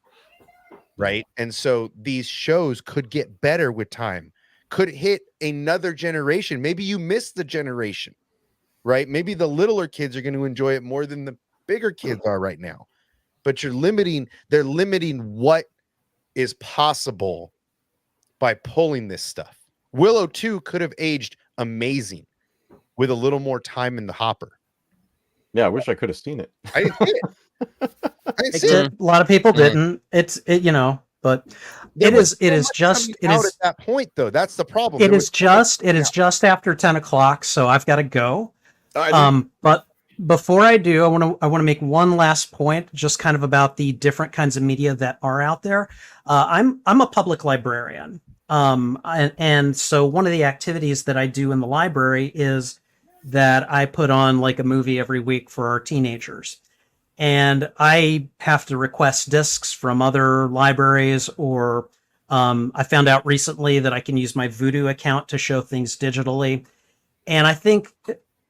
right? And so these shows could get better with time, could hit another generation. Maybe you missed the generation, right? Maybe the littler kids are going to enjoy it more than the bigger kids are right now. But they're limiting what is possible by pulling this stuff. Willow 2 could have aged amazing with a little more time in the hopper. Yeah, I wish I could have seen it. I didn't see it. A lot of people didn't. But it is just at that point though. That's the problem. It is just after 10 o'clock, so I've got to go. But before I do, I want to make one last point, just kind of about the different kinds of media that are out there. I'm a public librarian, and so one of the activities that I do in the library is that I put on like a movie every week for our teenagers. And I have to request discs from other libraries, or I found out recently that I can use my Vudu account to show things digitally. And I think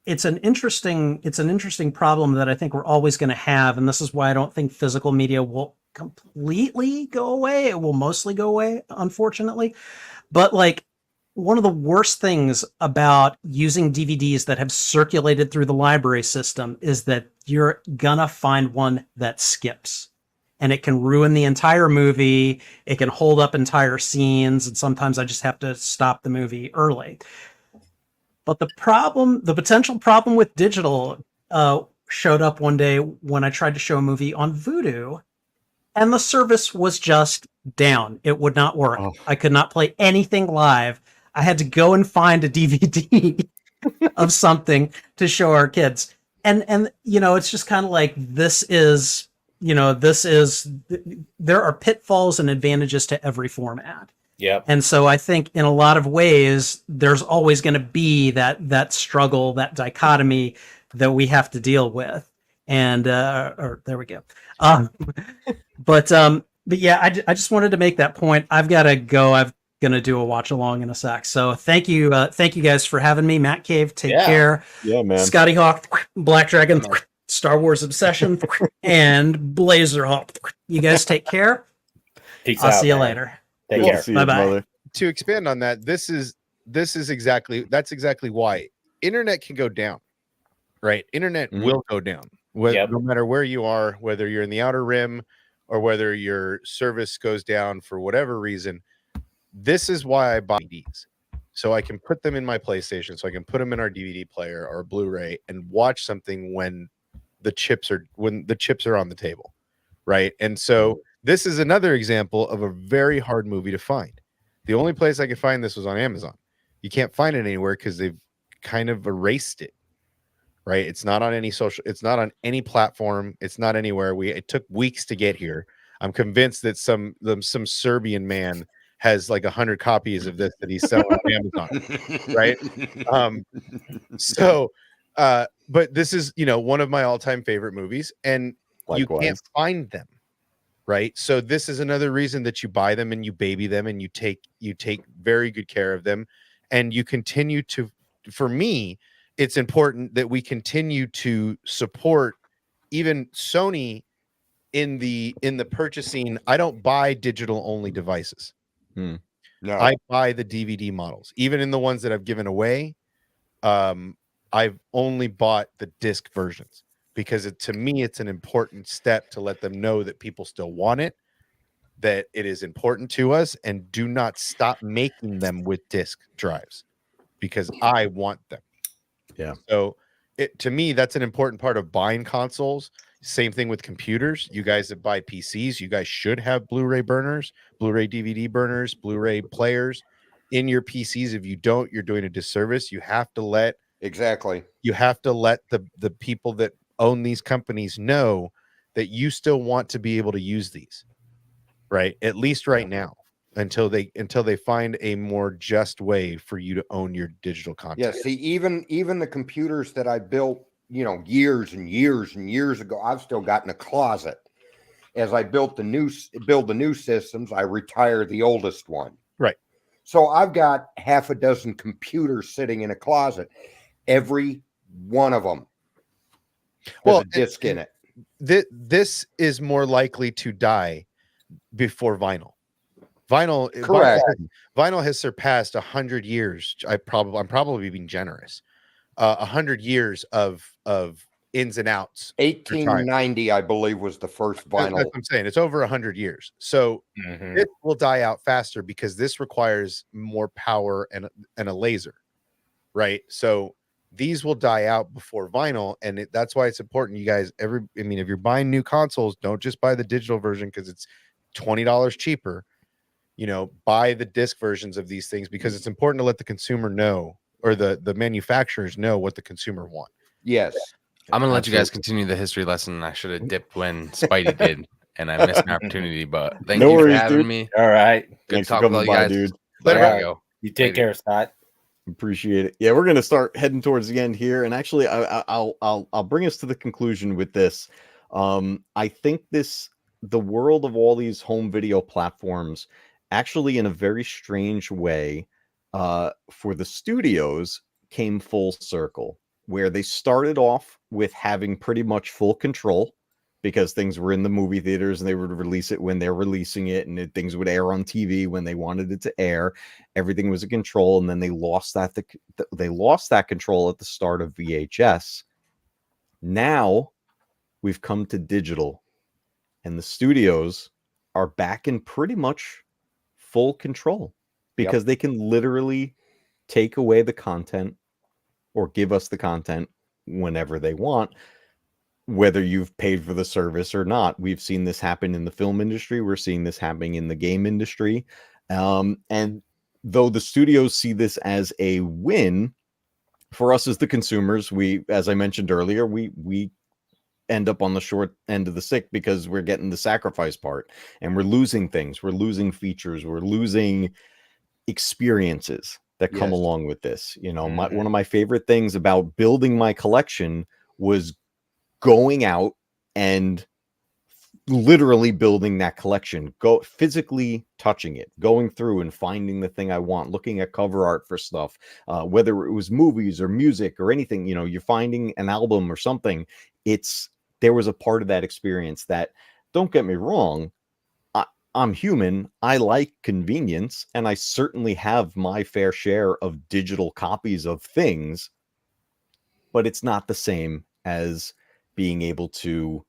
it's an interesting problem that I think we're always going to have. And this is why I don't think physical media will completely go away. It will mostly go away, unfortunately. But like, one of the worst things about using DVDs that have circulated through the library system is that you're gonna find one that skips, and it can ruin the entire movie. It can hold up entire scenes, and sometimes I just have to stop the movie early. But the potential problem with digital showed up one day when I tried to show a movie on Vudu, and the service was just down. It would not work. Oh. I could not play anything live. I had to go and find a DVD of something to show our kids. And it's just kind of like, this is you know, there are pitfalls and advantages to every format. Yep. And so I think in a lot of ways, there's always going to be that struggle, that dichotomy that we have to deal with. And or there we go. But yeah, I just wanted to make that point. I've got to go. I'm going to do a watch along in a sec. So thank you guys for having me. Matcave, take care. Yeah, man. Scotty Hawk, Black Dragon, Star Wars Obsession, and Blazer Hawk. You guys take care. Peace I'll out, see you man. later. Take Good care. to see you, Bye-bye. brother. To expand on that, that's exactly why internet can go down, right? Internet will go down. No matter where you are, whether you're in the outer rim or whether your service goes down for whatever reason. This is why I buy DVDs. So I can put them in my PlayStation, so I can put them in our DVD player or Blu-ray and watch something when the chips are on the table, right? And so this is another example of a very hard movie to find. The only place I could find this was on Amazon. You can't find it anywhere because they've kind of erased it, right? It's not on it's not on any platform. It's not anywhere. It took weeks to get here. I'm convinced that some Serbian man has like 100 copies of this that he's selling on Amazon, right? But this is, one of my all-time favorite movies, and you can't find them. Right. So this is another reason that you buy them and you baby them and you take very good care of them. And you continue to, for me, it's important that we continue to support even Sony in the purchasing. I don't buy digital only devices. No, I buy the DVD models, even in the ones that I've given away. I've only bought the disc versions. Because to me, it's an important step to let them know that people still want it, that it is important to us, and do not stop making them with disk drives because I want them. Yeah. So to me, that's an important part of buying consoles. Same thing with computers. You guys that buy PCs, you guys should have Blu-ray burners, Blu-ray DVD burners, Blu-ray players in your PCs. If you don't, you're doing a disservice. You have to let the people that own these companies know that you still want to be able to use these, right? At least right now, until they find a more just way for you to own your digital content. Yeah, see, even the computers that I built, years and years and years ago, I've still got in a closet. As I build the new systems, I retire the oldest one. Right. So I've got half a dozen computers sitting in a closet. Every one of them has a disc in it. This is more likely to die before vinyl. Correct. Vinyl has surpassed 100 years. I'm probably being generous. 100 years of ins and outs. 1890, I believe, was the first vinyl. That's what I'm saying. It's over 100 years. So it will die out faster because this requires more power and a laser, right? So these will die out before vinyl, and that's why it's important. You guys, if you're buying new consoles, don't just buy the digital version because it's $20 cheaper. Buy the disc versions of these things because it's important to let the consumer know, or the manufacturers know, what the consumer want. Yes. I'm gonna let you guys continue the history lesson. I should have dipped when Spidey did, and I missed an opportunity. But thank you for having me. All right. Good talking with you guys, dude. Go. You take care, Scott. Appreciate it. Yeah, we're gonna start heading towards the end here, and actually, I'll bring us to the conclusion with this. I think the world of all these home video platforms, actually, in a very strange way, for the studios, came full circle, where they started off with having pretty much full control because things were in the movie theaters and they would release it when they're releasing it, and things would air on TV when they wanted it to air. Everything was in control, and then they lost that control at the start of VHS. Now we've come to digital, and the studios are back in pretty much full control because they can literally take away the content or give us the content whenever they want, whether you've paid for the service or not. We've seen this happen in the film industry. We're seeing this happening in the game industry. And though the studios see this as a win, for us as the consumers, as I mentioned earlier, we end up on the short end of the stick because we're getting the sacrifice part, and we're losing things, we're losing features, we're losing experiences that come Yes. along with this. You know, one of my favorite things about building my collection was going out and literally building that collection, go physically touching it, going through and finding the thing I want, looking at cover art for stuff, whether it was movies or music or anything. You know, you're finding an album or something. There was a part of that experience that, don't get me wrong, I'm human. I like convenience, and I certainly have my fair share of digital copies of things, but it's not the same as being able to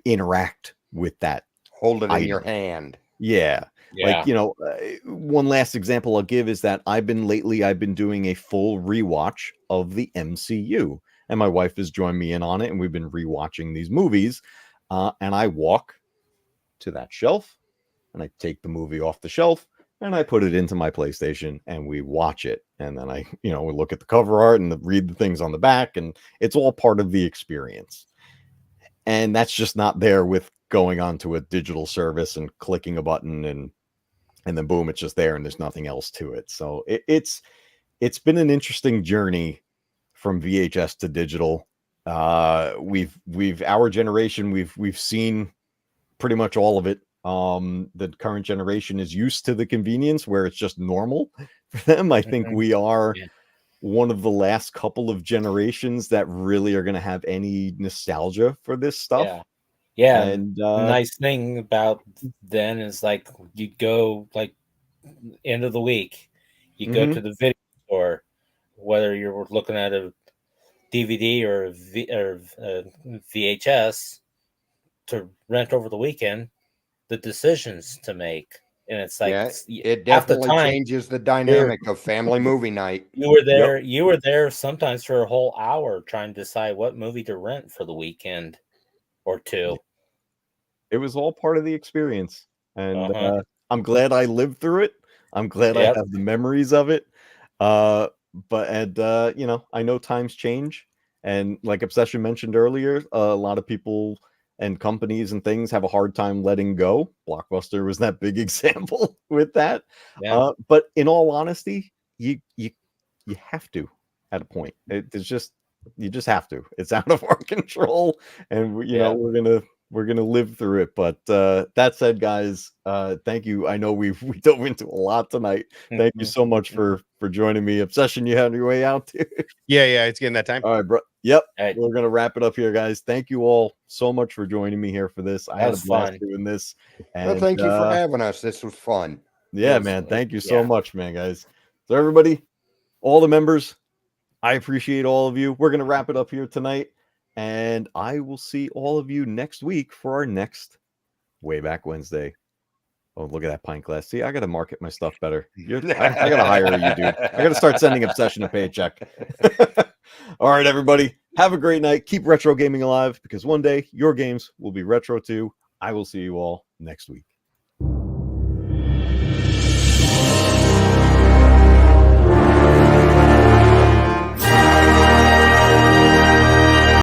interact with that. Hold it in item. your hand. Yeah. Yeah. Like, you know, one last example I'll give is that I've been doing a full rewatch of the MCU, and my wife has joined me in on it, and we've been rewatching these movies. And I walk to that shelf, and I take the movie off the shelf, and I put it into my PlayStation, and we watch it. And then I, we look at the cover art and read the things on the back, and it's all part of the experience. And that's just not there with going onto a digital service and clicking a button and then boom, it's just there and there's nothing else to it. So it's been an interesting journey from VHS to digital. Our generation, we've seen pretty much all of it. The current generation is used to the convenience where it's just normal for them. I think we are one of the last couple of generations that really are going to have any nostalgia for this stuff. Yeah. And the nice thing about then is like you go like end of the week, you go to the video store, whether you're looking at a DVD or VHS to rent over the weekend, the decisions to make. And it's like, it definitely changes the dynamic of family movie night. You were there. You were there sometimes for a whole hour trying to decide what movie to rent for the weekend or two. It was all part of the experience, and I'm glad I lived through it. I'm glad I have the memories of it. I know times change, and like Obsession mentioned earlier, a lot of people and companies and things have a hard time letting go. Blockbuster was that big example with that. But in all honesty, you have to at a point. You just have to. It's out of our control, and we're gonna live through it. But that said, guys, thank you. I know we dove into a lot tonight. Thank you so much for joining me. Obsession, you had your way out too. Yeah, it's getting that time. All right, bro. Yep. Right. We're gonna wrap it up here, guys. Thank you all so much for joining me here for this. I had a blast doing this. And thank you for having us. This was fun. Yeah, man. Thank you so much, man, guys. So everybody, all the members, I appreciate all of you. We're gonna wrap it up here tonight. And I will see all of you next week for our next Way Back Wednesday. Oh, look at that pint glass. See, I got to market my stuff better. I got to hire you, dude. I got to start sending Obsession a paycheck. All right, everybody. Have a great night. Keep retro gaming alive, because one day your games will be retro too. I will see you all next week.